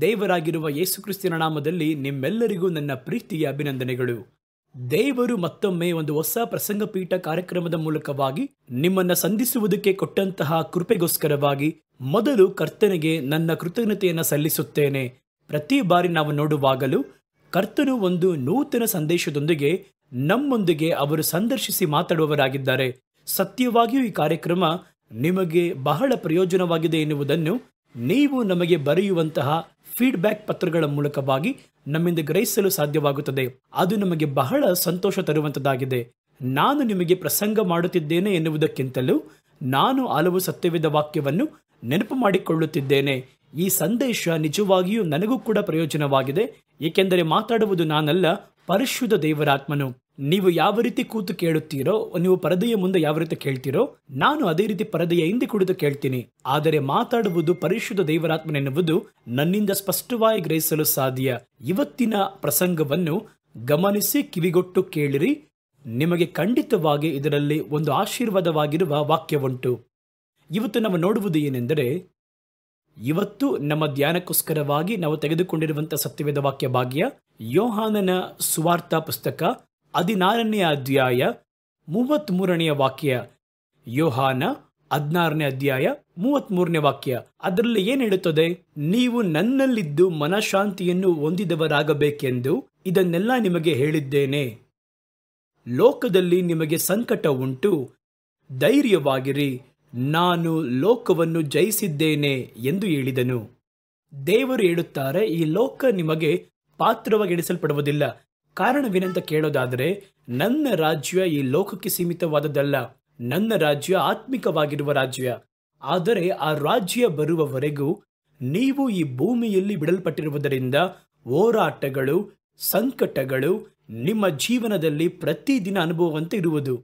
ದೇವರಾಗಿರುವ ಯೇಸುಕ್ರಿಸ್ತನ ನಾಮದಲ್ಲಿ ನಿಮ್ಮೆಲ್ಲರಿಗೂ ನನ್ನ ಪ್ರೀತಿಯ ಅಭಿನಂದನೆಗಳು. ದೇವರು ಮತ್ತೊಮ್ಮೆ ಒಂದು ಹೊಸ ಪ್ರಸಂಗಪೀಠ ಕಾರ್ಯಕ್ರಮದ ಮೂಲಕವಾಗಿ ನಿಮ್ಮನ್ನ ಸಂಧಿಸುವುದಕ್ಕೆ ಕೊಟ್ಟಂತಹ ಕೃಪೆಗೋಸ್ಕರವಾಗಿ ಮೊದಲು ಕರ್ತನಿಗೆ ನನ್ನ ಕೃತಜ್ಞತೆಯನ್ನು ಸಲ್ಲಿಸುತ್ತೇನೆ. ಪ್ರತಿ ಬಾರಿ ನಾವು ನೋಡುವಾಗಲೂ ಕರ್ತನು ಒಂದು ನೂತನ ಸಂದೇಶದೊಂದಿಗೆ ನಮ್ಮೊಂದಿಗೆ ಅವರು ಸಂದರ್ಶಿಸಿ ಮಾತಾಡುವವರಾಗಿದ್ದಾರೆ. ಸತ್ಯವಾಗಿಯೂ ಈ ಕಾರ್ಯಕ್ರಮ ನಿಮಗೆ ಬಹಳ ಪ್ರಯೋಜನವಾಗಿದೆ ಎನ್ನುವುದನ್ನು ನೀವು ನಮಗೆ ಬರೆಯುವಂತಹ ಫೀಡ್ಬ್ಯಾಕ್ ಪತ್ರಗಳ ಮೂಲಕವಾಗಿ ನಮ್ಮಿಂದ ಗ್ರಹಿಸಲು ಸಾಧ್ಯವಾಗುತ್ತದೆ. ಅದು ನಮಗೆ ಬಹಳ ಸಂತೋಷ ತರುವಂತದ್ದಾಗಿದೆ. ನಾನು ನಿಮಗೆ ಪ್ರಸಂಗ ಮಾಡುತ್ತಿದ್ದೇನೆ ಎನ್ನುವುದಕ್ಕಿಂತಲೂ ನಾನು ಹಲವು ಸತ್ಯವೇದ ವಾಕ್ಯವನ್ನು ನೆನಪು ಮಾಡಿಕೊಳ್ಳುತ್ತಿದ್ದೇನೆ. ಈ ಸಂದೇಶ ನಿಜವಾಗಿಯೂ ನನಗೂ ಕೂಡ ಪ್ರಯೋಜನವಾಗಿದೆ. ಏಕೆಂದರೆ ಮಾತಾಡುವುದು ನಾನಲ್ಲ, ಪರಿಶುದ್ಧ ದೇವರಾತ್ಮನು. ನೀವು ಯಾವ ರೀತಿ ಕೂತು ಕೇಳುತ್ತೀರೋ, ನೀವು ಪರದೆಯ ಮುಂದೆ ಯಾವ ರೀತಿ ಕೇಳ್ತೀರೋ, ನಾನು ಅದೇ ರೀತಿ ಪರದೆಯ ಹಿಂದೆ ಕುಳಿತು ಕೇಳ್ತೀನಿ. ಆದರೆ ಮಾತಾಡುವುದು ಪರಿಶುದ್ಧ ದೇವರಾತ್ಮನೆನ್ನುವುದು ನನ್ನಿಂದ ಸ್ಪಷ್ಟವಾಗಿ ಗ್ರಹಿಸಲು ಸಾಧ್ಯ. ಇವತ್ತಿನ ಪ್ರಸಂಗವನ್ನು ಗಮನಿಸಿ ಕಿವಿಗೊಟ್ಟು ಕೇಳಿರಿ. ನಿಮಗೆ ಖಂಡಿತವಾಗಿ ಇದರಲ್ಲಿ ಒಂದು ಆಶೀರ್ವಾದವಾಗಿರುವ ವಾಕ್ಯವುಂಟು. ಇವತ್ತು ನಾವು ನೋಡುವುದು ಏನೆಂದರೆ, ಇವತ್ತು ನಮ್ಮ ಧ್ಯಾನಕ್ಕೋಸ್ಕರವಾಗಿ ನಾವು ತೆಗೆದುಕೊಂಡಿರುವಂತಹ ಸತ್ಯವೇದ ವಾಕ್ಯ ಭಾಗ್ಯ ಯೋಹಾನನ ಸುವಾರ್ತ ಪುಸ್ತಕ 16ನೇ ಅಧ್ಯಾಯ 33ನೇ ವಾಕ್ಯ. ಯೋಹಾನ 16ನೇ ಅಧ್ಯಾಯ 33ನೇ ವಾಕ್ಯ. ಅದರಲ್ಲಿ ಏನ್ ಹೇಳುತ್ತದೆ? ನೀವು ನನ್ನಲ್ಲಿದ್ದು ಮನಃಶಾಂತಿಯನ್ನು ಹೊಂದಿದವರಾಗಬೇಕೆಂದು ಇದನ್ನೆಲ್ಲ ನಿಮಗೆ ಹೇಳಿದ್ದೇನೆ. ಲೋಕದಲ್ಲಿ ನಿಮಗೆ ಸಂಕಟ ಉಂಟು, ಧೈರ್ಯವಾಗಿರಿ, ನಾನು ಲೋಕವನ್ನು ಜಯಿಸಿದ್ದೇನೆ ಎಂದು ಹೇಳಿದನು. ದೇವರು ಹೇಳುತ್ತಾರೆ, ಈ ಲೋಕ ನಿಮಗೆ ಪಾತ್ರವಾಗಿ ಎಣಿಸಲ್ಪಡುವುದಿಲ್ಲ. ಕಾರಣವೇನೆಂತ ಕೇಳೋದಾದರೆ, ನನ್ನ ರಾಜ್ಯ ಈ ಲೋಕಕ್ಕೆ ಸೀಮಿತವಾದದ್ದಲ್ಲ. ನನ್ನ ರಾಜ್ಯ ಆತ್ಮಿಕವಾಗಿರುವ ರಾಜ್ಯ. ಆದರೆ ಆ ರಾಜ್ಯ ಬರುವವರೆಗೂ ನೀವು ಈ ಭೂಮಿಯಲ್ಲಿ ಬಿಡಲ್ಪಟ್ಟಿರುವುದರಿಂದ ಹೋರಾಟಗಳು, ಸಂಕಟಗಳು ನಿಮ್ಮ ಜೀವನದಲ್ಲಿ ಪ್ರತಿದಿನ ಅನುಭವವಂತೆ ಇರುವುದು.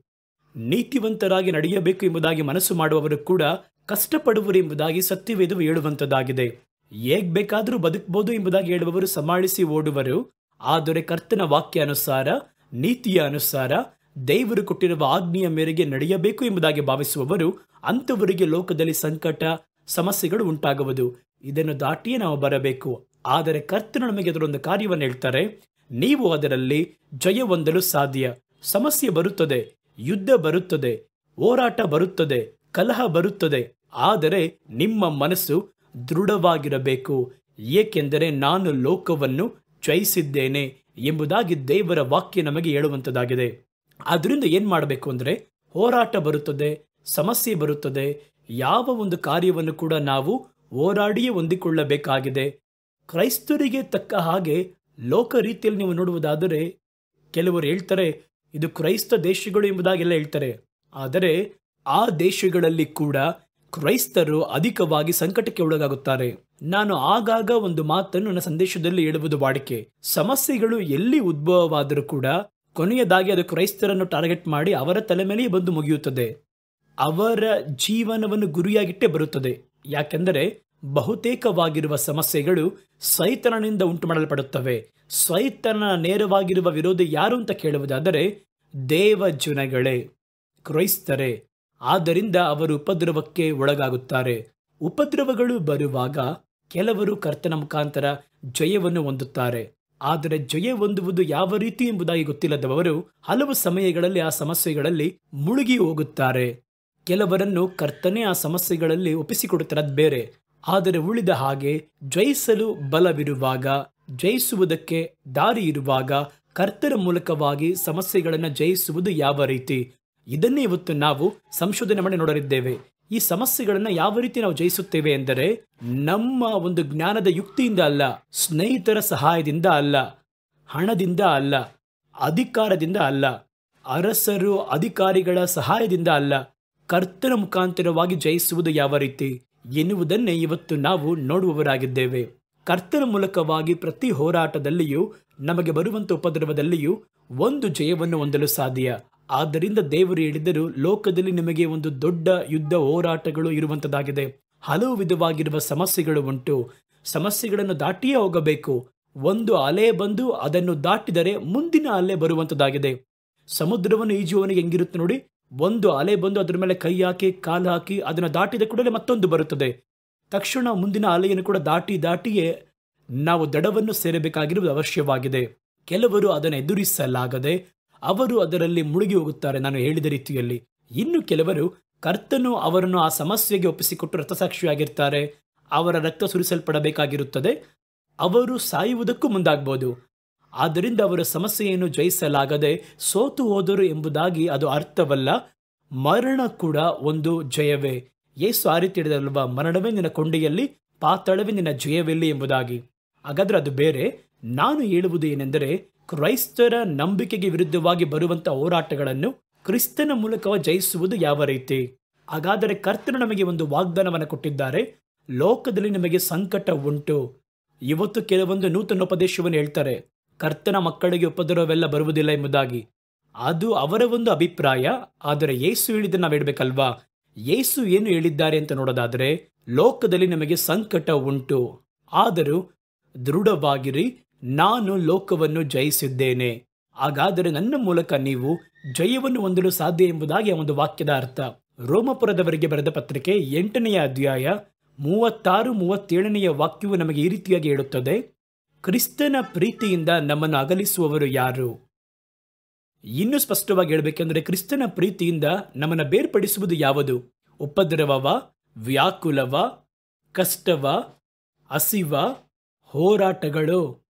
ನೀತಿವಂತರಾಗಿ ನಡೆಯಬೇಕು ಎಂಬುದಾಗಿ ಮನಸ್ಸು ಮಾಡುವವರು ಕೂಡ ಕಷ್ಟಪಡುವರು ಎಂಬುದಾಗಿ ಸತ್ಯವೇದವು ಹೇಳುವಂತದ್ದಾಗಿದೆ. ಹೇಗ್ ಬೇಕಾದರೂ ಬದುಕಬಹುದು ಎಂಬುದಾಗಿ ಹೇಳುವವರು ಸಮಾಳಿಸಿ ಓಡುವರು. ಆದರೆ ಕರ್ತನ ವಾಕ್ಯ ಅನುಸಾರ, ನೀತಿಯ ಅನುಸಾರ, ದೇವರು ಕೊಟ್ಟಿರುವ ಆಜ್ಞೆಯ ಮೇರೆಗೆ ನಡೆಯಬೇಕು ಎಂಬುದಾಗಿ ಭಾವಿಸುವವರು, ಅಂಥವರಿಗೆ ಲೋಕದಲ್ಲಿ ಸಂಕಟ, ಸಮಸ್ಯೆಗಳು ಉಂಟಾಗುವುದು. ಇದನ್ನು ದಾಟಿಯೇ ನಾವು ಬರಬೇಕು. ಆದರೆ ಕರ್ತನು ನಮಗೆ ಅದರೊಂದು ಕಾರ್ಯವನ್ನು ಹೇಳ್ತಾರೆ, ನೀವು ಅದರಲ್ಲಿ ಜಯ ಹೊಂದಲು ಸಾಧ್ಯ. ಸಮಸ್ಯೆ ಬರುತ್ತದೆ, ಯುದ್ಧ ಬರುತ್ತದೆ, ಹೋರಾಟ ಬರುತ್ತದೆ, ಕಲಹ ಬರುತ್ತದೆ. ಆದರೆ ನಿಮ್ಮ ಮನಸ್ಸು ದೃಢವಾಗಿರಬೇಕು. ಏಕೆಂದರೆ ನಾನು ಲೋಕವನ್ನು ಜಯಿಸಿದ್ದೇನೆ ಎಂಬುದಾಗಿ ದೇವರ ವಾಕ್ಯ ನಮಗೆ ಹೇಳುವಂತದ್ದಾಗಿದೆ. ಆದ್ರಿಂದ ಏನ್ ಮಾಡಬೇಕು ಅಂದ್ರೆ, ಹೋರಾಟ ಬರುತ್ತದೆ, ಸಮಸ್ಯೆ ಬರುತ್ತದೆ. ಯಾವ ಒಂದು ಕಾರ್ಯವನ್ನು ಕೂಡ ನಾವು ಹೋರಾಡಿಯೇ ಹೊಂದಿಕೊಳ್ಳಬೇಕಾಗಿದೆ. ಕ್ರೈಸ್ತರಿಗೆ ತಕ್ಕ ಹಾಗೆ ಲೋಕ ರೀತಿಯಲ್ಲಿ ನೀವು ನೋಡುವುದಾದರೆ, ಕೆಲವರು ಹೇಳ್ತಾರೆ ಇದು ಕ್ರೈಸ್ತ ದೇಶಗಳು ಎಂಬುದಾಗೆಲ್ಲ ಹೇಳ್ತಾರೆ. ಆದರೆ ಆ ದೇಶಗಳಲ್ಲಿ ಕೂಡ ಕ್ರೈಸ್ತರು ಅಧಿಕವಾಗಿ ಸಂಕಟಕ್ಕೆ ಒಳಗಾಗುತ್ತಾರೆ. ನಾನು ಆಗಾಗ ಒಂದು ಮಾತನ್ನು ನನ್ನ ಸಂದೇಶದಲ್ಲಿ ಹೇಳುವುದು ವಾಡಿಕೆ. ಸಮಸ್ಯೆಗಳು ಎಲ್ಲಿ ಉದ್ಭವವಾದರೂ ಕೂಡ ಕೊನೆಯದಾಗಿ ಅದು ಕ್ರೈಸ್ತರನ್ನು ಟಾರ್ಗೆಟ್ ಮಾಡಿ ಅವರ ತಲೆ ಮೇಲೆಯೇ ಬಂದು ಮುಗಿಯುತ್ತದೆ. ಅವರ ಜೀವನವನ್ನು ಗುರಿಯಾಗಿಟ್ಟೇ ಬರುತ್ತದೆ. ಯಾಕೆಂದರೆ ಬಹುತೇಕವಾಗಿರುವ ಸಮಸ್ಯೆಗಳು ಸೈತನನಿಂದ ಉಂಟು ಮಾಡಲ್ಪಡುತ್ತವೆ. ಸೈತನ ನೇರವಾಗಿರುವ ವಿರೋಧಿ ಯಾರು ಅಂತ ಕೇಳುವುದಾದರೆ ದೇವ ಜನಗಳೇ, ಕ್ರೈಸ್ತರೇ. ಆದ್ದರಿಂದ ಅವರು ಉಪದ್ರವಕ್ಕೆ ಒಳಗಾಗುತ್ತಾರೆ. ಉಪದ್ರವಗಳು ಬರುವಾಗ ಕೆಲವರು ಕರ್ತನ ಮುಖಾಂತರ ಜಯವನ್ನು ಹೊಂದುತ್ತಾರೆ. ಆದರೆ ಜಯ ಹೊಂದುವುದು ಯಾವ ರೀತಿ ಎಂಬುದಾಗಿ ಗೊತ್ತಿಲ್ಲದವರು ಹಲವು ಸಮಯಗಳಲ್ಲಿ ಆ ಸಮಸ್ಯೆಗಳಲ್ಲಿ ಮುಳುಗಿ ಹೋಗುತ್ತಾರೆ. ಕೆಲವರನ್ನು ಕರ್ತನೇ ಆ ಸಮಸ್ಯೆಗಳಲ್ಲಿ ಒಪ್ಪಿಸಿಕೊಡುತ್ತಾರೆ, ಅದು ಬೇರೆ. ಆದರೆ ಉಳಿದ ಹಾಗೆ ಜಯಿಸಲು ಬಲವಿರುವಾಗ, ಜಯಿಸುವುದಕ್ಕೆ ದಾರಿ ಇರುವಾಗ ಕರ್ತರ ಮೂಲಕವಾಗಿ ಸಮಸ್ಯೆಗಳನ್ನು ಜಯಿಸುವುದು ಯಾವ ರೀತಿ, ಇದನ್ನೇ ಇವತ್ತು ನಾವು ಸಂಶೋಧನೆ ಮಾಡಿ ನೋಡಲಿದ್ದೇವೆ. ಈ ಸಮಸ್ಯೆಗಳನ್ನು ಯಾವ ರೀತಿ ನಾವು ಜಯಿಸುತ್ತೇವೆ ಎಂದರೆ, ನಮ್ಮ ಒಂದು ಜ್ಞಾನದ ಯುಕ್ತಿಯಿಂದ ಅಲ್ಲ, ಸ್ನೇಹಿತರ ಸಹಾಯದಿಂದ ಅಲ್ಲ, ಹಣದಿಂದ ಅಲ್ಲ, ಅಧಿಕಾರದಿಂದ ಅಲ್ಲ, ಅರಸರು ಅಧಿಕಾರಿಗಳ ಸಹಾಯದಿಂದ ಅಲ್ಲ, ಕರ್ತನ ಮುಖಾಂತರವಾಗಿ ಜಯಿಸುವುದು ಯಾವ ರೀತಿ ಎನ್ನುವುದನ್ನೇ ಇವತ್ತು ನಾವು ನೋಡುವವರಾಗಿದ್ದೇವೆ. ಕರ್ತನ ಮೂಲಕವಾಗಿ ಪ್ರತಿ ಹೋರಾಟದಲ್ಲಿಯೂ, ನಮಗೆ ಬರುವಂತ ಉಪದ್ರವದಲ್ಲಿಯೂ ಒಂದು ಜಯವನ್ನು ಹೊಂದಲು ಸಾಧ್ಯ. ಆದ್ದರಿಂದ ದೇವರು ಹೇಳಿದರು, ಲೋಕದಲ್ಲಿ ನಿಮಗೆ ಒಂದು ದೊಡ್ಡ ಯುದ್ಧ ಹೋರಾಟಗಳು ಇರುವಂತದ್ದಾಗಿದೆ. ಹಲವು ವಿಧವಾಗಿರುವ ಸಮಸ್ಯೆಗಳು ಉಂಟು. ಸಮಸ್ಯೆಗಳನ್ನು ದಾಟಿಯೇ ಹೋಗಬೇಕು. ಒಂದು ಅಲೆ ಬಂದು ಅದನ್ನು ದಾಟಿದರೆ ಮುಂದಿನ ಅಲೆ ಬರುವಂತದ್ದಾಗಿದೆ. ಸಮುದ್ರವನ್ನು ಈಜುವವನಿಗೆ ಹೆಂಗಿರುತ್ತೆ ನೋಡಿ, ಒಂದು ಅಲೆ ಬಂದು ಅದರ ಮೇಲೆ ಕೈ ಹಾಕಿ ಕಾಲು ಹಾಕಿ ಅದನ್ನು ದಾಟಿದ ಕೂಡಲೇ ಮತ್ತೊಂದು ಬರುತ್ತದೆ. ತಕ್ಷಣ ಮುಂದಿನ ಅಲೆಯನ್ನು ಕೂಡ ದಾಟಿಯೇ ನಾವು ದಡವನ್ನು ಸೇರಬೇಕಾಗಿರುವುದು ಅವಶ್ಯವಾಗಿದೆ. ಕೆಲವರು ಅದನ್ನು ಎದುರಿಸಲಾಗದೆ ಅವರು ಅದರಲ್ಲಿ ಮುಳುಗಿ ಹೋಗುತ್ತಾರೆ, ನಾನು ಹೇಳಿದ ರೀತಿಯಲ್ಲಿ. ಇನ್ನು ಕೆಲವರು ಕರ್ತನು ಅವರನ್ನು ಆ ಸಮಸ್ಯೆಗೆ ಒಪ್ಪಿಸಿಕೊಟ್ಟು ರಕ್ತಸಾಕ್ಷಿಯಾಗಿರ್ತಾರೆ. ಅವರ ರಕ್ತ ಸುರಿಸಲ್ಪಡಬೇಕಾಗಿರುತ್ತದೆ. ಅವರು ಸಾಯುವುದಕ್ಕೂ ಮುಂದಾಗಬಹುದು. ಆದ್ದರಿಂದ ಅವರ ಸಮಸ್ಯೆಯನ್ನು ಜಯಿಸಲಾಗದೆ ಸೋತು ಹೋದರು ಎಂಬುದಾಗಿ ಅದು ಅರ್ಥವಲ್ಲ. ಮರಣ ಕೂಡ ಒಂದು ಜಯವೇ. ಯೇಸು ಆ ರೀತಿ ಹೇಳಿದಲ್ವಾ, ಮರಣವೇ ನಿನ್ನ ಕೊಂಡೆಯಲ್ಲಿ, ಪಾತಾಳವೇ ನಿನ್ನ ಜಯವೆಲ್ಲಿ ಎಂಬುದಾಗಿ. ಹಾಗಾದ್ರೆ ಅದು ಬೇರೆ. ನಾನು ಹೇಳುವುದು ಏನೆಂದರೆ, ಕ್ರೈಸ್ತರ ನಂಬಿಕೆಗೆ ವಿರುದ್ಧವಾಗಿ ಬರುವಂತಹ ಹೋರಾಟಗಳನ್ನು ಕ್ರಿಸ್ತನ ಮೂಲಕ ಜಯಿಸುವುದು ಯಾವ ರೀತಿ? ಹಾಗಾದರೆ ಕರ್ತನು ನಮಗೆ ಒಂದು ವಾಗ್ದಾನವನ್ನು ಕೊಟ್ಟಿದ್ದಾರೆ. ಲೋಕದಲ್ಲಿ ನಮಗೆ ಸಂಕಟ ಉಂಟು. ಇವತ್ತು ಕೆಲವೊಂದು ನೂತನೋಪದೇಶವನ್ನು ಹೇಳ್ತಾರೆ, ಕರ್ತನ ಮಕ್ಕಳಿಗೆ ಉಪದ್ರವವೆಲ್ಲ ಬರುವುದಿಲ್ಲ ಎಂಬುದಾಗಿ. ಅದು ಅವರ ಒಂದು ಅಭಿಪ್ರಾಯ. ಆದರೆ ಯೇಸು ಹೇಳಿದ ನಾವು ಹೇಳಬೇಕಲ್ವಾ? ಯೇಸು ಏನು ಹೇಳಿದ್ದಾರೆ ಅಂತ ನೋಡೋದಾದರೆ, ಲೋಕದಲ್ಲಿ ನಮಗೆ ಸಂಕಟ ಉಂಟು, ಆದರೂ ದೃಢವಾಗಿರಿ, ನಾನು ಲೋಕವನ್ನು ಜಯಿಸಿದ್ದೇನೆ. ಹಾಗಾದರೆ ನನ್ನ ಮೂಲಕ ನೀವು ಜಯವನ್ನು ಹೊಂದಲು ಸಾಧ್ಯ ಎಂಬುದಾಗಿ ಆ ಒಂದು ವಾಕ್ಯದ ಅರ್ಥ. ರೋಮಪುರದವರಿಗೆ ಬರೆದ ಪತ್ರಿಕೆ 8ನೇ ಅಧ್ಯಾಯ 36-37ನೇ ವಾಕ್ಯವು ನಮಗೆ ಈ ರೀತಿಯಾಗಿ ಹೇಳುತ್ತದೆ, ಕ್ರಿಸ್ತನ ಪ್ರೀತಿಯಿಂದ ನಮ್ಮನ್ನು ಅಗಲಿಸುವವರು ಯಾರು? ಇನ್ನೂ ಸ್ಪಷ್ಟವಾಗಿ ಹೇಳಬೇಕೆಂದರೆ, ಕ್ರಿಸ್ತನ ಪ್ರೀತಿಯಿಂದ ನಮ್ಮನ್ನು ಬೇರ್ಪಡಿಸುವುದು ಯಾವುದು? ಉಪದ್ರವವ, ವ್ಯಾಕುಲವ, ಕಷ್ಟವ, ಹಸಿವ, ಹೋರಾಟಗಳು,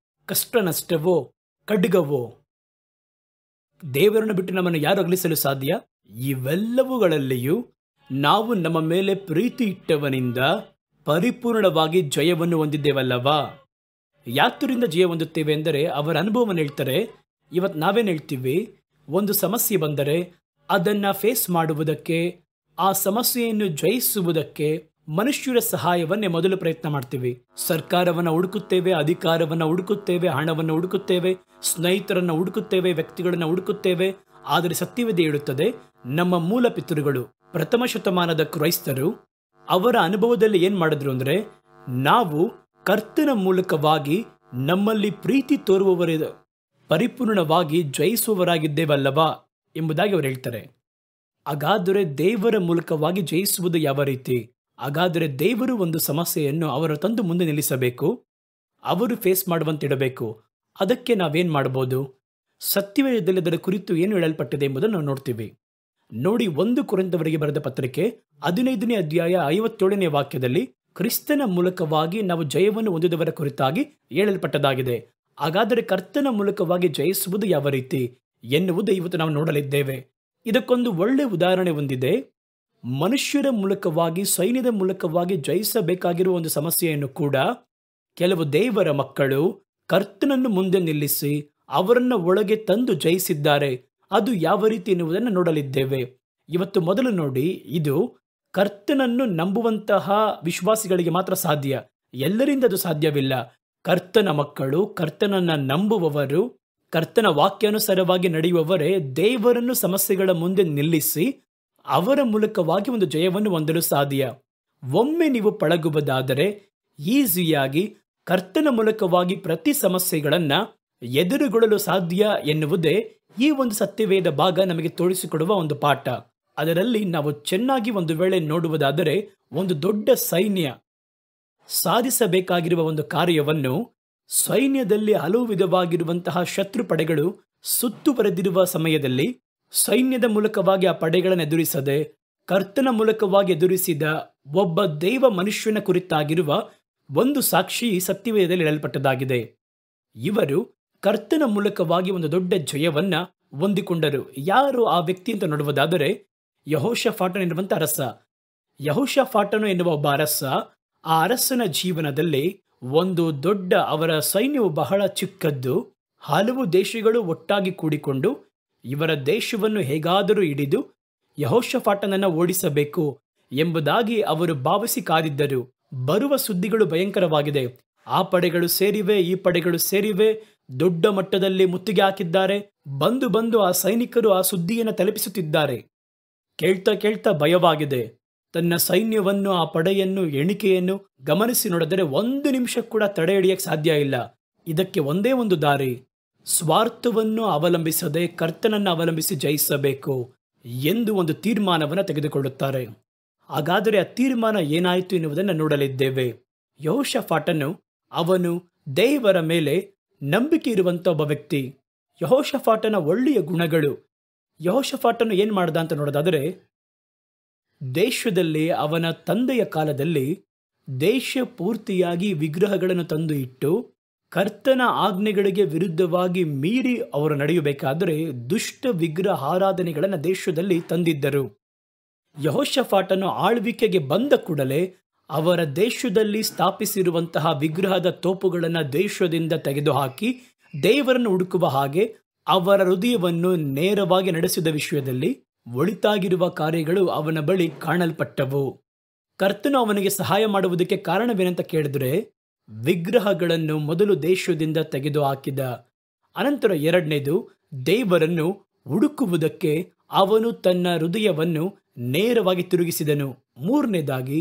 ಕಷ್ಟ ನಷ್ಟವೋ, ಖಡ್ಗವೋ? ದೇವರನ್ನು ಬಿಟ್ಟು ನಮ್ಮನ್ನು ಯಾರು ಅಗಲಿಸಲು ಸಾಧ್ಯ? ಇವೆಲ್ಲವುಗಳಲ್ಲಿಯೂ ನಾವು ನಮ್ಮ ಮೇಲೆ ಪ್ರೀತಿ ಇಟ್ಟವನಿಂದ ಪರಿಪೂರ್ಣವಾಗಿ ಜಯವನ್ನು ಹೊಂದಿದ್ದೇವಲ್ಲವಾ? ಯಾತರಿಂದ ಜಯ ಹೊಂದುತ್ತೇವೆ ಎಂದರೆ, ಅವರ ಅನುಭವವನ್ನು ಹೇಳ್ತಾರೆ. ಇವತ್ತು ನಾವೇನು ಹೇಳ್ತೀವಿ? ಒಂದು ಸಮಸ್ಯೆ ಬಂದರೆ ಅದನ್ನು ಫೇಸ್ ಮಾಡುವುದಕ್ಕೆ, ಆ ಸಮಸ್ಯೆಯನ್ನು ಜಯಿಸುವುದಕ್ಕೆ ಮನುಷ್ಯರ ಸಹಾಯವನ್ನೇ ಮೊದಲು ಪ್ರಯತ್ನ ಮಾಡ್ತೀವಿ. ಸರ್ಕಾರವನ್ನು ಹುಡುಕುತ್ತೇವೆ, ಅಧಿಕಾರವನ್ನು ಹುಡುಕುತ್ತೇವೆ, ಹಣವನ್ನು ಹುಡುಕುತ್ತೇವೆ, ಸ್ನೇಹಿತರನ್ನು ಹುಡುಕುತ್ತೇವೆ, ವ್ಯಕ್ತಿಗಳನ್ನು ಹುಡುಕುತ್ತೇವೆ. ಆದರೆ ಸತ್ಯವೇದ ಹೇಳುತ್ತದೆ, ನಮ್ಮ ಮೂಲ ಪಿತೃಗಳು ಪ್ರಥಮ ಶತಮಾನದ ಕ್ರೈಸ್ತರು ಅವರ ಅನುಭವದಲ್ಲಿ ಏನ್ ಮಾಡಿದ್ರು ಅಂದ್ರೆ, ನಾವು ಕರ್ತನ ಮೂಲಕವಾಗಿ ನಮ್ಮಲ್ಲಿ ಪ್ರೀತಿ ತೋರುವವರ ಪರಿಪೂರ್ಣವಾಗಿ ಜಯಿಸುವವರಾಗಿದ್ದೇವಲ್ಲವಾ ಎಂಬುದಾಗಿ ಅವರು ಹೇಳ್ತಾರೆ. ಹಾಗಾದರೆ ದೇವರ ಮೂಲಕವಾಗಿ ಜಯಿಸುವುದು ಯಾವ ರೀತಿ? ಹಾಗಾದರೆ ದೇವರು ಒಂದು ಸಮಸ್ಯೆಯನ್ನು ಅವರ ತಂದು ಮುಂದೆ ನಿಲ್ಲಿಸಬೇಕು, ಅವರು ಫೇಸ್ ಮಾಡುವಂತಿಡಬೇಕು. ಅದಕ್ಕೆ ನಾವೇನ್ ಮಾಡಬಹುದು? ಸತ್ಯವೇದದಲ್ಲಿ ಅದರ ಕುರಿತು ಏನು ಹೇಳಲ್ಪಟ್ಟಿದೆ ಎಂಬುದನ್ನು ನಾವು ನೋಡ್ತೀವಿ. ನೋಡಿ, 1 ಕೊರಿಂಥದವರಿಗೆ ಬರೆದ ಪತ್ರಿಕೆ 15ನೇ ಅಧ್ಯಾಯ 57ನೇ ವಾಕ್ಯದಲ್ಲಿ ಕ್ರಿಸ್ತನ ಮೂಲಕವಾಗಿ ನಾವು ಜಯವನ್ನು ಹೊಂದಿದವರ ಕುರಿತಾಗಿ ಹೇಳಲ್ಪಟ್ಟದಾಗಿದೆ. ಹಾಗಾದರೆ ಕರ್ತನ ಮೂಲಕವಾಗಿ ಜಯಿಸುವುದು ಯಾವ ರೀತಿ ಎನ್ನುವುದು ಇವತ್ತು ನಾವು ನೋಡಲಿದ್ದೇವೆ. ಇದಕ್ಕೊಂದು ಒಳ್ಳೆ ಉದಾಹರಣೆ ಹೊಂದಿದೆ. ಮನುಷ್ಯರ ಮೂಲಕವಾಗಿ, ಸೈನ್ಯದ ಮೂಲಕವಾಗಿ ಜಯಿಸಬೇಕಾಗಿರುವ ಒಂದು ಸಮಸ್ಯೆಯನ್ನು ಕೂಡ ಕೆಲವು ದೇವರ ಮಕ್ಕಳು ಕರ್ತನನ್ನು ಮುಂದೆ ನಿಲ್ಲಿಸಿ ಅವರನ್ನು ಒಳಗೆ ತಂದು ಜಯಿಸಿದ್ದಾರೆ. ಅದು ಯಾವ ರೀತಿ ಎನ್ನುವುದನ್ನು ನೋಡಲಿದ್ದೇವೆ. ಇವತ್ತು ಮೊದಲು ನೋಡಿ, ಇದು ಕರ್ತನನ್ನು ನಂಬುವಂತಹ ವಿಶ್ವಾಸಿಗಳಿಗೆ ಮಾತ್ರ ಸಾಧ್ಯ. ಎಲ್ಲರಿಂದ ಅದು ಸಾಧ್ಯವಿಲ್ಲ. ಕರ್ತನ ಮಕ್ಕಳು, ಕರ್ತನನ್ನ ನಂಬುವವರು, ಕರ್ತನ ವಾಕ್ಯಾನುಸಾರವಾಗಿ ನಡೆಯುವವರೇ ದೇವರನ್ನು ಸಮಸ್ಯೆಗಳ ಮುಂದೆ ನಿಲ್ಲಿಸಿ ಅವರ ಮೂಲಕವಾಗಿ ಒಂದು ಜಯವನ್ನು ಹೊಂದಲು ಸಾಧ್ಯ. ಒಮ್ಮೆ ನೀವು ಪಳಗುವುದಾದರೆ ಈಸಿಯಾಗಿ ಕರ್ತನ ಮೂಲಕವಾಗಿ ಪ್ರತಿ ಸಮಸ್ಯೆಗಳನ್ನ ಎದುರುಗೊಳ್ಳಲು ಸಾಧ್ಯ ಎನ್ನುವುದೇ ಈ ಒಂದು ಸತ್ಯವೇದ ಭಾಗ ನಮಗೆ ತೋರಿಸಿಕೊಡುವ ಒಂದು ಪಾಠ. ಅದರಲ್ಲಿ ನಾವು ಚೆನ್ನಾಗಿ ಒಂದು ವೇಳೆ ನೋಡುವುದಾದರೆ, ಒಂದು ದೊಡ್ಡ ಸೈನ್ಯ ಸಾಧಿಸಬೇಕಾಗಿರುವ ಒಂದು ಕಾರ್ಯವನ್ನು ಸೈನ್ಯದಲ್ಲಿ ಹಲವು ವಿಧವಾಗಿರುವಂತಹ ಶತ್ರು ಪಡೆಗಳು ಸುತ್ತುವರೆದಿರುವ ಸಮಯದಲ್ಲಿ ಸೈನ್ಯದ ಮೂಲಕವಾಗಿ ಆ ಪಡೆಗಳನ್ನು ಎದುರಿಸದೆ ಕರ್ತನ ಮೂಲಕವಾಗಿ ಎದುರಿಸಿದ ಒಬ್ಬ ದೈವ ಮನುಷ್ಯನ ಕುರಿತಾಗಿರುವ ಒಂದು ಸಾಕ್ಷಿ ಸತ್ಯವೇದದಲ್ಲಿ ಹೇಳಲ್ಪಟ್ಟದಾಗಿದೆ. ಇವರು ಕರ್ತನ ಮೂಲಕವಾಗಿ ಒಂದು ದೊಡ್ಡ ಜಯವನ್ನ ಹೊಂದಿಕೊಂಡರು. ಯಾರು ಆ ವ್ಯಕ್ತಿ ಅಂತ ನೋಡುವುದಾದರೆ, ಯೆಹೋಷಾಫಾಟನು ಎನ್ನುವಂತ ಅರಸ. ಯೆಹೋಷಾಫಾಟನು ಎನ್ನುವ ಒಬ್ಬ ಅರಸ. ಆ ಅರಸನ ಜೀವನದಲ್ಲಿ ಒಂದು ದೊಡ್ಡ, ಅವರ ಸೈನ್ಯವು ಬಹಳ ಚಿಕ್ಕದ್ದು. ಹಲವು ದೇಶಗಳು ಒಟ್ಟಾಗಿ ಕೂಡಿಕೊಂಡು ಇವರ ದೇಶವನ್ನು ಹೇಗಾದರೂ ಹಿಡಿದು ಯೆಹೋಷಾಫಾಟನನ್ನು ಓಡಿಸಬೇಕು ಎಂಬುದಾಗಿ ಅವರು ಭಾವಿಸಿ ಕಾದಿದ್ದರು. ಬರುವ ಸುದ್ದಿಗಳು ಭಯಂಕರವಾಗಿದೆ. ಆ ಪಡೆಗಳು ಸೇರಿವೆ, ಈ ಪಡೆಗಳು ಸೇರಿವೆ, ದೊಡ್ಡ ಮಟ್ಟದಲ್ಲಿ ಮುತ್ತಿಗೆ ಹಾಕಿದ್ದಾರೆ. ಬಂದು ಆ ಸೈನಿಕರು ಆ ಸುದ್ದಿಯನ್ನು ತಲುಪಿಸುತ್ತಿದ್ದಾರೆ. ಕೇಳ್ತಾ ಕೇಳ್ತಾ ಭಯವಾಗಿದೆ. ತನ್ನ ಸೈನ್ಯವನ್ನು, ಆ ಪಡೆಯನ್ನು, ಎಣಿಕೆಯನ್ನು ಗಮನಿಸಿ ನೋಡಿದರೆ 1 ನಿಮಿಷ ಕೂಡ ತಡೆ ಹಿಡಿಯಕ್ಕೆ ಸಾಧ್ಯ ಇಲ್ಲ. ಇದಕ್ಕೆ ಒಂದೇ ಒಂದು ದಾರಿ, ಸ್ವಾರ್ಥವನ್ನು ಅವಲಂಬಿಸದೆ ಕರ್ತನನ್ನು ಅವಲಂಬಿಸಿ ಜಯಿಸಬೇಕು ಎಂದು ಒಂದು ತೀರ್ಮಾನವನ್ನು ತೆಗೆದುಕೊಳ್ಳುತ್ತಾರೆ. ಹಾಗಾದರೆ ಆ ತೀರ್ಮಾನ ಏನಾಯಿತು ಎನ್ನುವುದನ್ನು ನೋಡಲಿದ್ದೇವೆ. ಯೆಹೋಷಾಫಾಟನು ಅವನು ದೇವರ ಮೇಲೆ ನಂಬಿಕೆ ಇರುವಂಥ ಒಬ್ಬ ವ್ಯಕ್ತಿ. ಯೆಹೋಷಾಫಾಟನ ಒಳ್ಳೆಯ ಗುಣಗಳು. ಯೆಹೋಷಾಫಾಟನು ಏನು ಮಾಡ್ದ ಅಂತ ನೋಡೋದಾದರೆ, ದೇಶದಲ್ಲಿ ಅವನ ತಂದೆಯ ಕಾಲದಲ್ಲಿ ದೇಶ ಪೂರ್ತಿಯಾಗಿ ವಿಗ್ರಹಗಳನ್ನು ತಂದು ಇಟ್ಟು ಕರ್ತನ ಆಜ್ಞೆಗಳಿಗೆ ವಿರುದ್ಧವಾಗಿ ಮೀರಿ ಅವರು ನಡೆಯಬೇಕಾದರೆ ದುಷ್ಟ ವಿಗ್ರಹ ಆರಾಧನೆಗಳನ್ನು ದೇಶದಲ್ಲಿ ತಂದಿದ್ದರು. ಯೆಹೋಷಾಫಾಟನು ಆಳ್ವಿಕೆಗೆ ಬಂದ ಕೂಡಲೇ ಅವರ ದೇಶದಲ್ಲಿ ಸ್ಥಾಪಿಸಿರುವಂತಹ ವಿಗ್ರಹದ ತೋಪುಗಳನ್ನು ದೇಶದಿಂದ ತೆಗೆದುಹಾಕಿ ದೇವರನ್ನು ಹುಡುಕುವ ಹಾಗೆ ಅವರ ಹೃದಯವನ್ನು ನೇರವಾಗಿ ನಡೆಸಿದ ವಿಷಯದಲ್ಲಿ ಒಳಿತಾಗಿರುವ ಕಾರ್ಯಗಳು ಅವನ ಬಳಿ ಕಾಣಲ್ಪಟ್ಟವು. ಕರ್ತನು ಅವನಿಗೆ ಸಹಾಯ ಮಾಡುವುದಕ್ಕೆ ಕಾರಣವೇನಂತ ಕೇಳಿದ್ರೆ, ವಿಗ್ರಹಗಳನ್ನು ಮೊದಲು ದೇಶದಿಂದ ತೆಗೆದು ಹಾಕಿದ ಅನಂತರ ಎರಡನೇದು, ದೇವರನ್ನು ಹುಡುಕುವುದಕ್ಕೆ ಅವನು ತನ್ನ ಹೃದಯವನ್ನು ನೇರವಾಗಿ ತಿರುಗಿಸಿದನು. ಮೂರನೇದಾಗಿ,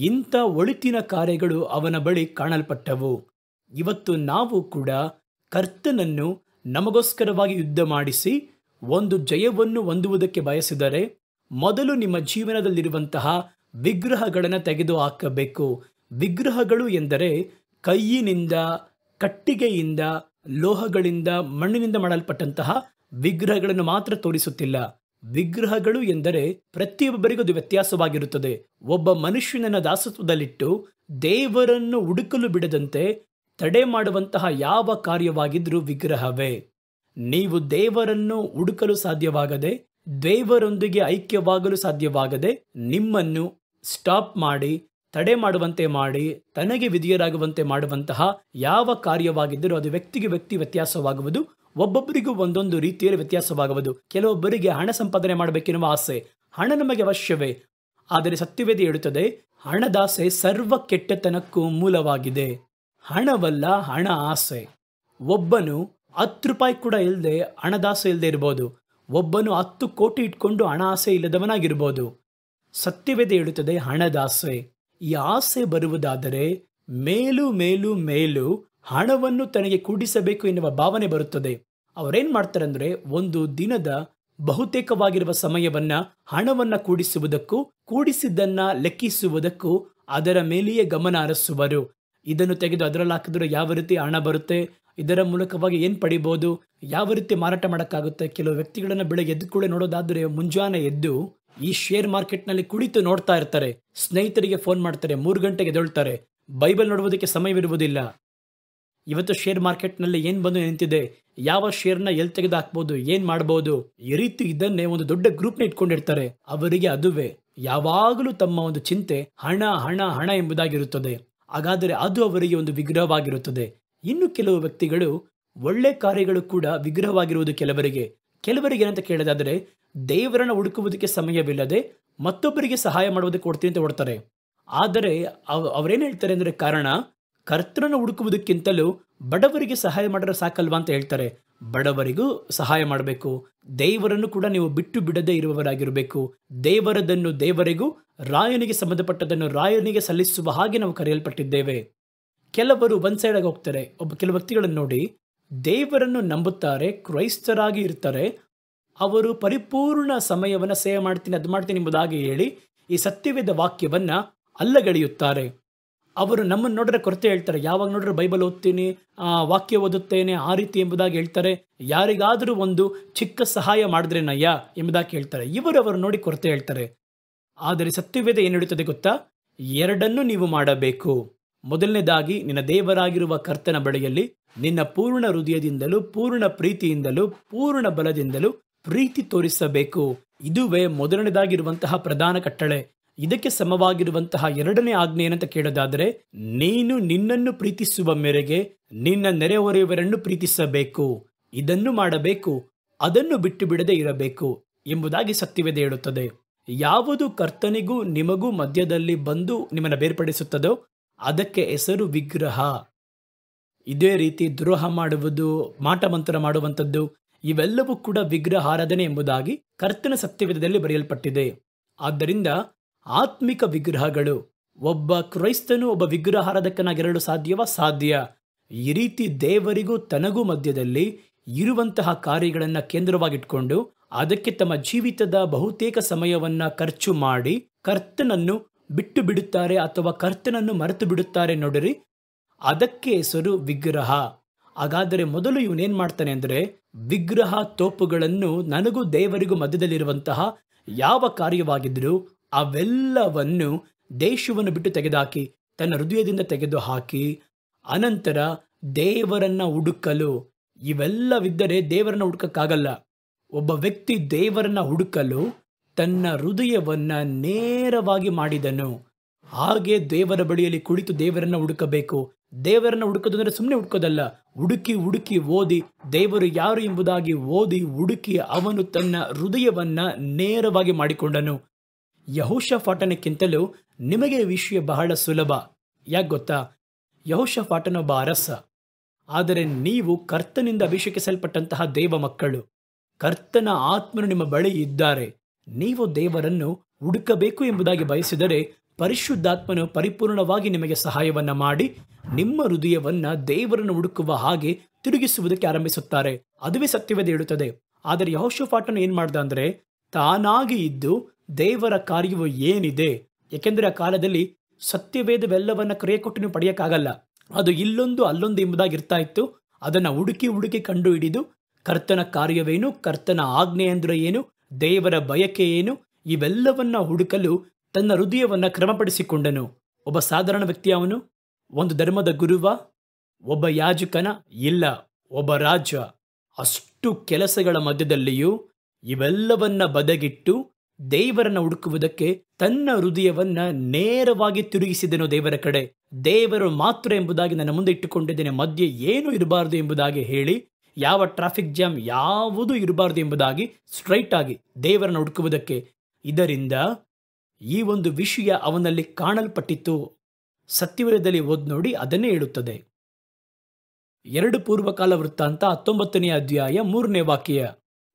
ಇಂಥ ಒಳಿತಿನ ಕಾರ್ಯಗಳು ಅವನ ಬಳಿ ಕಾಣಲ್ಪಟ್ಟವು. ಇವತ್ತು ನಾವು ಕೂಡ ಕರ್ತನನ್ನು ನಮಗೋಸ್ಕರವಾಗಿ ಯುದ್ಧ ಮಾಡಿಸಿ ಒಂದು ಜಯವನ್ನು ಹೊಂದುವುದಕ್ಕೆ ಬಯಸಿದರೆ ಮೊದಲು ನಿಮ್ಮ ಜೀವನದಲ್ಲಿರುವಂತಹ ವಿಗ್ರಹಗಳನ್ನು ತೆಗೆದು ಹಾಕಬೇಕು. ವಿಗ್ರಹಗಳು ಎಂದರೆ ಕೈಯಿನಿಂದ, ಕಟ್ಟಿಗೆಯಿಂದ, ಲೋಹಗಳಿಂದ, ಮಣ್ಣಿನಿಂದ ಮಾಡಲ್ಪಟ್ಟಂತಹ ವಿಗ್ರಹಗಳನ್ನು ಮಾತ್ರ ತೋರಿಸುತ್ತಿಲ್ಲ. ವಿಗ್ರಹಗಳು ಎಂದರೆ ಪ್ರತಿಯೊಬ್ಬರಿಗೂ ಅದು ವ್ಯತ್ಯಾಸವಾಗಿರುತ್ತದೆ. ಒಬ್ಬ ಮನುಷ್ಯನನ್ನ ದಾಸತ್ವದಲ್ಲಿಟ್ಟು ದೇವರನ್ನು ಹುಡುಕಲು ಬಿಡದಂತೆ ತಡೆ ಮಾಡುವಂತಹ ಯಾವ ಕಾರ್ಯವಾಗಿದ್ರೂ ವಿಗ್ರಹವೇ. ನೀವು ದೇವರನ್ನು ಹುಡುಕಲು ಸಾಧ್ಯವಾಗದೆ, ದೇವರೊಂದಿಗೆ ಐಕ್ಯವಾಗಲು ಸಾಧ್ಯವಾಗದೆ, ನಿಮ್ಮನ್ನು ಸ್ಟಾಪ್ ಮಾಡಿ, ತಡೆ ಮಾಡುವಂತೆ ಮಾಡಿ, ತನಗೆ ವಿಧಿಯರಾಗುವಂತೆ ಮಾಡುವಂತಹ ಯಾವ ಕಾರ್ಯವಾಗಿದ್ದರೂ ಅದು ವ್ಯಕ್ತಿಗೆ ವ್ಯಕ್ತಿ ವ್ಯತ್ಯಾಸವಾಗುವುದು. ಒಬ್ಬೊಬ್ಬರಿಗೂ ಒಂದೊಂದು ರೀತಿಯಲ್ಲಿ ವ್ಯತ್ಯಾಸವಾಗುವುದು. ಕೆಲವೊಬ್ಬರಿಗೆ ಹಣ ಸಂಪಾದನೆ ಮಾಡಬೇಕೆನ್ನುವ ಆಸೆ. ಹಣ ನಮಗೆ ಅವಶ್ಯವೇ, ಆದರೆ ಸತ್ಯವೇದ ಹೇಳುತ್ತದೆ, ಹಣದಾಸೆ ಸರ್ವ ಕೆಟ್ಟತನಕ್ಕೂ ಮೂಲವಾಗಿದೆ. ಹಣವಲ್ಲ, ಹಣ ಆಸೆ. ಒಬ್ಬನು 10 ರೂಪಾಯಿ ಕೂಡ ಇಲ್ಲದೆ ಹಣದಾಸೆ ಇಲ್ಲದೆ ಇರ್ಬೋದು. ಒಬ್ಬನು 10 ಕೋಟಿ ಇಟ್ಕೊಂಡು ಹಣ ಆಸೆ ಇಲ್ಲದವನಾಗಿರ್ಬೋದು. ಸತ್ಯವೇದ ಹೇಳುತ್ತದೆ ಹಣದಾಸೆ. ಈ ಆಸೆ ಬರುವುದಾದರೆ ಮೇಲು ಮೇಲು ಮೇಲು ಹಣವನ್ನು ತನಗೆ ಕೂಡಿಸಬೇಕು ಎನ್ನುವ ಭಾವನೆ ಬರುತ್ತದೆ. ಅವರೇನ್ ಮಾಡ್ತಾರೆ ಅಂದ್ರೆ, ಒಂದು ದಿನದ ಬಹುತೇಕವಾಗಿರುವ ಸಮಯವನ್ನ ಹಣವನ್ನ ಕೂಡಿಸುವುದಕ್ಕೂ, ಕೂಡಿಸಿದ್ದನ್ನ ಲೆಕ್ಕಿಸುವುದಕ್ಕೂ ಅದರ ಮೇಲೆಯೇ ಗಮನ ಹರಿಸುವರು. ಇದನ್ನು ತೆಗೆದು ಅದರಲ್ಲಿ ಹಾಕಿದ್ರೆ ಯಾವ ರೀತಿ ಹಣ ಬರುತ್ತೆ, ಇದರ ಮೂಲಕವಾಗಿ ಏನು ಪಡಿಬೋದು, ಯಾವ ರೀತಿ ಮಾರಾಟ ಮಾಡೋಕ್ಕಾಗುತ್ತೆ. ಕೆಲವು ವ್ಯಕ್ತಿಗಳನ್ನು ಬೆಳಗ್ಗೆ ಎದ್ದು ಕೂಡ ನೋಡೋದಾದರೆ ಮುಂಜಾನೆ ಎದ್ದು ಈ ಶೇರ್ ಮಾರ್ಕೆಟ್ನಲ್ಲಿ ಕುಳಿತು ನೋಡ್ತಾ ಇರ್ತಾರೆ. ಸ್ನೇಹಿತರಿಗೆ ಫೋನ್ ಮಾಡ್ತಾರೆ, 3 ಗಂಟೆಗೆ ಎದ್ದೇಳ್ತಾರೆ. ಬೈಬಲ್ ನೋಡುವುದಕ್ಕೆ ಸಮಯವಿರುವುದಿಲ್ಲ. ಇವತ್ತು ಶೇರ್ ಮಾರ್ಕೆಟ್ನಲ್ಲಿ ಏನು ಬಂದು ನಿಂತಿದೆ, ಯಾವ ಶೇರ್ನ ಎಲ್ಲಿ ತೆಗೆದು ಹಾಕ್ಬೋದು, ಏನು ಮಾಡ್ಬೋದು, ಈ ರೀತಿ ಇದನ್ನೇ ಒಂದು ದೊಡ್ಡ ಗ್ರೂಪ್ನ ಇಟ್ಕೊಂಡಿರ್ತಾರೆ. ಅವರಿಗೆ ಅದುವೇ ಯಾವಾಗಲೂ ತಮ್ಮ ಒಂದು ಚಿಂತೆ ಹಣ ಹಣ ಹಣ ಎಂಬುದಾಗಿರುತ್ತದೆ. ಹಾಗಾದರೆ ಅದು ಅವರಿಗೆ ಒಂದು ವಿಗ್ರಹವಾಗಿರುತ್ತದೆ. ಇನ್ನು ಕೆಲವು ವ್ಯಕ್ತಿಗಳು ಒಳ್ಳೆ ಕಾರ್ಯಗಳು ಕೂಡ ವಿಗ್ರಹವಾಗಿರುವುದು ಕೆಲವರಿಗೆ. ಕೆಲವರಿಗೆ ಏನಂತ ಕೇಳೋದಾದರೆ, ದೇವರನ್ನು ಹುಡುಕುವುದಕ್ಕೆ ಸಮಯವಿಲ್ಲದೆ ಮತ್ತೊಬ್ಬರಿಗೆ ಸಹಾಯ ಮಾಡುವುದಕ್ಕೆ ಕೊಡ್ತೀನಿ ಅಂತ ಕೊಡ್ತಾರೆ. ಆದರೆ ಅವರೇನು ಹೇಳ್ತಾರೆ ಅಂದರೆ, ಕಾರಣ ಕರ್ತನನ್ನು ಹುಡುಕುವುದಕ್ಕಿಂತಲೂ ಬಡವರಿಗೆ ಸಹಾಯ ಮಾಡಿದ್ರೆ ಸಾಕಲ್ವಾ ಅಂತ ಹೇಳ್ತಾರೆ. ಬಡವರಿಗೂ ಸಹಾಯ ಮಾಡಬೇಕು. ದೇವರನ್ನು ಕೂಡ ನೀವು ಬಿಟ್ಟು ಬಿಡದೇ ಇರುವವರಾಗಿರಬೇಕು. ದೇವರದನ್ನು ದೇವರಿಗೂ, ರಾಯನಿಗೆ ಸಂಬಂಧಪಟ್ಟದನ್ನು ರಾಯನಿಗೆ ಸಲ್ಲಿಸುವ ಹಾಗೆ ನಾವು ಕರೆಯಲ್ಪಟ್ಟಿದ್ದೇವೆ. ಕೆಲವರು ಒನ್ ಸೈಡ್ ಆಗಿ ಹೋಗ್ತಾರೆ. ಕೆಲವು ವ್ಯಕ್ತಿಗಳನ್ನು ನೋಡಿ, ದೇವರನ್ನು ನಂಬುತ್ತಾರೆ, ಕ್ರೈಸ್ತರಾಗಿ ಇರ್ತಾರೆ. ಅವರು ಪರಿಪೂರ್ಣ ಸಮಯವನ್ನು ಸೇವೆ ಮಾಡ್ತೀನಿ, ಅದು ಮಾಡ್ತೀನಿ ಎಂಬುದಾಗಿ ಹೇಳಿ ಈ ಸತ್ಯವೇದ ವಾಕ್ಯವನ್ನ ಅಲ್ಲಗಳೆಯುತ್ತಾರೆ. ಅವರು ನಮ್ಮನ್ನು ನೋಡಿದ್ರೆ ಕೊರತೆ ಹೇಳ್ತಾರೆ. ಯಾವಾಗ ನೋಡಿದ್ರೆ ಬೈಬಲ್ ಓದ್ತೀನಿ, ವಾಕ್ಯ ಓದುತ್ತೇನೆ, ಆ ರೀತಿ ಎಂಬುದಾಗಿ ಹೇಳ್ತಾರೆ. ಯಾರಿಗಾದರೂ ಒಂದು ಚಿಕ್ಕ ಸಹಾಯ ಮಾಡಿದ್ರೇನಯ್ಯ ಎಂಬುದಾಗಿ ಹೇಳ್ತಾರೆ. ಅವರು ನೋಡಿ ಕೊರತೆ ಹೇಳ್ತಾರೆ. ಆದರೆ ಸತ್ಯವೇದ ಏನು ಹೇಳುತ್ತದೆ ಗೊತ್ತಾ? ಎರಡನ್ನೂ ನೀವು ಮಾಡಬೇಕು. ಮೊದಲನೇದಾಗಿ ನಿನ್ನ ದೇವರಾಗಿರುವ ಕರ್ತನ ಬಳಿಯಲ್ಲಿ ನಿನ್ನ ಪೂರ್ಣ ಹೃದಯದಿಂದಲೂ, ಪೂರ್ಣ ಪ್ರೀತಿಯಿಂದಲೂ, ಪೂರ್ಣ ಬಲದಿಂದಲೂ ಪ್ರೀತಿ ತೋರಿಸಬೇಕು. ಇದುವೇ ಮೊದಲನೇದಾಗಿರುವಂತಹ ಪ್ರಧಾನ ಕಟ್ಟಳೆ. ಇದಕ್ಕೆ ಸಮವಾಗಿರುವಂತಹ ಎರಡನೇ ಆಜ್ಞೆ ಏನಂತ ಕೇಳೋದಾದರೆ, ನೀನು ನಿನ್ನನ್ನು ಪ್ರೀತಿಸುವ ಮೇರೆಗೆ ನಿನ್ನ ನೆರೆಹೊರೆಯವರನ್ನು ಪ್ರೀತಿಸಬೇಕು. ಇದನ್ನು ಮಾಡಬೇಕು, ಅದನ್ನು ಬಿಟ್ಟು ಬಿಡದೆ ಇರಬೇಕು ಎಂಬುದಾಗಿ ಸತ್ಯವೇದ ಹೇಳುತ್ತದೆ. ಯಾವುದು ಕರ್ತನಿಗೂ ನಿಮಗೂ ಮಧ್ಯದಲ್ಲಿ ಬಂದು ನಿಮ್ಮನ್ನು ಬೇರ್ಪಡಿಸುತ್ತದೋ ಅದಕ್ಕೆ ಹೆಸರು ವಿಗ್ರಹ. ಇದೇ ರೀತಿ ದ್ರೋಹ ಮಾಡುವುದು, ಮಾಟಮಂತ್ರ ಮಾಡುವಂಥದ್ದು, ಇವೆಲ್ಲವೂ ಕೂಡ ವಿಗ್ರಹ ಆರಾಧನೆ ಎಂಬುದಾಗಿ ಕರ್ತನ ಸತ್ಯವೇದದಲ್ಲಿ ಬರೆಯಲ್ಪಟ್ಟಿದೆ. ಆದ್ದರಿಂದ ಆತ್ಮಿಕ ವಿಗ್ರಹಗಳು, ಒಬ್ಬ ಕ್ರೈಸ್ತನು ಒಬ್ಬ ವಿಗ್ರಹ ಆರಾಧಕನಾಗಿರಲು ಸಾಧ್ಯವಾ? ಸಾಧ್ಯ. ಈ ರೀತಿ ದೇವರಿಗೂ ತನಗೂ ಮಧ್ಯದಲ್ಲಿ ಇರುವಂತಹ ಕಾರ್ಯಗಳನ್ನು ಕೇಂದ್ರವಾಗಿಟ್ಕೊಂಡು ಅದಕ್ಕೆ ತಮ್ಮ ಜೀವಿತದ ಬಹುತೇಕ ಸಮಯವನ್ನ ಖರ್ಚು ಮಾಡಿ ಕರ್ತನನ್ನು ಬಿಟ್ಟು ಬಿಡುತ್ತಾರೆ ಅಥವಾ ಕರ್ತನನ್ನು ಮರೆತು ಬಿಡುತ್ತಾರೆ. ನೋಡಿರಿ, ಅದಕ್ಕೆ ಹೆಸರು ವಿಗ್ರಹ. ಹಾಗಾದರೆ ಮೊದಲು ಇವನೇನ್ ಮಾಡ್ತಾನೆ ಅಂದರೆ, ವಿಗ್ರಹ ತೋಪುಗಳನ್ನು ನನಗೂ ದೇವರಿಗೂ ಮಧ್ಯದಲ್ಲಿರುವಂತಹ ಯಾವ ಕಾರ್ಯವಾಗಿದ್ರೂ ಅವೆಲ್ಲವನ್ನು ದೇಶವನ್ನು ಬಿಟ್ಟು ತೆಗೆದುಹಾಕಿ, ತನ್ನ ಹೃದಯದಿಂದ ತೆಗೆದು ಹಾಕಿ, ಅನಂತರ ದೇವರನ್ನ ಹುಡುಕಲು, ಇವೆಲ್ಲವಿದ್ದರೆ ದೇವರನ್ನ ಹುಡುಕಕ್ಕಾಗಲ್ಲ. ಒಬ್ಬ ವ್ಯಕ್ತಿ ದೇವರನ್ನ ಹುಡುಕಲು ತನ್ನ ಹೃದಯವನ್ನ ನೇರವಾಗಿ ಮಾಡಿದನು. ಹಾಗೆ ದೇವರ ಬಳಿಯಲ್ಲಿ ಕುಳಿತು ದೇವರನ್ನ ಹುಡುಕಬೇಕು. ದೇವರನ್ನ ಹುಡುಕೋದು ಅಂದರೆ ಸುಮ್ಮನೆ ಹುಡುಕೋದಲ್ಲ, ಹುಡುಕಿ ಹುಡುಕಿ ಓದಿ, ದೇವರು ಯಾರು ಎಂಬುದಾಗಿ ಓದಿ ಹುಡುಕಿ ಅವನು ತನ್ನ ಹೃದಯವನ್ನ ನೇರವಾಗಿ ಮಾಡಿಕೊಂಡನು. ಯೆಹೋಷಾಫಾಟನಕ್ಕಿಂತಲೂ ನಿಮಗೆ ವಿಷಯ ಬಹಳ ಸುಲಭ. ಯಾಕೆ ಗೊತ್ತಾ? ಯೆಹೋಷಾಫಾಟನೊಬ್ಬ ಅರಸ, ಆದರೆ ನೀವು ಕರ್ತನಿಂದ ಅಭಿಷೇಕಿಸಲ್ಪಟ್ಟಂತಹ ದೇವ ಮಕ್ಕಳು. ಕರ್ತನ ಆತ್ಮನು ನಿಮ್ಮ ಬಳಿ ಇದ್ದಾರೆ. ನೀವು ದೇವರನ್ನು ಹುಡುಕಬೇಕು ಎಂಬುದಾಗಿ ಬಯಸಿದರೆ ಪರಿಶುದ್ಧಾತ್ಮನು ಪರಿಪೂರ್ಣವಾಗಿ ನಿಮಗೆ ಸಹಾಯವನ್ನ ಮಾಡಿ ನಿಮ್ಮ ಹೃದಯವನ್ನ ದೇವರನ್ನು ಹುಡುಕುವ ಹಾಗೆ ತಿರುಗಿಸುವುದಕ್ಕೆ ಆರಂಭಿಸುತ್ತಾರೆ. ಅದುವೇ ಸತ್ಯವೇದ ಹೇಳುತ್ತದೆ. ಆದರೆ ಯೆಹೋಷಾಫಾಟನು ಏನ್ ಮಾಡ್ದ ಅಂದ್ರೆ, ತಾನಾಗಿ ಇದ್ದು ದೇವರ ಕಾರ್ಯವು ಏನಿದೆ, ಯಾಕೆಂದ್ರೆ ಆ ಕಾಲದಲ್ಲಿ ಸತ್ಯವೇದವೆಲ್ಲವನ್ನ ಕ್ರಿಯೆ ಕೊಟ್ಟು ನೀವು ಪಡೆಯಕ್ಕಾಗಲ್ಲ. ಅದು ಇಲ್ಲೊಂದು ಅಲ್ಲೊಂದು ಎಂಬುದಾಗಿ ಇರ್ತಾ ಇತ್ತು. ಅದನ್ನ ಹುಡುಕಿ ಹುಡುಕಿ ಕಂಡು ಹಿಡಿದು ಕರ್ತನ ಕಾರ್ಯವೇನು, ಕರ್ತನ ಆಜ್ಞೆ ಅಂದ್ರೆ ಏನು, ದೇವರ ಬಯಕೆ ಏನು, ಇವೆಲ್ಲವನ್ನ ಹುಡುಕಲು ತನ್ನ ಹೃದಯವನ್ನ ಕ್ರಮಪಡಿಸಿಕೊಂಡನು. ಒಬ್ಬ ಸಾಧಾರಣ ವ್ಯಕ್ತಿ ಅವನು? ಒಂದು ಧರ್ಮದ ಗುರುವ? ಒಬ್ಬ ಯಾಜಕನ? ಇಲ್ಲ, ಒಬ್ಬ ರಾಜ. ಅಷ್ಟು ಕೆಲಸಗಳ ಮಧ್ಯದಲ್ಲಿಯೂ ಇವೆಲ್ಲವನ್ನ ಬದಗಿಟ್ಟು ದೇವರನ್ನ ಹುಡುಕುವುದಕ್ಕೆ ತನ್ನ ಹೃದಯವನ್ನ ನೇರವಾಗಿ ತಿರುಗಿಸಿದನು ದೇವರ ಕಡೆ. ದೇವರು ಮಾತ್ರ ಎಂಬುದಾಗಿ ನನ್ನ ಮುಂದೆ ಇಟ್ಟುಕೊಂಡಿದ್ದೇನೆ, ಮಧ್ಯೆ ಏನು ಇರಬಾರದು ಎಂಬುದಾಗಿ ಹೇಳಿ, ಯಾವ ಟ್ರಾಫಿಕ್ ಜಾಮ್ ಯಾವುದೂ ಇರಬಾರದು ಎಂಬುದಾಗಿ ಸ್ಟ್ರೈಟ್ ಆಗಿ ದೇವರನ್ನ ಹುಡುಕುವುದಕ್ಕೆ. ಇದರಿಂದ ಈ ಒಂದು ವಿಷಯ ಅವನಲ್ಲಿ ಕಾಣಲ್ಪಟ್ಟಿತ್ತು. ಸತ್ಯವೇದದಲ್ಲಿ ಓದ್ ನೋಡಿ, ಅದನ್ನೇ ಹೇಳುತ್ತದೆ. 2 ಪೂರ್ವಕಾಲ ವೃತ್ತಾಂತ 19ನೇ ಅಧ್ಯಾಯ 3ನೇ ವಾಕ್ಯ.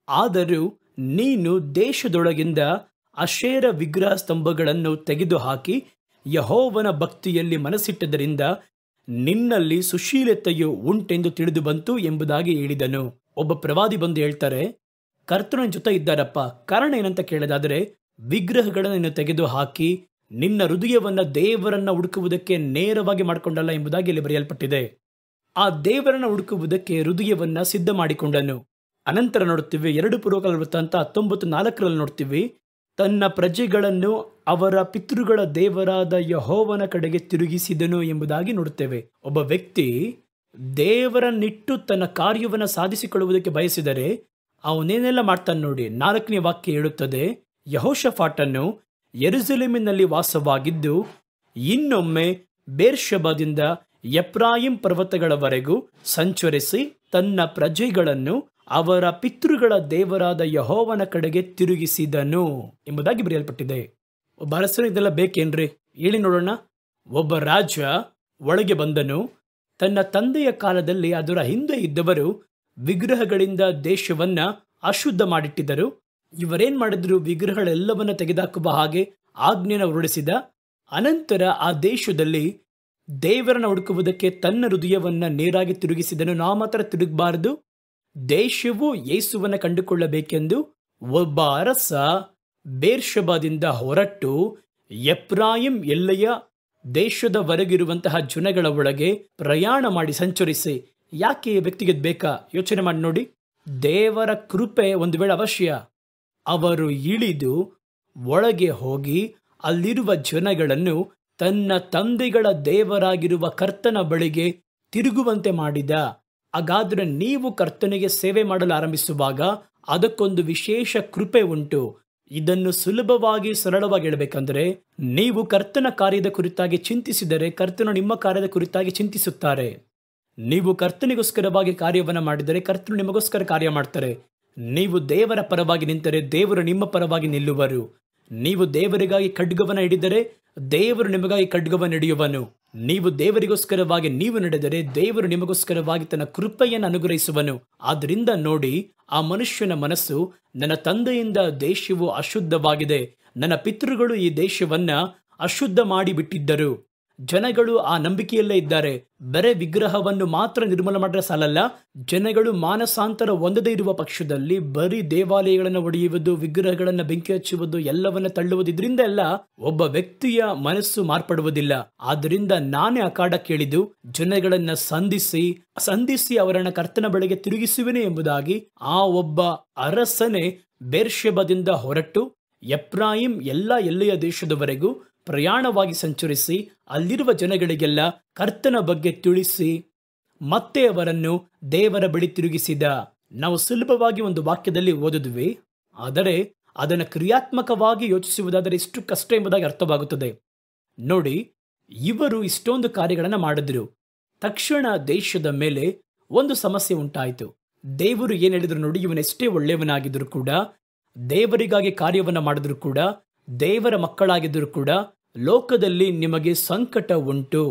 ಆದರೂ ನೀನು ದೇಶದೊಳಗಿಂದ ಅಶೇರ ವಿಗ್ರಹ ಸ್ತಂಭಗಳನ್ನು ತೆಗೆದುಹಾಕಿ ಯೆಹೋವನ ಭಕ್ತಿಯಲ್ಲಿ ಮನಸ್ಸಿಟ್ಟದರಿಂದ ನಿನ್ನಲ್ಲಿ ಸುಶೀಲತೆಯು ಉಂಟೆಂದು ತಿಳಿದು ಬಂತು ಎಂಬುದಾಗಿ ಹೇಳಿದನು. ಒಬ್ಬ ಪ್ರವಾದಿ ಬಂದು ಹೇಳ್ತಾರೆ, ಕರ್ತನ ಜೊತೆ ಇದ್ದಾರಪ್ಪ. ಕಾರಣ ಏನಂತ ಕೇಳೋದಾದರೆ, ವಿಗ್ರಹಗಳನ್ನು ತೆಗೆದು ಹಾಕಿ ನಿನ್ನ ಹೃದಯವನ್ನ ದೇವರನ್ನ ಹುಡುಕುವುದಕ್ಕೆ ನೇರವಾಗಿ ಮಾಡಿಕೊಂಡಲ್ಲ ಎಂಬುದಾಗಿ ಇಲ್ಲಿ ಬರೆಯಲ್ಪಟ್ಟಿದೆ. ಆ ದೇವರನ್ನ ಹುಡುಕುವುದಕ್ಕೆ ಹೃದಯವನ್ನ ಸಿದ್ಧ ಮಾಡಿಕೊಂಡನು. ಅನಂತರ ನೋಡ್ತೀವಿ 2 ಪೂರ್ವಕಾಲ ವೃತ್ತಾಂತ 19:4 ನೋಡ್ತೀವಿ, ತನ್ನ ಪ್ರಜೆಗಳನ್ನು ಅವರ ಪಿತೃಗಳ ದೇವರಾದ ಯೆಹೋವನ ಕಡೆಗೆ ತಿರುಗಿಸಿದನು ಎಂಬುದಾಗಿ ನೋಡುತ್ತೇವೆ. ಒಬ್ಬ ವ್ಯಕ್ತಿ ದೇವರನ್ನಿಟ್ಟು ತನ್ನ ಕಾರ್ಯವನ್ನ ಸಾಧಿಸಿಕೊಳ್ಳುವುದಕ್ಕೆ ಬಯಸಿದರೆ ಅವನೇನೆಲ್ಲ ಮಾಡ್ತಾನೆ ನೋಡಿ. 4ನೇ ವಾಕ್ಯ ಹೇಳುತ್ತದೆ, ಯೆಹೋಷಾಫಾಟನು ಯೆರೂಸಲೇಮಿನಲ್ಲಿ ವಾಸವಾಗಿದ್ದು ಇನ್ನೊಮ್ಮೆ ಬೇರ್ಷೆಬದಿಂದ ಎಫ್ರಾಯಿಂ ಪರ್ವತಗಳವರೆಗೂ ಸಂಚರಿಸಿ ತನ್ನ ಪ್ರಜೆಗಳನ್ನು ಅವರ ಪಿತೃಗಳ ದೇವರಾದ ಯೆಹೋವನ ಕಡೆಗೆ ತಿರುಗಿಸಿದನು ಎಂಬುದಾಗಿ ಬರೆಯಲ್ಪಟ್ಟಿದೆ. ಒಬ್ಬ ಅರಸನು ಇದೆಲ್ಲ ಬೇಕೇನ್ರಿ? ಹೇಳಿ ನೋಡೋಣ. ಒಬ್ಬ ರಾಜ ಒಳಗೆ ಬಂದನು. ತನ್ನ ತಂದೆಯ ಕಾಲದಲ್ಲಿ ಅದರ ಹಿಂದೆ ಇದ್ದವರು ವಿಗ್ರಹಗಳಿಂದ ದೇಶವನ್ನ ಅಶುದ್ಧ ಮಾಡಿಟ್ಟಿದ್ದರು. ಇವರೇನ್ ಮಾಡಿದ್ರು? ವಿಗ್ರಹಗಳೆಲ್ಲವನ್ನ ತೆಗೆದುಹಾಕುವ ಹಾಗೆ ಆಜ್ಞೆನ ಹೊರಡಿಸಿದ. ಅನಂತರ ಆ ದೇಶದಲ್ಲಿ ದೇವರನ್ನ ಹುಡುಕುವುದಕ್ಕೆ ತನ್ನ ಹೃದಯವನ್ನ ನೇರಾಗಿ ತಿರುಗಿಸಿದನು. ನಾವು ಮಾತ್ರ ತಿರುಗಬಾರದು, ದೇಶವು ಯೇಸುವನ್ನ ಕಂಡುಕೊಳ್ಳಬೇಕೆಂದು ಒಬ್ಬ ಅರಸ ಬೇರ್ಷೆಬದಿಂದ ಹೊರಟು ಎಫ್ರಾಯಿಂ ಎಲ್ಲೆಯ ದೇಶದವರೆಗಿರುವಂತಹ ಜನಗಳ ಒಳಗೆ ಪ್ರಯಾಣ ಮಾಡಿ ಸಂಚರಿಸಿ. ಯಾಕೆ ಈ ವ್ಯಕ್ತಿಗೆ ಬೇಕಾ? ಯೋಚನೆ ಮಾಡಿ ನೋಡಿ. ದೇವರ ಕೃಪೆ ಒಂದು ವೇಳೆ ಅವಶ್ಯ. ಅವರು ಇಳಿದು ಒಳಗೆ ಹೋಗಿ ಅಲ್ಲಿರುವ ಜನಗಳನ್ನು ತನ್ನ ತಂದೆಗಳ ದೇವರಾಗಿರುವ ಕರ್ತನ ಬಳಿಗೆ ತಿರುಗುವಂತೆ ಮಾಡಿದ. ಹಾಗಾದ್ರೆ ನೀವು ಕರ್ತನಿಗೆ ಸೇವೆ ಮಾಡಲು ಆರಂಭಿಸುವಾಗ ಅದಕ್ಕೊಂದು ವಿಶೇಷ ಕೃಪೆ ಉಂಟು. ಇದನ್ನು ಸುಲಭವಾಗಿ ಸರಳವಾಗಿ ಹೇಳಬೇಕಂದ್ರೆ, ನೀವು ಕರ್ತನ ಕಾರ್ಯದ ಕುರಿತಾಗಿ ಚಿಂತಿಸಿದರೆ ಕರ್ತನು ನಿಮ್ಮ ಕಾರ್ಯದ ಕುರಿತಾಗಿ ಚಿಂತಿಸುತ್ತಾರೆ. ನೀವು ಕರ್ತನಿಗೋಸ್ಕರವಾಗಿ ಕಾರ್ಯವನ್ನು ಮಾಡಿದರೆ ಕರ್ತನು ನಿಮಗೋಸ್ಕರ ಕಾರ್ಯ ಮಾಡ್ತಾರೆ. ನೀವು ದೇವರ ಪರವಾಗಿ ನಿಂತರೆ ದೇವರು ನಿಮ್ಮ ಪರವಾಗಿ ನಿಲ್ಲುವರು. ನೀವು ದೇವರಿಗಾಗಿ ಖಡ್ಗವನ್ನು ಹಿಡಿದರೆ ದೇವರು ನಿಮಗಾಗಿ ಖಡ್ಗವನ್ನು ಹಿಡಿಯುವನು. ನೀವು ದೇವರಿಗೋಸ್ಕರವಾಗಿ ನೀವು ನಡೆದರೆ ದೇವರು ನಿಮಗೋಸ್ಕರವಾಗಿ ತನ್ನ ಕೃಪೆಯನ್ನು ಅನುಗ್ರಹಿಸುವನು. ಆದ್ರಿಂದ ನೋಡಿ, ಆ ಮನುಷ್ಯನ ಮನಸ್ಸು, ನನ್ನ ತಂದೆಯಿಂದ ದೇಶವು ಅಶುದ್ಧವಾಗಿದೆ, ನನ್ನ ಪಿತೃಗಳು ಈ ದೇಶವನ್ನ ಅಶುದ್ಧ ಮಾಡಿ ಬಿಟ್ಟಿದ್ದರು, ಜನಗಳು ಆ ನಂಬಿಕೆಯಲ್ಲೇ ಇದ್ದಾರೆ. ಬರೇ ವಿಗ್ರಹವನ್ನು ಮಾತ್ರ ನಿರ್ಮೂಲ ಮಾಡಿದ್ರೆ ಸಾಲಲ್ಲ, ಜನಗಳು ಮಾನಸಾಂತರ ಹೊಂದದೇ ಇರುವ ಪಕ್ಷದಲ್ಲಿ ಬರೀ ದೇವಾಲಯಗಳನ್ನು ಒಡೆಯುವುದು, ವಿಗ್ರಹಗಳನ್ನು ಬೆಂಕಿ ಹಚ್ಚುವುದು, ಎಲ್ಲವನ್ನ ತಳ್ಳುವುದು, ಇದರಿಂದ ಎಲ್ಲ ಒಬ್ಬ ವ್ಯಕ್ತಿಯ ಮನಸ್ಸು ಮಾರ್ಪಡುವುದಿಲ್ಲ. ಆದ್ದರಿಂದ ನಾನೇ ಅಖಾಡ ಕೇಳಿದ್ದು, ಜನಗಳನ್ನ ಸಂಧಿಸಿ ಅವರನ್ನ ಕರ್ತನ ಬಳಿಗೆ ತಿರುಗಿಸುವೆನೆ ಎಂಬುದಾಗಿ ಆ ಒಬ್ಬ ಅರಸನೇ ಬೇರ್ಷೆಬದಿಂದ ಹೊರಟು ಎಫ್ರಾಯಿಂ ಎಲ್ಲೆಯ ದೇಶದವರೆಗೂ ಪ್ರಯಾಣವಾಗಿ ಸಂಚರಿಸಿ ಅಲ್ಲಿರುವ ಜನಗಳಿಗೆಲ್ಲ ಕರ್ತನ ಬಗ್ಗೆ ತಿಳಿಸಿ ಮತ್ತೆ ಅವರನ್ನು ದೇವರ ಬಳಿ ತಿರುಗಿಸಿದ. ನಾವು ಸುಲಭವಾಗಿ ಒಂದು ವಾಕ್ಯದಲ್ಲಿ ಓದಿದ್ವಿ, ಆದರೆ ಅದನ್ನು ಕ್ರಿಯಾತ್ಮಕವಾಗಿ ಯೋಚಿಸುವುದಾದರೆ ಎಷ್ಟು ಕಷ್ಟ ಎಂಬುದಾಗಿ ಅರ್ಥವಾಗುತ್ತದೆ. ನೋಡಿ, ಇವರು ಇಷ್ಟೊಂದು ಕಾರ್ಯಗಳನ್ನು ಮಾಡಿದ್ರು. ತಕ್ಷಣ ದೇಶದ ಮೇಲೆ ಒಂದು ಸಮಸ್ಯೆ ಉಂಟಾಯಿತು. ದೇವರು ಏನ್ ಹೇಳಿದ್ರು ನೋಡಿ, ಇವನೆಷ್ಟೇ ಒಳ್ಳೆಯವನಾಗಿದ್ರು ಕೂಡ, ದೇವರಿಗಾಗಿ ಕಾರ್ಯವನ್ನು ಮಾಡಿದ್ರು ಕೂಡ, ದೇವರ ಮಕ್ಕಳಾಗಿದ್ದರೂ ಕೂಡ ಲೋಕದಲ್ಲಿ ನಿಮಗೆ ಸಂಕಟ ಉಂಟು.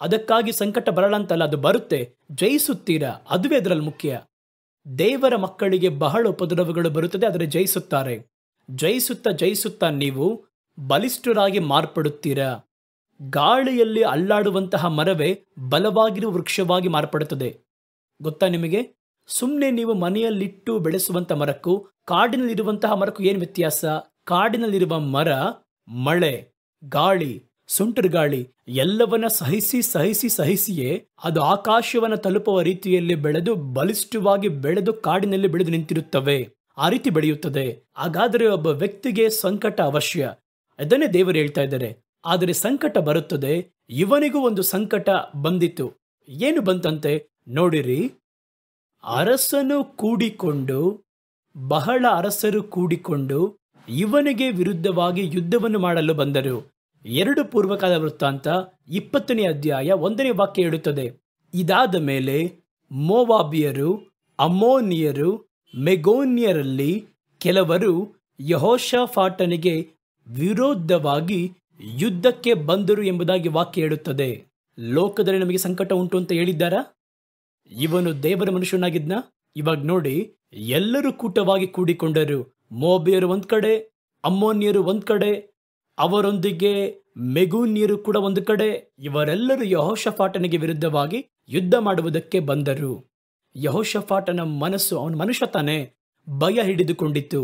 ಅದಕ್ಕಾಗಿ ಸಂಕಟ ಬರಲ್ಲ ಅಂತಲ್ಲ, ಅದು ಬರುತ್ತೆ, ಜಯಿಸುತ್ತೀರಾ, ಅದುವೇ ಅದರಲ್ಲಿ ಮುಖ್ಯ. ದೇವರ ಮಕ್ಕಳಿಗೆ ಬಹಳ ಉಪದ್ರವಗಳು ಬರುತ್ತದೆ, ಆದರೆ ಜಯಿಸುತ್ತಾರೆ. ಜಯಿಸುತ್ತಾ ನೀವು ಬಲಿಷ್ಠರಾಗಿ ಮಾರ್ಪಡುತ್ತೀರಾ. ಗಾಳಿಯಲ್ಲಿ ಅಲ್ಲಾಡುವಂತಹ ಮರವೇ ಬಲವಾಗಿರುವ ವೃಕ್ಷವಾಗಿ ಮಾರ್ಪಡುತ್ತದೆ. ಗೊತ್ತಾ ನಿಮಗೆ? ಸುಮ್ಮನೆ ನೀವು ಮನೆಯಲ್ಲಿಟ್ಟು ಬೆಳೆಸುವಂತ ಮರಕ್ಕೂ ಕಾಡಿನಲ್ಲಿರುವಂತಹ ಮರಕ್ಕೂ ಏನು ವ್ಯತ್ಯಾಸ? ಕಾಡಿನಲ್ಲಿರುವ ಮರ ಮಳೆ, ಗಾಳಿ, ಸುಂಟರ್ ಗಾಳಿ ಎಲ್ಲವನ್ನ ಸಹಿಸಿಯೇ ಅದು ಆಕಾಶವನ್ನ ತಲುಪುವ ರೀತಿಯಲ್ಲಿ ಬೆಳೆದು ಬಲಿಷ್ಠವಾಗಿ ಬೆಳೆದು ಕಾಡಿನಲ್ಲಿ ಬೆಳೆದು ನಿಂತಿರುತ್ತವೆ. ಆ ರೀತಿ ಬೆಳೆಯುತ್ತದೆ. ಹಾಗಾದರೆ ಒಬ್ಬ ವ್ಯಕ್ತಿಗೆ ಸಂಕಟ ಅವಶ್ಯ, ಅದನ್ನೇ ದೇವರು ಹೇಳ್ತಾ ಇದ್ದಾರೆ. ಆದರೆ ಸಂಕಟ ಬರುತ್ತದೆ. ಇವನಿಗೂ ಒಂದು ಸಂಕಟ ಬಂದಿತ್ತು. ಏನು ಬಂತಂತೆ ನೋಡಿರಿ, ಬಹಳ ಅರಸರು ಕೂಡಿಕೊಂಡು ಇವನಿಗೆ ವಿರುದ್ಧವಾಗಿ ಯುದ್ಧವನ್ನು ಮಾಡಲು ಬಂದರು. 2 ಪೂರ್ವಕಾಲ ವೃತ್ತಾಂತ 20ನೇ ಅಧ್ಯಾಯ 1ನೇ ವಾಕ್ಯ ಹೇಳುತ್ತದೆ. ಇದಾದ ಮೇಲೆ ಮೋವಾಬಿಯರು, ಅಮ್ಮೋನಿಯರು, ಮೆಗೋನ್ಯರಲ್ಲಿ ಕೆಲವರು ಯೆಹೋಷಾಫಾಟನಿಗೆ ವಿರೋಧವಾಗಿ ಯುದ್ಧಕ್ಕೆ ಬಂದರು ಎಂಬುದಾಗಿ ವಾಕ್ಯ ಹೇಳುತ್ತದೆ. ಲೋಕದಲ್ಲಿ ನಮಗೆ ಸಂಕಟ ಉಂಟು ಅಂತ ಹೇಳಿದ್ದಾರಾ? ಇವನು ದೇವರ ಮನುಷ್ಯನಾಗಿದ್ನ? ಇವಾಗ ನೋಡಿ, ಎಲ್ಲರೂ ಕೂಟವಾಗಿ ಕೂಡಿಕೊಂಡರು. ಮೋಬಿಯರು ಒಂದ್ ಕಡೆ, ಅಮ್ಮೋನಿಯರು ಒಂದ್ ಕಡೆ, ಅವರೊಂದಿಗೆ ಮೆಗೂನ್ಯರು ಕೂಡ ಒಂದು ಕಡೆ. ಇವರೆಲ್ಲರೂ ಯೆಹೋಷಾಫಾಟನಿಗೆ ವಿರುದ್ಧವಾಗಿ ಯುದ್ಧ ಮಾಡುವುದಕ್ಕೆ ಬಂದರು. ಯೆಹೋಷಾಫಾಟನ ಮನಸ್ಸು, ಅವನ ಮನುಷ್ಯ ತಾನೇ, ಭಯ ಹಿಡಿದುಕೊಂಡಿತ್ತು.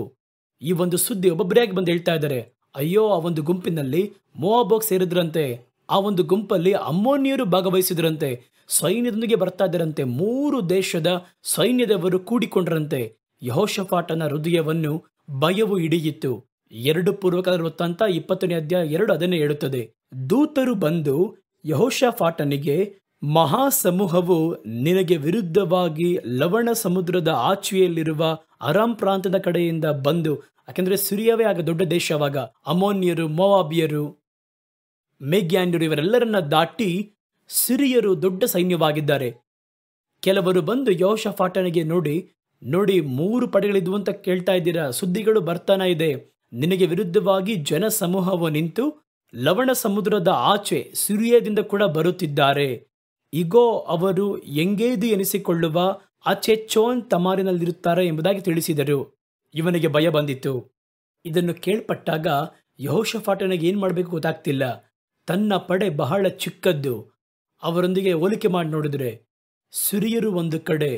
ಈ ಒಂದು ಸುದ್ದಿ ಒಬ್ಬೊಬ್ಬರಾಗಿ ಬಂದು ಹೇಳ್ತಾ ಇದ್ದಾರೆ, ಅಯ್ಯೋ, ಆ ಒಂದು ಗುಂಪಿನಲ್ಲಿ ಮೋವಾಬೋಗ್ ಸೇರಿದ್ರಂತೆ, ಆ ಒಂದು ಗುಂಪಲ್ಲಿ ಅಮ್ಮೋನಿಯರು ಭಾಗವಹಿಸಿದ್ರಂತೆ, ಸೈನ್ಯದೊಂದಿಗೆ ಬರ್ತಾ ಇದ್ದರಂತೆ, 3 ದೇಶದ ಸೈನ್ಯದವರು ಕೂಡಿಕೊಂಡ್ರಂತೆ. ಯೆಹೋಷಾಫಾಟನ ಹೃದಯವನ್ನು ಭಯವು ಹಿಡಿಯಿತು. 2 ಪೂರ್ವಕಾಲ ವೃತ್ತಾಂತ 20ನೇ ಅಧ್ಯಾಯ 2 ಅದನ್ನೇ ಹೇಳುತ್ತದೆ. ದೂತರು ಬಂದು ಯೆಹೋಷಾಫಾಟನಿಗೆ, ಮಹಾಸಮೂಹವು ನಿನಗೆ ವಿರುದ್ಧವಾಗಿ ಲವಣ ಸಮುದ್ರದ ಆಚೆಯಲ್ಲಿರುವ ಅರಾಮ್ ಪ್ರಾಂತದ ಕಡೆಯಿಂದ ಬಂದು, ಯಾಕೆಂದ್ರೆ ಸಿರಿಯವೇ ಆಗ ದೊಡ್ಡ ದೇಶವಾಗ, ಅಮೋನ್ಯರು, ಮೋವಾಬಿಯರು, ಮೇಗ್ಯಾನ್ಯರು ಇವರೆಲ್ಲರನ್ನ ದಾಟಿ ಸಿರಿಯರು ದೊಡ್ಡ ಸೈನ್ಯವಾಗಿದ್ದಾರೆ. ಕೆಲವರು ಬಂದು ಯೆಹೋಷಾಫಾಟನಿಗೆ, ನೋಡಿ 3 ಪಡೆಗಳಿದ್ವು ಅಂತ ಕೇಳ್ತಾ ಇದ್ದೀರಾ, ಸುದ್ದಿಗಳು ಬರ್ತಾನೆ ಇದೆ, ನಿನಗೆ ವಿರುದ್ಧವಾಗಿ ಜನ ಸಮೂಹವು ನಿಂತು ಲವಣ ಸಮುದ್ರದ ಆಚೆ ಸಿರಿಯದಿಂದ ಕೂಡ ಬರುತ್ತಿದ್ದಾರೆ. ಇಗೋ, ಅವರು ಎಂಗೇದಿ ಎನಿಸಿಕೊಳ್ಳುವ ಅಚೆಚೋನ್ ತಮಾರಿನಲ್ಲಿರುತ್ತಾರೆ ಎಂಬುದಾಗಿ ತಿಳಿಸಿದರು. ಇವನಿಗೆ ಭಯ ಬಂದಿತ್ತು. ಇದನ್ನು ಕೇಳ್ಪಟ್ಟಾಗ ಯೆಹೋಷಾಫಾಟನಿಗೆ ಏನ್ ಮಾಡಬೇಕು ಗೊತ್ತಾಗ್ತಿಲ್ಲ. ತನ್ನ ಪಡೆ ಬಹಳ ಚಿಕ್ಕದ್ದು. ಅವರೊಂದಿಗೆ ಹೋಲಿಕೆ ಮಾಡಿ ನೋಡಿದ್ರೆ, ಸಿರಿಯರು ಒಂದು ಕಡೆ,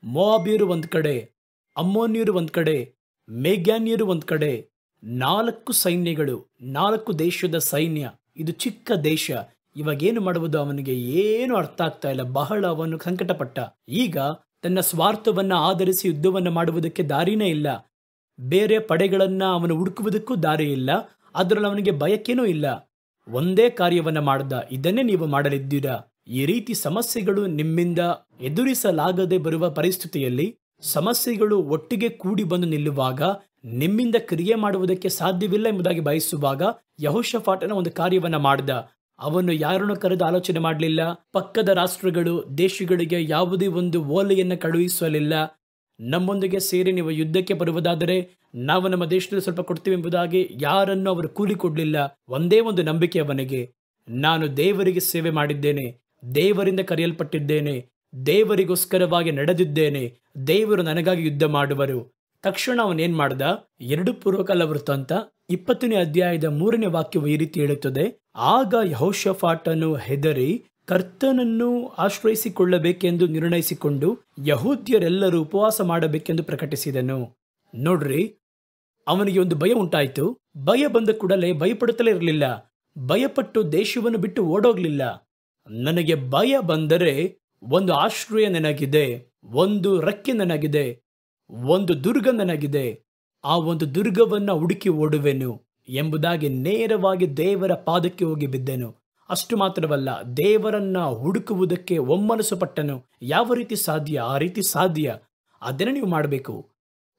ಮೋವಾಬಿಯರು ಒಂದು ಕಡೆ, ಅಮ್ಮೋನಿಯರು ಒಂದು ಕಡೆ, ಮೇಗ್ಯಾನ್ಯರು ಒಂದು ಕಡೆ, 4 ಸೈನ್ಯಗಳು, 4 ದೇಶದ ಸೈನ್ಯ. ಇದು ಚಿಕ್ಕ ದೇಶ. ಇವಾಗೇನು ಮಾಡುವುದು ಅವನಿಗೆ ಏನು ಅರ್ಥ ಆಗ್ತಾ ಇಲ್ಲ. ಬಹಳ ಅವನು ಸಂಕಟಪಟ್ಟ. ಈಗ ತನ್ನ ಸ್ವಾರ್ಥವನ್ನ ಆಧರಿಸಿ ಯುದ್ಧವನ್ನ ಮಾಡುವುದಕ್ಕೆ ದಾರಿನೇ ಇಲ್ಲ. ಬೇರೆ ಪಡೆಗಳನ್ನ ಅವನು ಹುಡುಕುವುದಕ್ಕೂ ದಾರಿ ಇಲ್ಲ. ಅದರಲ್ಲಿ ಅವನಿಗೆ ಬಯಕೇನೂ ಇಲ್ಲ. ಒಂದೇ ಕಾರ್ಯವನ್ನ ಮಾಡ್ದ, ಇದನ್ನೇ ನೀವು ಮಾಡಲಿದ್ದೀರಾ. ಈ ರೀತಿ ಸಮಸ್ಯೆಗಳು ನಿಮ್ಮಿಂದ ಎದುರಿಸಲಾಗದೆ ಬರುವ ಪರಿಸ್ಥಿತಿಯಲ್ಲಿ, ಸಮಸ್ಯೆಗಳು ಒಟ್ಟಿಗೆ ಕೂಡಿ ಬಂದು ನಿಲ್ಲುವಾಗ, ನಿಮ್ಮಿಂದ ಕ್ರಿಯೆ ಮಾಡುವುದಕ್ಕೆ ಸಾಧ್ಯವಿಲ್ಲ ಎಂಬುದಾಗಿ ಬಯಸುವಾಗ ಯೆಹೋಷಾಫಾಟನ ಒಂದು ಕಾರ್ಯವನ್ನ ಮಾಡ್ದ. ಅವನು ಯಾರನ್ನು ಕರೆದು ಆಲೋಚನೆ ಮಾಡಲಿಲ್ಲ. ಪಕ್ಕದ ರಾಷ್ಟ್ರಗಳು, ದೇಶಗಳಿಗೆ ಯಾವುದೇ ಒಂದು ಓಲೆಯನ್ನು ಕಳುಹಿಸಲಿಲ್ಲ. ನಮ್ಮೊಂದಿಗೆ ಸೇರಿ ನೀವು ಯುದ್ಧಕ್ಕೆ ಬರುವುದಾದರೆ ನಾವು ನಮ್ಮ ದೇಶದಲ್ಲಿ ಸ್ವಲ್ಪ ಕೊಡ್ತೀವಿ ಎಂಬುದಾಗಿ ಯಾರನ್ನು ಅವರು ಕೂಲಿ ಕೊಡಲಿಲ್ಲ. ಒಂದೇ ಒಂದು ನಂಬಿಕೆ ಅವನಿಗೆ, ನಾನು ದೇವರಿಗೆ ಸೇವೆ ಮಾಡಿದ್ದೇನೆ, ದೇವರಿಂದ ಕರೆಯಲ್ಪಟ್ಟಿದ್ದೇನೆ, ದೇವರಿಗೋಸ್ಕರವಾಗಿ ನಡೆದಿದ್ದೇನೆ, ದೇವರು ನನಗಾಗಿ ಯುದ್ಧ ಮಾಡುವರು. ತಕ್ಷಣ ಅವನೇನ್ ಮಾಡ್ದ? 2 ಪೂರ್ವಕಾಲ ವೃತ್ತಾಂತ 20ನೇ ಅಧ್ಯಾಯದ 3ನೇ ವಾಕ್ಯವು ಈ ರೀತಿ ಹೇಳುತ್ತದೆ. ಆಗ ಯೆಹೋಷಾಫಾಟನು ಹೆದರಿ ಕರ್ತನನ್ನು ಆಶ್ರಯಿಸಿಕೊಳ್ಳಬೇಕೆಂದು ನಿರ್ಣಯಿಸಿಕೊಂಡು ಯಹೂದ್ಯರೆಲ್ಲರೂ ಉಪವಾಸ ಮಾಡಬೇಕೆಂದು ಪ್ರಕಟಿಸಿದನು. ನೋಡ್ರಿ, ಅವನಿಗೆ ಒಂದು ಭಯ ಉಂಟಾಯಿತು. ಭಯ ಬಂದ ಕೂಡಲೇ ಭಯಪಡುತ್ತಲೇ ಇರಲಿಲ್ಲ. ಭಯಪಟ್ಟು ದೇಶವನ್ನು ಬಿಟ್ಟು ಓಡೋಗ್ಲಿಲ್ಲ. ನನಗೆ ಭಯ ಬಂದರೆ ಒಂದು ಆಶ್ರಯ ನನಗಿದೆ, ಒಂದು ರೆಕ್ಕೆ ನನಗಿದೆ, ಒಂದು ದುರ್ಗ ನನಗಿದೆ, ಆ ಒಂದು ದುರ್ಗವನ್ನ ಹುಡುಕಿ ಓಡುವೆನು ಎಂಬುದಾಗಿ ನೇರವಾಗಿ ದೇವರ ಪಾದಕ್ಕೆ ಹೋಗಿ ಬಿದ್ದೆನು. ಅಷ್ಟು ಮಾತ್ರವಲ್ಲ, ದೇವರನ್ನ ಹುಡುಕುವುದಕ್ಕೆ ಒಮ್ಮನಸ್ಸು ಪಟ್ಟನು. ಯಾವ ರೀತಿ ಸಾಧ್ಯ? ಆ ರೀತಿ ಸಾಧ್ಯ. ಅದನ್ನು ನೀವು ಮಾಡಬೇಕು.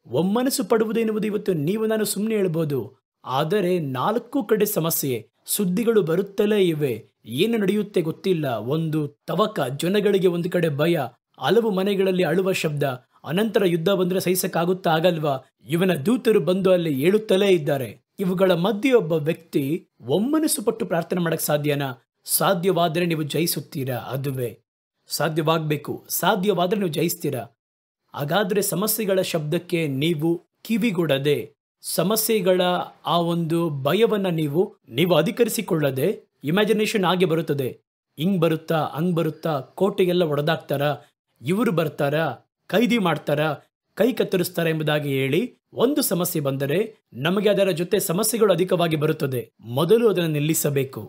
ಒಮ್ಮನಸ್ಸು ಪಡುವುದೆನ್ನುವುದು ಇವತ್ತು ನೀವು ನಾನು ಸುಮ್ಮನೆ ಹೇಳ್ಬೋದು. ಆದರೆ 4 ಕಡೆ ಸಮಸ್ಯೆ, ಸುದ್ದಿಗಳು ಬರುತ್ತಲೇ ಇವೆ. ಏನು ನಡೆಯುತ್ತೆ ಗೊತ್ತಿಲ್ಲ. ಒಂದು ತವಕ, ಜನಗಳಿಗೆ ಒಂದು ಕಡೆ ಭಯ, ಹಲವು ಮನೆಗಳಲ್ಲಿ ಅಳುವ ಶಬ್ದ. ಅನಂತರ ಯುದ್ಧ ಬಂದ್ರೆ ಸಹಿಸಕ್ಕಾಗುತ್ತಾ ಆಗಲ್ವಾ? ಇವನ ದೂತರು ಬಂದು ಅಲ್ಲಿ ಹೇಳುತ್ತಲೇ ಇದ್ದಾರೆ. ಇವುಗಳ ಮಧ್ಯೆ ಒಬ್ಬ ವ್ಯಕ್ತಿ ಒಮ್ಮನಸ್ಸು ಪಟ್ಟು ಪ್ರಾರ್ಥನೆ ಮಾಡಕ್ ಸಾಧ್ಯನಾ? ಸಾಧ್ಯವಾದರೆ ನೀವು ಜಯಿಸುತ್ತೀರಾ? ಅದುವೇ ಸಾಧ್ಯವಾಗಬೇಕು. ಸಾಧ್ಯವಾದರೆ ನೀವು ಜಯಿಸ್ತೀರಾ. ಹಾಗಾದ್ರೆ ಸಮಸ್ಯೆಗಳ ಶಬ್ದಕ್ಕೆ ನೀವು ಕಿವಿಗೊಡದೆ, ಸಮಸ್ಯೆಗಳ ಆ ಒಂದು ಭಯವನ್ನ ನೀವು ಅಧಿಕರಿಸಿಕೊಳ್ಳದೆ, ಇಮ್ಯಾಜಿನೇಷನ್ ಆಗಿ ಬರುತ್ತದೆ. ಹಿಂಗ್ ಬರುತ್ತಾ, ಹಂಗ್ ಬರುತ್ತಾ, ಕೋಟೆಗೆಲ್ಲ ಒಡೆದಾಕ್ತಾರ, ಇವರು ಬರ್ತಾರ, ಕೈದಿ ಮಾಡ್ತಾರ, ಕೈ ಕತ್ತರಿಸ್ತಾರ ಎಂಬುದಾಗಿ ಹೇಳಿ ಒಂದು ಸಮಸ್ಯೆ ಬಂದರೆ ನಮಗೆ ಅದರ ಜೊತೆ ಸಮಸ್ಯೆಗಳು ಅಧಿಕವಾಗಿ ಬರುತ್ತದೆ. ಮೊದಲು ಅದನ್ನು ನಿಲ್ಲಿಸಬೇಕು.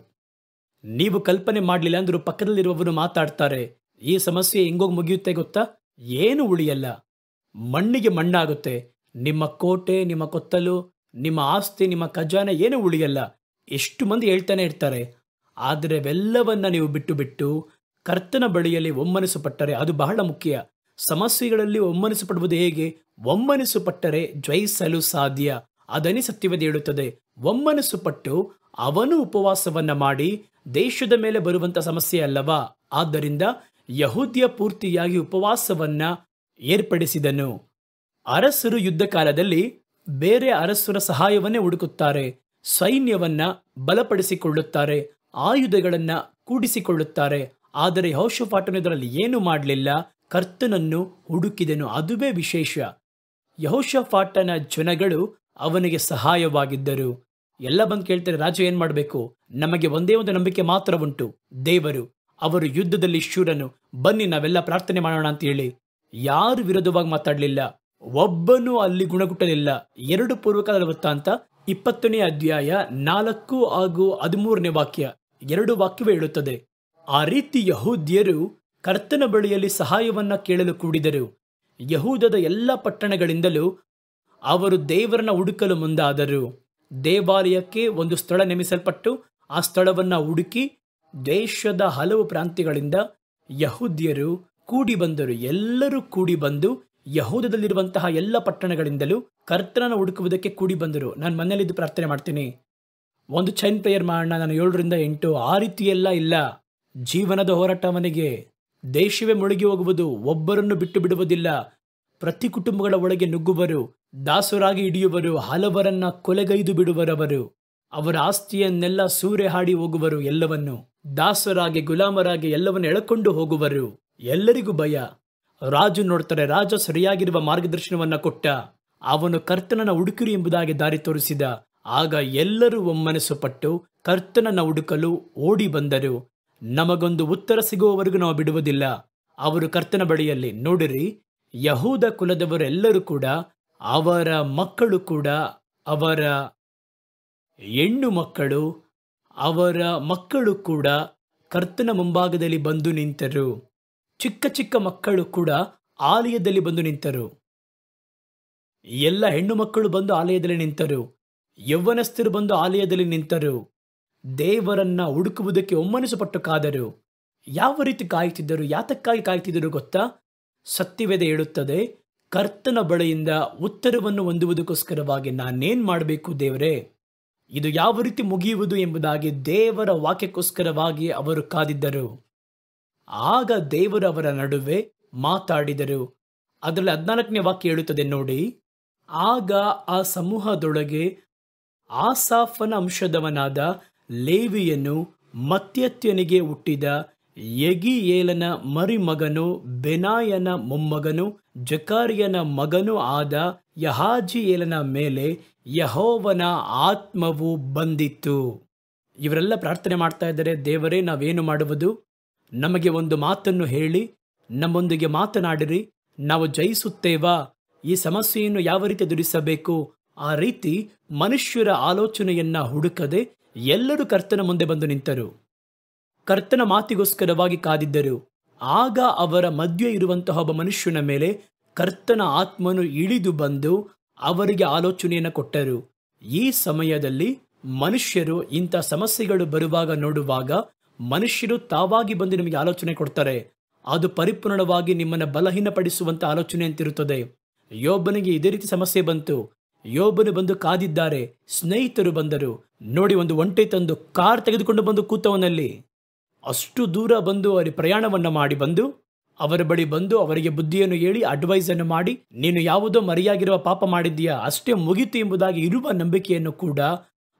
ನೀವು ಕಲ್ಪನೆ ಮಾಡಲಿಲ್ಲ ಅಂದ್ರೂ ಪಕ್ಕದಲ್ಲಿರುವವರು ಮಾತಾಡ್ತಾರೆ, ಈ ಸಮಸ್ಯೆ ಹೆಂಗೋಗಿ ಮುಗಿಯುತ್ತೆ ಗೊತ್ತಾ? ಏನು ಉಳಿಯಲ್ಲ, ಮಣ್ಣಿಗೆ ಮಣ್ಣಾಗುತ್ತೆ. ನಿಮ್ಮ ಕೋಟೆ, ನಿಮ್ಮ ಕೊತ್ತಲು, ನಿಮ್ಮ ಆಸ್ತಿ, ನಿಮ್ಮ ಖಜಾನೆ ಏನು ಉಳಿಯಲ್ಲ. ಎಷ್ಟು ಮಂದಿ ಹೇಳ್ತಾನೆ ಇರ್ತಾರೆ. ಆದರೆ ಅವೆಲ್ಲವನ್ನ ನೀವು ಬಿಟ್ಟು ಕರ್ತನ ಬಳಿಯಲ್ಲಿ ಒಮ್ಮನಸ್ಸು ಪಟ್ಟರೆ ಅದು ಬಹಳ ಮುಖ್ಯ. ಸಮಸ್ಯೆಗಳಲ್ಲಿ ಒಮ್ಮನಸ್ಸು ಪಡುವುದು ಹೇಗೆ? ಒಮ್ಮನಸ್ಸು ಪಟ್ಟರೆ ಜಯಿಸಲು ಸಾಧ್ಯ. ಅದನ್ನೇ ಸತ್ಯವೇದ ಹೇಳುತ್ತದೆ. ಒಮ್ಮನಸ್ಸು ಪಟ್ಟು ಅವನು ಉಪವಾಸವನ್ನ ಮಾಡಿ ದೇಶದ ಮೇಲೆ ಬರುವಂತ ಸಮಸ್ಯೆ ಅಲ್ಲವಾ? ಆದ್ದರಿಂದ ಯಹೂದ್ಯ ಪೂರ್ತಿಯಾಗಿ ಉಪವಾಸವನ್ನ ಏರ್ಪಡಿಸಿದನು. ಅರಸರು ಯುದ್ಧ ಕಾಲದಲ್ಲಿ ಬೇರೆ ಅರಸರ ಸಹಾಯವನ್ನೇ ಹುಡುಕುತ್ತಾರೆ, ಸೈನ್ಯವನ್ನ ಬಲಪಡಿಸಿಕೊಳ್ಳುತ್ತಾರೆ, ಆಯುಧಗಳನ್ನ ಕೂಡಿಸಿಕೊಳ್ಳುತ್ತಾರೆ. ಆದರೆ ಯೆಹೋಷಾಫಾಟನು ಇದರಲ್ಲಿ ಏನು ಮಾಡಲಿಲ್ಲ, ಕರ್ತನನ್ನು ಹುಡುಕಿದನು. ಅದುವೇ ವಿಶೇಷ. ಯೆಹೋಷಾಫಾಟನ ಜನಗಳು ಅವನಿಗೆ ಸಹಾಯವಾಗಿದ್ದರು. ಎಲ್ಲ ಬಂದು ಕೇಳ್ತಾರೆ, ರಾಜ ಏನ್ ಮಾಡಬೇಕು? ನಮಗೆ ಒಂದೇ ಒಂದು ನಂಬಿಕೆ ಮಾತ್ರ ಉಂಟು, ದೇವರು. ಅವರು ಯುದ್ಧದಲ್ಲಿ ಶೂರನು, ಬನ್ನಿ ನಾವೆಲ್ಲ ಪ್ರಾರ್ಥನೆ ಮಾಡೋಣ ಅಂತ ಹೇಳಿ ಯಾರು ವಿರೋಧವಾಗಿ ಮಾತಾಡಲಿಲ್ಲ. ಒಬ್ಬನು ಅಲ್ಲಿ ಗುಣಗುಟ್ಟಲಿಲ್ಲ. 2 ಪೂರ್ವಕಾಲ ವೃತ್ತಾಂತ 20ನೇ ಅಧ್ಯಾಯ 4 ಹಾಗೂ 13ನೇ ವಾಕ್ಯ, 2 ವಾಕ್ಯವೇ ಹೇಳುತ್ತದೆ. ಆ ರೀತಿ ಯಹೂದ್ಯರು ಕರ್ತನ ಬಳಿಯಲ್ಲಿ ಸಹಾಯವನ್ನ ಕೇಳಲು ಕೂಡಿದರು. ಯಹೂದದ ಎಲ್ಲ ಪಟ್ಟಣಗಳಿಂದಲೂ ಅವರು ದೇವರನ್ನ ಹುಡುಕಲು ಮುಂದಾದರು. ದೇವಾಲಯಕ್ಕೆ ಒಂದು ಸ್ಥಳ ನೇಮಿಸಲ್ಪಟ್ಟು ಆ ಸ್ಥಳವನ್ನ ಹುಡುಕಿ ದೇಶದ ಹಲವು ಪ್ರಾಂತ್ಯಗಳಿಂದ ಯಹೂದ್ಯರು ಕೂಡಿ ಬಂದರು. ಎಲ್ಲರೂ ಕೂಡಿ ಬಂದು ಯಹೂದದಲ್ಲಿರುವಂತಹ ಎಲ್ಲ ಪಟ್ಟಣಗಳಿಂದಲೂ ಕರ್ತನನ್ನು ಹುಡುಕುವುದಕ್ಕೆ ಕೂಡಿ ಬಂದರು. ನಾನು ಮನೆಯಲ್ಲಿದ್ದು ಪ್ರಾರ್ಥನೆ ಮಾಡ್ತೀನಿ, ಒಂದು ಚೈನ್ ಪ್ರೇಯರ್ ಮಾಡೋಣ, ನಾನು 7 ರಿಂದ 8. ಆ ರೀತಿಯೆಲ್ಲ ಇಲ್ಲ. ಜೀವನದ ಹೋರಾಟ ಅವನಿಗೆ. ದೇಶವೇ ಮುಳುಗಿ ಹೋಗುವುದು, ಒಬ್ಬರನ್ನು ಬಿಟ್ಟು ಬಿಡುವುದಿಲ್ಲ. ಪ್ರತಿ ಕುಟುಂಬಗಳ ಒಳಗೆ ನುಗ್ಗುವರು, ದಾಸರಾಗಿ ಹಿಡಿಯುವರು, ಹಲವರನ್ನ ಕೊಲೆಗೈದು ಬಿಡುವರವರು. ಅವರ ಆಸ್ತಿಯನ್ನೆಲ್ಲ ಸೂರೆ ಹಾಡಿ ಹೋಗುವರು. ಎಲ್ಲವನ್ನು ದಾಸರಾಗಿ, ಗುಲಾಮರಾಗಿ ಎಲ್ಲವನ್ನು ಎಳಕೊಂಡು ಹೋಗುವರು. ಎಲ್ಲರಿಗೂ ಭಯ. ರಾಜು ನೋಡ್ತಾರೆ, ರಾಜ ಸರಿಯಾಗಿರುವ ಮಾರ್ಗದರ್ಶನವನ್ನ ಕೊಟ್ಟ. ಅವನು ಕರ್ತನನ್ನ ಹುಡುಕಿರಿ ಎಂಬುದಾಗಿ ದಾರಿ ತೋರಿಸಿದ. ಆಗ ಎಲ್ಲರೂ ಒಮ್ಮನಸ್ಸು ಪಟ್ಟು ಕರ್ತನನ್ನ ಹುಡುಕಲು ಓಡಿ ಬಂದರು. ನಮಗೊಂದು ಉತ್ತರ ಸಿಗುವವರೆಗೂ ನಾವು ಬಿಡುವುದಿಲ್ಲ. ಅವರು ಕರ್ತನ ಬಳಿಯಲ್ಲಿ. ನೋಡಿರಿ, ಯಹೂದ ಕುಲದವರೆಲ್ಲರೂ ಕೂಡ, ಅವರ ಮಕ್ಕಳು ಕೂಡ, ಅವರ ಹೆಣ್ಣು ಮಕ್ಕಳು, ಅವರ ಮಕ್ಕಳು ಕೂಡ ಕರ್ತನ ಮುಂಭಾಗದಲ್ಲಿ ಬಂದು ನಿಂತರು. ಚಿಕ್ಕ ಚಿಕ್ಕ ಮಕ್ಕಳು ಕೂಡ ಆಲಯದಲ್ಲಿ ಬಂದು ನಿಂತರು. ಎಲ್ಲ ಹೆಣ್ಣು ಮಕ್ಕಳು ಬಂದು ಆಲಯದಲ್ಲಿ ನಿಂತರು. ಯೌವನಸ್ಥರು ಬಂದು ಆಲಯದಲ್ಲಿ ನಿಂತರು. ದೇವರನ್ನ ಹುಡುಕುವುದಕ್ಕೆ ಒಮ್ಮನಸ್ಸು ಪಟ್ಟು ಕಾದರು. ಯಾವ ರೀತಿ ಕಾಯುತ್ತಿದ್ದರು? ಯಾತಕ್ಕಾಗಿ ಕಾಯುತ್ತಿದ್ದರು ಗೊತ್ತಾ? ಸತ್ಯವೇದ ಹೇಳುತ್ತದೆ, ಕರ್ತನ ಬಳಿಯಿಂದ ಉತ್ತರವನ್ನು ಹೊಂದುವುದಕ್ಕೋಸ್ಕರವಾಗಿ ನಾನೇನ್ ಮಾಡಬೇಕು ದೇವರೇ, ಇದು ಯಾವ ರೀತಿ ಮುಗಿಯುವುದು ಎಂಬುದಾಗಿ ದೇವರ ವಾಕ್ಯಕ್ಕೋಸ್ಕರವಾಗಿ ಅವರು ಕಾದಿದ್ದರು. ಆಗ ದೇವರು ಅವರ ನಡುವೆ ಮಾತಾಡಿದರು. ಅದರಲ್ಲಿ 14ನೇ ವಾಕ್ಯ ಹೇಳುತ್ತದೆ ನೋಡಿ, ಆಗ ಆ ಸಮೂಹದೊಳಗೆ ಆಸಾಫನ ಅಂಶದವನಾದ ಲೇವಿಯನು, ಮತ್ಯತ್ಯನಿಗೆ ಹುಟ್ಟಿದ ಯೆಗೀಯೇಲನ ಮರಿಮಗನು, ಬೆನಾಯನ ಮೊಮ್ಮಗನು, ಜಕಾರಿಯನ ಮಗನೂ ಆದ ಯಹಾಜಿಯೇಲನ ಮೇಲೆ ಯೆಹೋವನ ಆತ್ಮವು ಬಂದಿತ್ತು. ಇವರೆಲ್ಲ ಪ್ರಾರ್ಥನೆ ಮಾಡ್ತಾ ಇದ್ದಾರೆ, ದೇವರೇ ನಾವೇನು ಮಾಡುವುದು? ನಮಗೆ ಒಂದು ಮಾತನ್ನು ಹೇಳಿ ನಮ್ಮೊಂದಿಗೆ ಮಾತನಾಡಿರಿ, ನಾವು ಜಯಿಸುತ್ತೇವಾ? ಈ ಸಮಸ್ಯೆಯನ್ನು ಯಾವ ರೀತಿ ಎದುರಿಸಬೇಕು? ಆ ರೀತಿ ಮನುಷ್ಯರ ಆಲೋಚನೆಯನ್ನ ಹುಡುಕದೆ ಎಲ್ಲರೂ ಕರ್ತನ ಮುಂದೆ ಬಂದು ನಿಂತರು. ಕರ್ತನ ಮಾತಿಗೋಸ್ಕರವಾಗಿ ಕಾದಿದ್ದರು. ಆಗ ಅವರ ಮಧ್ಯೆ ಇರುವಂತಹ ಒಬ್ಬ ಮನುಷ್ಯನ ಮೇಲೆ ಕರ್ತನ ಆತ್ಮನು ಇಳಿದು ಬಂದು ಅವರಿಗೆ ಆಲೋಚನೆಯನ್ನು ಕೊಟ್ಟರು. ಈ ಸಮಯದಲ್ಲಿ ಮನುಷ್ಯರು ಇಂಥ ಸಮಸ್ಯೆಗಳು ಬರುವಾಗ ನೋಡುವಾಗ ಮನುಷ್ಯರು ತಾವಾಗಿ ಬಂದು ನಿಮಗೆ ಆಲೋಚನೆ ಕೊಡ್ತಾರೆ. ಅದು ಪರಿಪೂರ್ಣವಾಗಿ ನಿಮ್ಮನ್ನು ಬಲಹೀನಪಡಿಸುವಂತ ಆಲೋಚನೆ ಅಂತಿರುತ್ತದೆ. ಯೋಬನಿಗೆ ಇದೇ ರೀತಿ ಸಮಸ್ಯೆ ಬಂತು. ಯೋಬನು ಬಂದು ಕಾದಿದ್ದಾರೆ. ಸ್ನೇಹಿತರು ಬಂದರು. ನೋಡಿ, ಒಂದು ಒಂಟೆ ತಂದು ಕಾರ್ ತೆಗೆದುಕೊಂಡು ಬಂದು ಕೂತವನಲ್ಲಿ ಅಷ್ಟು ದೂರ ಬಂದು ಅವರಿಗೆ ಪ್ರಯಾಣವನ್ನ ಮಾಡಿ ಬಂದು ಅವರ ಬಳಿ ಬಂದು ಅವರಿಗೆ ಬುದ್ಧಿಯನ್ನು ಹೇಳಿ ಅಡ್ವೈಸ್ ಅನ್ನು ಮಾಡಿ, ನೀನು ಯಾವುದೋ ಮರೆಯಾಗಿರುವ ಪಾಪ ಮಾಡಿದ್ದೀಯಾ, ಅಷ್ಟೇ ಮುಗಿತು ಎಂಬುದಾಗಿ ಇರುವ ನಂಬಿಕೆಯನ್ನು ಕೂಡ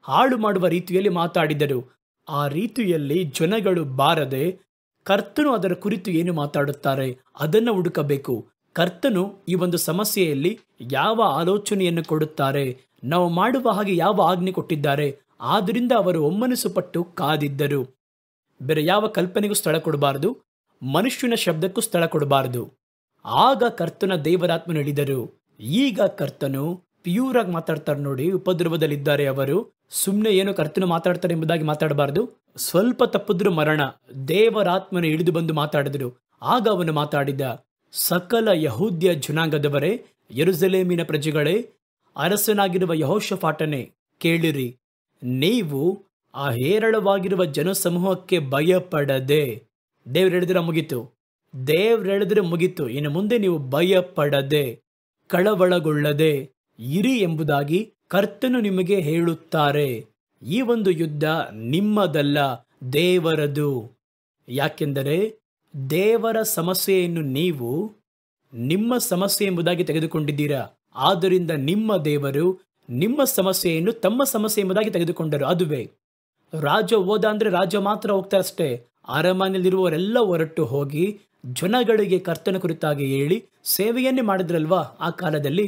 ಹಾಳು ಮಾಡುವ ರೀತಿಯಲ್ಲಿ ಮಾತಾಡಿದರು. ಆ ರೀತಿಯಲ್ಲಿ ಜನಗಳು ಬಾರದೆ ಕರ್ತನು ಅದರ ಕುರಿತು ಏನು ಮಾತಾಡುತ್ತಾರೆ ಅದನ್ನು ಹುಡುಕಬೇಕು. ಕರ್ತನು ಈ ಒಂದು ಸಮಸ್ಯೆಯಲ್ಲಿ ಯಾವ ಆಲೋಚನೆಯನ್ನು ಕೊಡುತ್ತಾರೆ, ನಾವು ಮಾಡುವ ಹಾಗೆ ಯಾವ ಆಜ್ಞೆ ಕೊಟ್ಟಿದ್ದಾರೆ, ಆದ್ದರಿಂದ ಅವರು ಒಮ್ಮನಸ್ಸು ಪಟ್ಟು ಕಾದಿದ್ದರು. ಬೇರೆ ಯಾವ ಕಲ್ಪನೆಗೂ ಸ್ಥಳ ಕೊಡಬಾರದು, ಮನುಷ್ಯನ ಶಬ್ದಕ್ಕೂ ಸ್ಥಳ ಕೊಡಬಾರದು. ಆಗ ಕರ್ತನ ದೇವರಾತ್ಮನು ಹೇಳಿದರು. ಈಗ ಕರ್ತನು ಪ್ಯೂರ್ ಆಗಿ ಮಾತಾಡ್ತಾರೆ. ನೋಡಿ, ಉಪದ್ರವದಲ್ಲಿದ್ದಾರೆ ಅವರು. ಸುಮ್ಮನೆ ಏನು ಕರ್ತನು ಮಾತಾಡ್ತಾರೆ ಎಂಬುದಾಗಿ ಮಾತಾಡಬಾರದು. ಸ್ವಲ್ಪ ತಪ್ಪಿದ್ರು ಮರಣ. ದೇವರಾತ್ಮನು ಹಿಡಿದು ಬಂದು ಮಾತಾಡಿದರು. ಆಗ ಅವನು ಮಾತಾಡಿದ, ಸಕಲ ಯಹೂದ್ಯ ಜನಾಂಗದವರೇ, ಯೆರೂಸಲೇಮಿನ ಪ್ರಜೆಗಳೇ, ಅರಸನಾಗಿರುವ ಯೆಹೋಷಾಫಾಟನೇ, ಕೇಳಿರಿ. ನೀವು ಆ ಹೇರಳವಾಗಿರುವ ಜನಸಮೂಹಕ್ಕೆ ಭಯಪಡದೆ, ದೇವ್ರು ಹೇಳಿದ್ರೆ ಮುಗೀತು. ದೇವ್ರು ಹೇಳಿದ್ರೆ ಮುಗೀತು. ಇನ್ನು ಮುಂದೆ ನೀವು ಭಯಪಡದೆ ಕಳವಳಗೊಳ್ಳದೆ ಇರಿ ಎಂಬುದಾಗಿ ಕರ್ತನು ನಿಮಗೆ ಹೇಳುತ್ತಾರೆ. ಈ ಒಂದು ಯುದ್ಧ ನಿಮ್ಮದಲ್ಲ, ದೇವರದು. ಯಾಕೆಂದರೆ ದೇವರ ಸಮಸ್ಯೆಯನ್ನು ನೀವು ನಿಮ್ಮ ಸಮಸ್ಯೆ ಎಂಬುದಾಗಿ ತೆಗೆದುಕೊಂಡಿದ್ದೀರಾ. ಆದ್ದರಿಂದ ನಿಮ್ಮ ದೇವರು ನಿಮ್ಮ ಸಮಸ್ಯೆಯನ್ನು ತಮ್ಮ ಸಮಸ್ಯೆ ಎಂಬುದಾಗಿ ತೆಗೆದುಕೊಂಡರು. ಅದುವೇ ರಾಜ ಹೋದ ಅಂದ್ರೆ ರಾಜ ಮಾತ್ರ ಹೋಗ್ತಾರಷ್ಟೇ. ಅರಮನೆಯಲ್ಲಿರುವವರೆಲ್ಲ ಹೊರಟು ಹೋಗಿ ಜನಗಳಿಗೆ ಕರ್ತನ ಕುರಿತಾಗಿ ಹೇಳಿ ಸೇವೆಯನ್ನೇ ಮಾಡಿದ್ರಲ್ವಾ. ಆ ಕಾಲದಲ್ಲಿ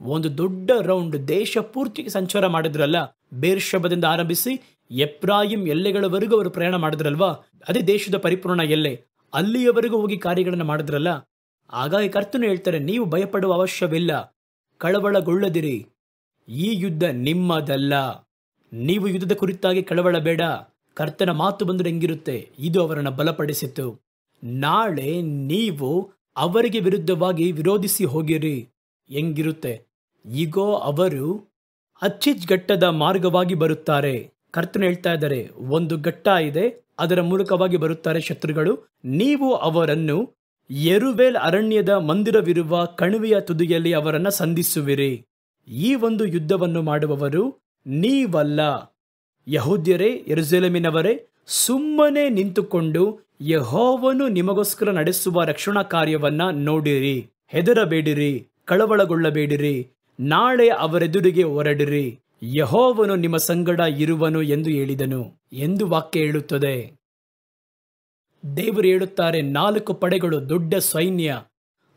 ಒಂದು ದೊಡ್ಡ ರೌಂಡ್ ದೇಶ ಪೂರ್ತಿ ಸಂಚಾರ ಮಾಡಿದ್ರಲ್ಲ. ಬೇರ್ಷೆಬದಿಂದ ಆರಂಭಿಸಿ ಎಫ್ರಾಯಿಂ ಎಲ್ಲೆಗಳವರೆಗೂ ಅವರು ಪ್ರಯಾಣ ಮಾಡಿದ್ರಲ್ವಾ. ಅದೇ ದೇಶದ ಪರಿಪೂರ್ಣ ಎಲ್ಲೆ, ಅಲ್ಲಿಯವರೆಗೂ ಹೋಗಿ ಕಾರ್ಯಗಳನ್ನು ಮಾಡಿದ್ರಲ್ಲ. ಹಾಗಾಗಿ ಕರ್ತನು ಹೇಳ್ತಾರೆ, ನೀವು ಭಯಪಡುವ ಅವಶ್ಯವಿಲ್ಲ, ಕಳವಳಗೊಳ್ಳದಿರಿ. ಈ ಯುದ್ಧ ನಿಮ್ಮದಲ್ಲ. ನೀವು ಯುದ್ಧದ ಕುರಿತಾಗಿ ಕಳವಳ ಬೇಡ. ಕರ್ತನ ಮಾತು ಬಂದರೆ ಹೆಂಗಿರುತ್ತೆ, ಇದು ಅವರನ್ನು ಬಲಪಡಿಸಿತು. ನಾಳೆ ನೀವು ಅವರಿಗೆ ವಿರುದ್ಧವಾಗಿ ವಿರೋಧಿಸಿ ಹೋಗಿರಿ, ಹೆಂಗಿರುತ್ತೆ. ಈಗೋ ಅವರು ಅಚ್ಚಿಜ್ಘಟ್ಟದ ಮಾರ್ಗವಾಗಿ ಬರುತ್ತಾರೆ. ಕರ್ತನು ಹೇಳ್ತಾ ಇದ್ದಾರೆ, ಒಂದು ಘಟ್ಟ ಇದೆ, ಅದರ ಮೂಲಕವಾಗಿ ಬರುತ್ತಾರೆ ಶತ್ರುಗಳು. ನೀವು ಅವರನ್ನು ಯೆರುವೇಲ್ ಅರಣ್ಯದ ಮಂದಿರವಿರುವ ಕಣಿವೆಯ ತುದಿಯಲ್ಲಿ ಅವರನ್ನ ಸಂಧಿಸುವಿರಿ. ಈ ಒಂದು ಯುದ್ಧವನ್ನು ಮಾಡುವವರು ನೀವಲ್ಲ. ಯಹೂದ್ಯರೇ, ಯೆರೂಸಲೇಮಿನವರೇ, ಸುಮ್ಮನೆ ನಿಂತುಕೊಂಡು ಯೆಹೋವನು ನಿಮಗೋಸ್ಕರ ನಡೆಸುವ ರಕ್ಷಣಾ ಕಾರ್ಯವನ್ನ ನೋಡಿರಿ. ಹೆದರಬೇಡಿರಿ, ಕಳವಳಗೊಳ್ಳಬೇಡಿರಿ. ನಾಳೆ ಅವರೆದುರಿಗೆ ಹೊರಡಿರಿ. ಯೆಹೋವನು ನಿಮ್ಮ ಸಂಗಡ ಇರುವನು ಎಂದು ಹೇಳಿದನು ಎಂದು ವಾಕ್ಯ ಹೇಳುತ್ತದೆ. ದೇವರು ಹೇಳುತ್ತಾರೆ, 4 ಪಡೆಗಳು, ದೊಡ್ಡ ಸೈನ್ಯ,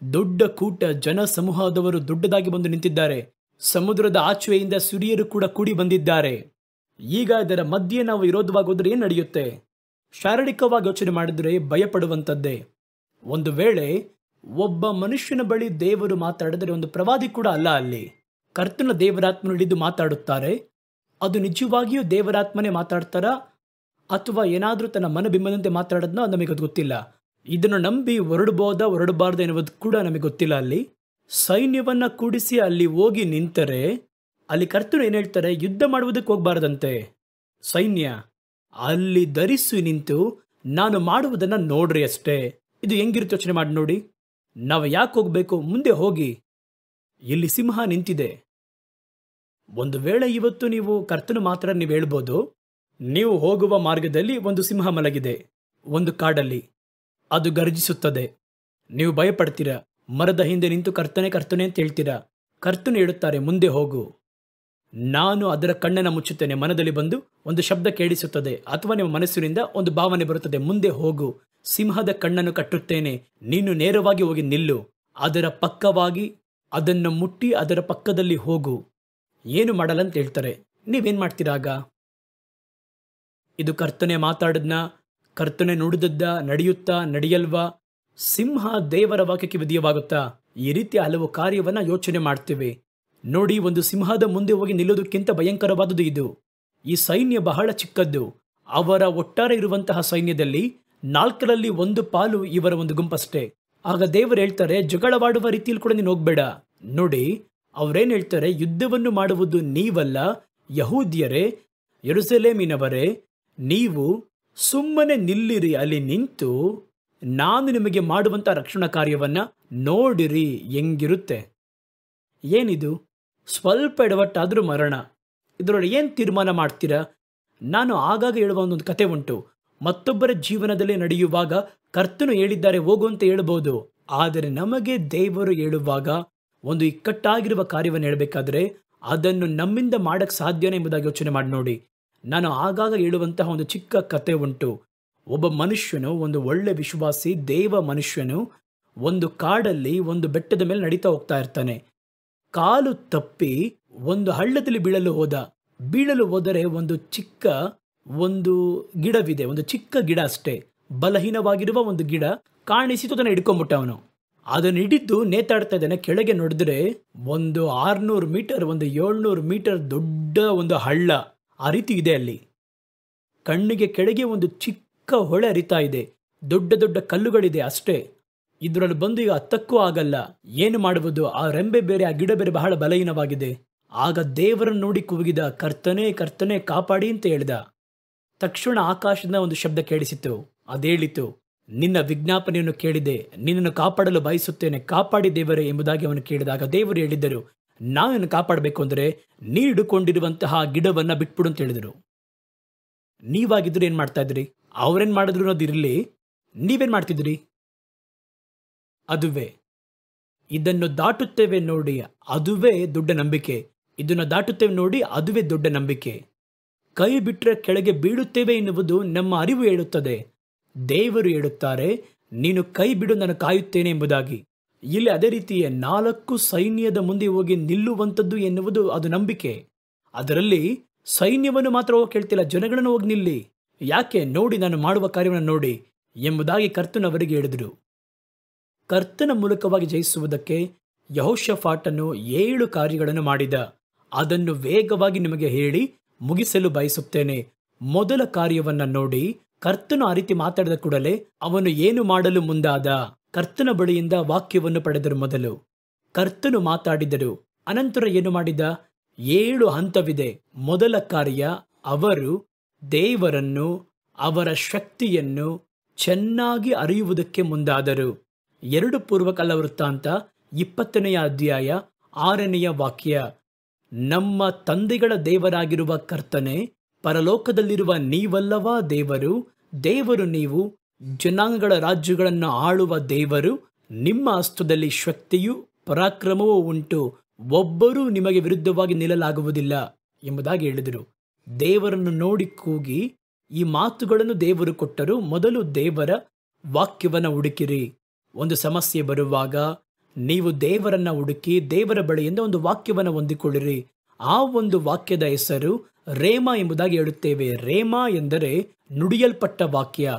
ದೊಡ್ಡ ಕೂಟ, ಜನ ಸಮೂಹದವರು ದೊಡ್ಡದಾಗಿ ಬಂದು ನಿಂತಿದ್ದಾರೆ. ಸಮುದ್ರದ ಆಚೆಯಿಂದ ಸಿರಿಯರು ಕೂಡ ಕೂಡಿ ಬಂದಿದ್ದಾರೆ. ಈಗ ಇದರ ಮಧ್ಯೆ ನಾವು ವಿರೋಧವಾಗಿ ಹೋದ್ರೆ ಏನು ನಡೆಯುತ್ತೆ? ಶಾರೀರಿಕವಾಗಿ ಯೋಚನೆ ಮಾಡಿದ್ರೆ ಭಯಪಡುವಂಥದ್ದೇ. ಒಂದು ವೇಳೆ ಒಬ್ಬ ಮನುಷ್ಯನ ಬಳಿ ದೇವರು ಮಾತಾಡಿದರೆ, ಒಂದು ಪ್ರವಾದಿ ಕೂಡ ಅಲ್ಲ, ಅಲ್ಲಿ ಕರ್ತನ ದೇವರಾತ್ಮನು ಹಿಡಿದು ಮಾತಾಡುತ್ತಾರೆ. ಅದು ನಿಜವಾಗಿಯೂ ದೇವರಾತ್ಮನೇ ಮಾತಾಡ್ತಾರ ಅಥವಾ ಏನಾದರೂ ತನ್ನ ಮನಬಿಂಬದಂತೆ ಮಾತಾಡೋದನ್ನ ನಮಗೆ ಗೊತ್ತಿಲ್ಲ. ಇದನ್ನು ನಂಬಿ ಹೊರಡಬಾರ್ದು ಎನ್ನುವುದು ಕೂಡ ನಮಗೆ ಗೊತ್ತಿಲ್ಲ. ಅಲ್ಲಿ ಸೈನ್ಯವನ್ನ ಕೂಡಿಸಿ ಅಲ್ಲಿ ಹೋಗಿ ನಿಂತರೆ ಅಲ್ಲಿ ಕರ್ತನು ಏನು ಹೇಳ್ತಾರೆ, ಯುದ್ಧ ಮಾಡುವುದಕ್ಕೆ ಹೋಗಬಾರದಂತೆ. ಸೈನ್ಯ ಅಲ್ಲಿ ಧರಿಸಿ ನಿಂತು ನಾನು ಮಾಡುವುದನ್ನು ನೋಡ್ರಿ ಅಷ್ಟೇ. ಇದು ಹೆಂಗಿರುತ್ತೆ ಯೋಚನೆ ಮಾಡಿ ನೋಡಿ. ನಾವು ಯಾಕೆ ಹೋಗಬೇಕು? ಮುಂದೆ ಹೋಗಿ, ಇಲ್ಲಿ ಸಿಂಹ ನಿಂತಿದೆ. ಒಂದು ವೇಳೆ ಇವತ್ತು ನೀವು ಕರ್ತನು ಮಾತ್ರ ನೀವು ಹೇಳ್ಬೋದು, ನೀವು ಹೋಗುವ ಮಾರ್ಗದಲ್ಲಿ ಒಂದು ಸಿಂಹ ಮಲಗಿದೆ ಒಂದು ಕಾಡಲ್ಲಿ, ಅದು ಗರ್ಜಿಸುತ್ತದೆ, ನೀವು ಭಯಪಡ್ತೀರಾ, ಮರದ ಹಿಂದೆ ನಿಂತು ಕರ್ತನೆ ಕರ್ತನೆ ಅಂತ ಹೇಳ್ತೀರಾ. ಕರ್ತನು ಹೇಳುತ್ತಾರೆ, ಮುಂದೆ ಹೋಗು, ನಾನು ಅದರ ಕಣ್ಣನ್ನು ಮುಚ್ಚುತ್ತೇನೆ. ಮನದಲ್ಲಿ ಬಂದು ಒಂದು ಶಬ್ದ ಕೇಳಿಸುತ್ತದೆ ಅಥವಾ ನಿಮ್ಮ ಮನಸ್ಸಿನಿಂದ ಒಂದು ಭಾವನೆ ಬರುತ್ತದೆ, ಮುಂದೆ ಹೋಗು, ಸಿಂಹದ ಕಣ್ಣನ್ನು ಕಟ್ಟುತ್ತೇನೆ, ನೀನು ನೇರವಾಗಿ ಹೋಗಿ ನಿಲ್ಲು, ಅದರ ಪಕ್ಕವಾಗಿ ಅದನ್ನು ಮುಟ್ಟಿ ಅದರ ಪಕ್ಕದಲ್ಲಿ ಹೋಗು, ಏನು ಮಾಡಲ್ಲ ಅಂತ ಹೇಳ್ತಾರೆ. ನೀವೇನ್ ಮಾಡ್ತೀರಾಗ? ಇದು ಕರ್ತನೆ ಮಾತಾಡದ್ನ, ಕರ್ತನೆ ನುಡಿದದ್ದ, ನಡೆಯುತ್ತಾ ನಡೆಯಲ್ವಾ, ಸಿಂಹ ದೇವರ ವಾಕ್ಯಕ್ಕೆ ವಿಧೇಯವಾಗುತ್ತಾ, ಈ ರೀತಿ ಹಲವು ಕಾರ್ಯವನ್ನ ಯೋಚನೆ ಮಾಡ್ತೇವೆ. ನೋಡಿ, ಒಂದು ಸಿಂಹದ ಮುಂದೆ ಹೋಗಿ ನಿಲ್ಲೋದಕ್ಕಿಂತ ಭಯಂಕರವಾದುದು ಇದು. ಈ ಸೈನ್ಯ ಬಹಳ ಚಿಕ್ಕದ್ದು. ಅವರ ಒಟ್ಟಾರೆ ಇರುವಂತಹ ಸೈನ್ಯದಲ್ಲಿ 4ರಲ್ಲಿ 1 ಪಾಲು ಇವರ ಒಂದು ಗುಂಪಷ್ಟೇ. ಆಗ ದೇವರು ಹೇಳ್ತಾರೆ, ಜಗಳವಾಡುವ ರೀತಿಯಲ್ಲಿ ಕೂಡ ನೀನು ಹೋಗ್ಬೇಡ. ನೋಡಿ, ಅವರೇನು ಹೇಳ್ತಾರೆ, ಯುದ್ಧವನ್ನು ಮಾಡುವುದು ನೀವಲ್ಲ, ಯಹೂದ್ಯರೇ, ಯೆರೂಸಲೇಮಿನವರೇ, ನೀವು ಸುಮ್ಮನೆ ನಿಲ್ಲಿರಿ, ಅಲ್ಲಿ ನಿಂತು ನಾನು ನಿಮಗೆ ಮಾಡುವಂಥ ರಕ್ಷಣಾ ಕಾರ್ಯವನ್ನ ನೋಡಿರಿ ಹೆಂಗಿರುತ್ತೆ. ಏನಿದು? ಸ್ವಲ್ಪ ಎಡವಟ್ಟಾದರೂ ಮರಣ. ಇದರೊಳಗೆ ಏನು ತೀರ್ಮಾನ ಮಾಡ್ತೀರಾ? ನಾನು ಆಗಾಗ ಹೇಳುವ ಒಂದೊಂದು ಕತೆ ಉಂಟು. ಮತ್ತೊಬ್ಬರ ಜೀವನದಲ್ಲಿ ನಡೆಯುವಾಗ ಕರ್ತನು ಹೇಳಿದ್ದಾರೆ ಹೋಗು ಅಂತ ಹೇಳ್ಬೋದು. ಆದರೆ ನಮಗೆ ದೇವರು ಹೇಳುವಾಗ ಒಂದು ಇಕ್ಕಟ್ಟಾಗಿರುವ ಕಾರ್ಯವನ್ನು ಹೇಳಬೇಕಾದ್ರೆ ಅದನ್ನು ನಮ್ಮಿಂದ ಮಾಡಕ್ಕೆ ಸಾಧ್ಯನೇ ಎಂಬುದಾಗಿ ಯೋಚನೆ ಮಾಡಿ ನೋಡಿ. ನಾನು ಆಗಾಗ ಹೇಳುವಂತಹ ಒಂದು ಚಿಕ್ಕ ಕತೆ ಉಂಟು. ಒಬ್ಬ ಮನುಷ್ಯನು, ಒಂದು ಒಳ್ಳೆ ವಿಶ್ವಾಸಿ ದೇವ ಮನುಷ್ಯನು, ಒಂದು ಕಾಡಲ್ಲಿ ಒಂದು ಬೆಟ್ಟದ ಮೇಲೆ ನಡೀತಾ ಹೋಗ್ತಾ ಇರ್ತಾನೆ. ಕಾಲು ತಪ್ಪಿ ಒಂದು ಹಳ್ಳದಲ್ಲಿ ಬೀಳಲು ಹೋದರೆ ಒಂದು ಗಿಡವಿದೆ, ಒಂದು ಚಿಕ್ಕ ಗಿಡ ಅಷ್ಟೇ, ಬಲಹೀನವಾಗಿರುವ ಒಂದು ಗಿಡ ಕಾಣಿಸಿತು. ಅದನ್ನು ಹಿಡ್ಕೊಂಡ್ಬಿಟ್ಟ ಅವನು. ಅದನ್ನು ಹಿಡಿದು ನೇತಾಡ್ತಾ ಇದ್ದಾನೆ. ಕೆಳಗೆ ನೋಡಿದ್ರೆ ಒಂದು 600 ಮೀಟರ್, ಒಂದು 700 ಮೀಟರ್ ದೊಡ್ಡ ಒಂದು ಹಳ್ಳ ಆ ರೀತಿ ಇದೆ ಅಲ್ಲಿ. ಕಣ್ಣಿಗೆ ಕೆಳಗೆ ಒಂದು ಚಿಕ್ಕ ಹೊಳೆ ಹರಿತಾ ಇದೆ, ದೊಡ್ಡ ದೊಡ್ಡ ಕಲ್ಲುಗಳಿದೆ ಅಷ್ಟೇ. ಇದರಲ್ಲಿ ಬಂದು ಈಗ ಹತ್ತಕ್ಕೂ ಆಗಲ್ಲ. ಏನು ಮಾಡುವುದು? ಆ ರೆಂಬೆ ಬೇರೆ, ಆ ಗಿಡ ಬೇರೆ ಬಹಳ ಬಲಹೀನವಾಗಿದೆ. ಆಗ ದೇವರನ್ನು ನೋಡಿ ಕೂಗಿದ, ಕರ್ತನೇ ಕರ್ತನೇ ಕಾಪಾಡಿ ಅಂತ ಹೇಳಿದ. ತಕ್ಷಣ ಆಕಾಶದ ಒಂದು ಶಬ್ದ ಕೇಳಿಸಿತು. ಅದೇಳಿತು, ನಿನ್ನ ವಿಜ್ಞಾಪನೆಯನ್ನು ಕೇಳಿದೆ, ನಿನ್ನನ್ನು ಕಾಪಾಡಲು ಬಯಸುತ್ತೇನೆ, ಕಾಪಾಡಿ ದೇವರೇ ಎಂಬುದಾಗಿ ಅವನು ಕೇಳಿದಾಗ ದೇವರು ಹೇಳಿದರು, ನಾನು ಕಾಪಾಡಬೇಕು ಅಂದರೆ ನೀ ಹಿಡ್ಕೊಂಡಿರುವಂತಹ ಗಿಡವನ್ನ ಬಿಟ್ಬಿಡು ಅಂತ ಹೇಳಿದರು. ನೀವಾಗಿದ್ರು ಏನ್ ಮಾಡ್ತಾ ಇದ್ರಿ? ಅವ್ರೇನ್ ಮಾಡಿದ್ರು ಅನ್ನೋದಿರಲಿ, ನೀವೇನ್ ಮಾಡ್ತಿದ್ರಿ? ಅದುವೇ ಇದನ್ನು ದಾಟುತ್ತೇವೆ ನೋಡಿ, ಅದುವೇ ದೊಡ್ಡ ನಂಬಿಕೆ. ಇದನ್ನು ದಾಟುತ್ತೇವೆ ನೋಡಿ, ಅದುವೇ ದೊಡ್ಡ ನಂಬಿಕೆ. ಕೈ ಬಿಟ್ಟರೆ ಕೆಳಗೆ ಬೀಳುತ್ತೇವೆ ಎನ್ನುವುದು ನಮ್ಮ ಅರಿವು ಹೇಳುತ್ತದೆ. ದೇವರು ಹೇಳುತ್ತಾರೆ, ನೀನು ಕೈ ಬಿಡು, ನಾನು ಕಾಯುತ್ತೇನೆ ಎಂಬುದಾಗಿ. ಇಲ್ಲಿ ಅದೇ ರೀತಿಯೇ 4 ಸೈನ್ಯದ ಮುಂದೆ ಹೋಗಿ ನಿಲ್ಲುವಂಥದ್ದು ಎನ್ನುವುದು ಅದು ನಂಬಿಕೆ. ಅದರಲ್ಲಿ ಸೈನ್ಯವನ್ನು ಮಾತ್ರ ಹೋಗಿ ಕೇಳ್ತಿಲ್ಲ, ಜನಗಳನ್ನು ಹೋಗಿ ನಿಲ್ಲಿ. ಯಾಕೆ? ನೋಡಿ, ನಾನು ಮಾಡುವ ಕಾರ್ಯವನ್ನು ನೋಡಿ ಎಂಬುದಾಗಿ ಕರ್ತನವರಿಗೆ ಹೇಳಿದರು. ಕರ್ತನ ಮೂಲಕವಾಗಿ ಜಯಿಸುವುದಕ್ಕೆ ಯೆಹೋಷಾಫಾಟನು 7 ಕಾರ್ಯಗಳನ್ನು ಮಾಡಿದ. ಅದನ್ನು ವೇಗವಾಗಿ ನಿಮಗೆ ಹೇಳಿ ಮುಗಿಸಲು ಬಯಸುತ್ತೇನೆ. ಮೊದಲ ಕಾರ್ಯವನ್ನ ನೋಡಿ. ಕರ್ತನು ಆ ರೀತಿ ಮಾತಾಡಿದ ಕೂಡಲೇ ಅವನು ಏನು ಮಾಡಲು ಮುಂದಾದ? ಕರ್ತನ ಬಳಿಯಿಂದ ವಾಕ್ಯವನ್ನು ಪಡೆದರು. ಮೊದಲು ಕರ್ತನು ಮಾತಾಡಿದರು, ಅನಂತರ ಏನು ಮಾಡಿದ? 7 ಹಂತವಿದೆ. ಮೊದಲ ಕಾರ್ಯ, ಅವರು ದೇವರನ್ನು, ಅವರ ಶಕ್ತಿಯನ್ನು ಚೆನ್ನಾಗಿ ಅರಿಯುವುದಕ್ಕೆ ಮುಂದಾದರು. 2 ಪೂರ್ವಕಾಲ ವೃತ್ತಾಂತ 20ನೇ ಅಧ್ಯಾಯ 6ನೇ ವಾಕ್ಯ. ನಮ್ಮ ತಂದೆಗಳ ದೇವರಾಗಿರುವ ಕರ್ತನೆ, ಪರಲೋಕದಲ್ಲಿರುವ ನೀವಲ್ಲವಾ ದೇವರು? ದೇವರು ನೀವು, ಜನಾಂಗಗಳ ರಾಜ್ಯಗಳನ್ನು ಆಳುವ ದೇವರು. ನಿಮ್ಮ ಹಸ್ತದಲ್ಲಿ ಶಕ್ತಿಯೂ ಪರಾಕ್ರಮವೂ ಉಂಟು, ಒಬ್ಬರೂ ನಿಮಗೆ ವಿರುದ್ಧವಾಗಿ ನಿಲ್ಲಲಾಗುವುದಿಲ್ಲ ಎಂಬುದಾಗಿ ಹೇಳಿದರು. ದೇವರನ್ನು ನೋಡಿ ಕೂಗಿ ಈ ಮಾತುಗಳನ್ನು ದೇವರು ಕೊಟ್ಟರು. ಮೊದಲು ದೇವರ ವಾಕ್ಯವನ್ನು ಹುಡುಕಿರಿ. ಒಂದು ಸಮಸ್ಯೆ ಬರುವಾಗ ನೀವು ದೇವರನ್ನ ಹುಡುಕಿ ದೇವರ ಬಳಿಯಿಂದ ಒಂದು ವಾಕ್ಯವನ್ನು ಹೊಂದಿಕೊಳ್ಳಿರಿ. ಆ ಒಂದು ವಾಕ್ಯದ ಹೆಸರು ರೇಮ ಎಂಬುದಾಗಿ ಹೇಳುತ್ತೇವೆ. ರೇಮ ಎಂದರೆ ನುಡಿಯಲ್ಪಟ್ಟ ವಾಕ್ಯ,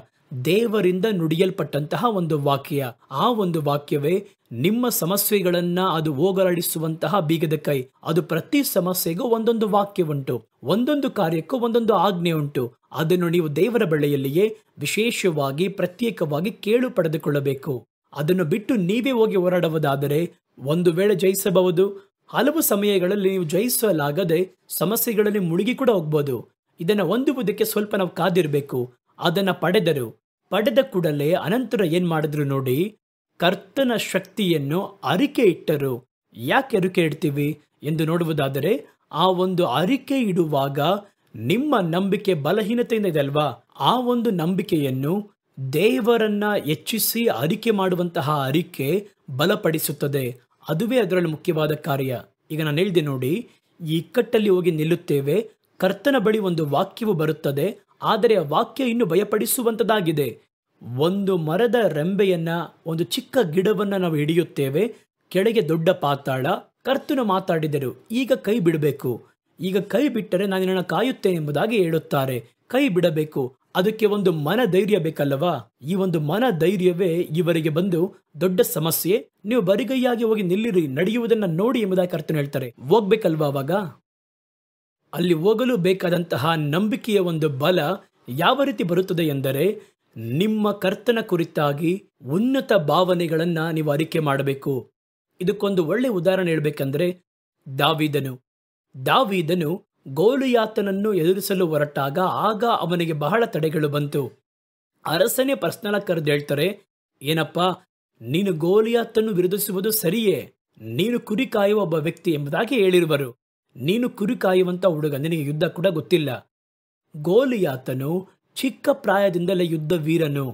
ದೇವರಿಂದ ನುಡಿಯಲ್ಪಟ್ಟಂತಹ ಒಂದು ವಾಕ್ಯ. ಆ ಒಂದು ವಾಕ್ಯವೇ ನಿಮ್ಮ ಸಮಸ್ಯೆಗಳನ್ನ ಅದು ಹೋಗಲಾಡಿಸುವಂತಹ ಬೀಗದ ಕೈ. ಅದು ಪ್ರತಿ ಸಮಸ್ಯೆಗೂ ಒಂದೊಂದು ವಾಕ್ಯ ಉಂಟು, ಒಂದೊಂದು ಕಾರ್ಯಕ್ಕೂ ಒಂದೊಂದು ಆಜ್ಞೆ ಉಂಟು. ಅದನ್ನು ನೀವು ದೇವರ ಬಳಿಯಲ್ಲಿಯೇ ವಿಶೇಷವಾಗಿ ಪ್ರತ್ಯೇಕವಾಗಿ ಕೇಳು ಪಡೆದುಕೊಳ್ಳಬೇಕು. ಅದನ್ನು ಬಿಟ್ಟು ನೀವೇ ಹೋಗಿ ಹೋರಾಡುವುದಾದರೆ ಒಂದು ವೇಳೆ ಜಯಿಸಬಹುದು, ಹಲವು ಸಮಯಗಳಲ್ಲಿ ನೀವು ಜಯಿಸಲಾಗದೆ ಸಮಸ್ಯೆಗಳಲ್ಲಿ ಮುಳುಗಿ ಕೂಡ ಹೋಗ್ಬೋದು. ಇದನ್ನು ಹೊಂದುವುದಕ್ಕೆ ಸ್ವಲ್ಪ ನಾವು ಕಾದಿರಬೇಕು. ಅದನ್ನು ಪಡೆದ ಕೂಡಲೇ ಅನಂತರ ಏನ್ ಮಾಡಿದ್ರು ನೋಡಿ, ಕರ್ತನ ಶಕ್ತಿಯನ್ನು ಅರಿಕೆ ಇಟ್ಟರು. ಯಾಕೆ ಅರಿಕೆ ಇಡ್ತೀವಿ ಎಂದು ನೋಡುವುದಾದರೆ, ಆ ಒಂದು ಅರಿಕೆ ಇಡುವಾಗ ನಿಮ್ಮ ನಂಬಿಕೆ ಬಲಹೀನತೆಯಿಂದ ಇದೆ ಅಲ್ವಾ, ಆ ಒಂದು ನಂಬಿಕೆಯನ್ನು ದೇವರನ್ನ ಹೆಚ್ಚಿಸಿ ಅರಿಕೆ ಮಾಡುವಂತಹ ಅರಿಕೆ ಬಲಪಡಿಸುತ್ತದೆ. ಅದುವೇ ಅದರಲ್ಲಿ ಮುಖ್ಯವಾದ ಕಾರ್ಯ. ಈಗ ನಾನು ಹೇಳಿದೆ ನೋಡಿ, ಈ ಇಕ್ಕಟ್ಟಲ್ಲಿ ಹೋಗಿ ನಿಲ್ಲುತ್ತೇವೆ. ಕರ್ತನ ಬಳಿ ಒಂದು ವಾಕ್ಯವು ಬರುತ್ತದೆ, ಆದರೆ ಆ ವಾಕ್ಯ ಇನ್ನು ಭಯಪಡಿಸುವಂತದ್ದಾಗಿದೆ. ಒಂದು ಮರದ ರೆಂಬೆಯನ್ನ, ಒಂದು ಚಿಕ್ಕ ಗಿಡವನ್ನ ನಾವು ಹಿಡಿಯುತ್ತೇವೆ, ಕೆಳಗೆ ದೊಡ್ಡ ಪಾತಾಳ. ಕರ್ತನು ಮಾತಾಡಿದರು, ಈಗ ಕೈ ಬಿಡಬೇಕು, ಈಗ ಕೈ ಬಿಟ್ಟರೆ ನಾನು ನಿನ್ನನ್ನು ಕಾಯುತ್ತೇನೆ ಎಂಬುದಾಗಿ ಹೇಳುತ್ತಾರೆ. ಕೈ ಬಿಡಬೇಕು. ಅದಕ್ಕೆ ಒಂದು ಮನಧೈರ್ಯ ಬೇಕಲ್ಲವಾ? ಈ ಒಂದು ಮನಧೈರ್ಯವೇ ಇವರಿಗೆ ಬಂದು ದೊಡ್ಡ ಸಮಸ್ಯೆ. ನೀವು ಬರಿಗೈಯಾಗಿ ಹೋಗಿ ನಿಲ್ಲಿರಿ, ನಡೆಯುವುದನ್ನ ನೋಡಿ ಎಂಬುದಾಗಿ ಕರ್ತನು ಹೇಳ್ತಾರೆ. ಹೋಗ್ಬೇಕಲ್ವಾ ಅವಾಗ? ಅಲ್ಲಿ ಹೋಗಲು ಬೇಕಾದಂತಹ ನಂಬಿಕೆಯ ಒಂದು ಬಲ ಯಾವ ರೀತಿ ಬರುತ್ತದೆ ಎಂದರೆ, ನಿಮ್ಮ ಕರ್ತನ ಕುರಿತಾಗಿ ಉನ್ನತ ಭಾವನೆಗಳನ್ನ ನೀವು ಅರಿಕೆ ಮಾಡಬೇಕು. ಇದಕ್ಕೊಂದು ಒಳ್ಳೆ ಉದಾಹರಣೆ ಹೇಳ್ಬೇಕಂದ್ರೆ, ದಾವೀದನು ಗೋಲಿಯಾತನನ್ನು ಎದುರಿಸಲು ಹೊರಟಾಗ ಆಗ ಅವನಿಗೆ ಬಹಳ ತಡೆಗಳು ಬಂತು. ಅರಸನೇ ಪರ್ಸನಲ್ ಕರೆದು ಹೇಳ್ತಾರೆ, ಏನಪ್ಪ ನೀನು ಗೋಲಿಯಾತನ್ನು ವಿರೋಧಿಸುವುದು ಸರಿಯೇ, ನೀನು ಕುರಿ ಕಾಯುವ ಒಬ್ಬ ವ್ಯಕ್ತಿ ಎಂಬುದಾಗಿ ಹೇಳಿರುವರು. ನೀನು ಕುರಿ ಕಾಯುವಂತ ಹುಡುಗ, ನಿನಗೆ ಯುದ್ಧ ಕೂಡ ಗೊತ್ತಿಲ್ಲ. ಗೋಲಿಯಾತನು ಚಿಕ್ಕ ಪ್ರಾಯದಿಂದಲೇ ಯುದ್ಧ ವೀರನು.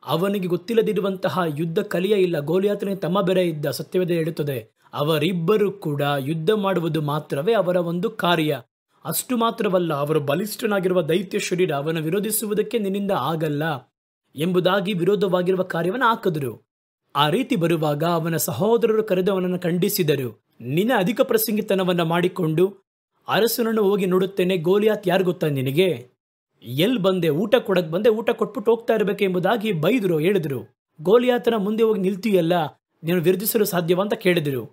ಅವನಿಗೆ ಗೊತ್ತಿಲ್ಲದಿರುವಂತಹ ಯುದ್ಧ ಕಲಿಯ ಇಲ್ಲ. ಗೋಲಿಯಾತನಿಗೆ ತಮ್ಮ ಬೇರೆ ಇದ್ದ, ಸತ್ಯವೇದ ಹೇಳುತ್ತದೆ. ಅವರಿಬ್ಬರು ಕೂಡ ಯುದ್ಧ ಮಾಡುವುದು ಮಾತ್ರವೇ ಅವರ ಒಂದು ಕಾರ್ಯ. ಅಷ್ಟು ಮಾತ್ರವಲ್ಲ, ಅವರು ಬಲಿಷ್ಠನಾಗಿರುವ ದೈತ್ಯ ಶರೀರ, ಅವನ ವಿರೋಧಿಸುವುದಕ್ಕೆ ನಿನ್ನಿಂದ ಆಗಲ್ಲ ಎಂಬುದಾಗಿ ವಿರೋಧವಾಗಿರುವ ಕಾರ್ಯವನ್ನು ಹಾಕಿದ್ರು. ಆ ರೀತಿ ಬರುವಾಗ ಅವನ ಸಹೋದರರು ಕರೆದು ಅವನನ್ನು ಖಂಡಿಸಿದರು. ನಿನ್ನ ಅಧಿಕ ಪ್ರಸಂಗಿತನವನ್ನ ಮಾಡಿಕೊಂಡು ಅರಸನನ್ನು ಹೋಗಿ ನೋಡುತ್ತೇನೆ, ಗೋಲಿಯಾತ್ ಯಾರು ಗೊತ್ತಾ ನಿನಗೆ? ಎಲ್ಲಿ ಬಂದೆ? ಊಟ ಕೊಡಕ್ ಬಂದೆ, ಊಟ ಕೊಟ್ಬಿಟ್ಟು ಹೋಗ್ತಾ ಇರಬೇಕು ಎಂಬುದಾಗಿ ಬೈದ್ರು, ಹೇಳಿದ್ರು. ಗೋಲಿಯಾತನ ಮುಂದೆ ಹೋಗಿ ನಿಲ್ತೀಯಲ್ಲ, ನೀನು ವಿರೋಧಿಸಲು ಸಾಧ್ಯವ ಅಂತ ಕೇಳಿದ್ರು.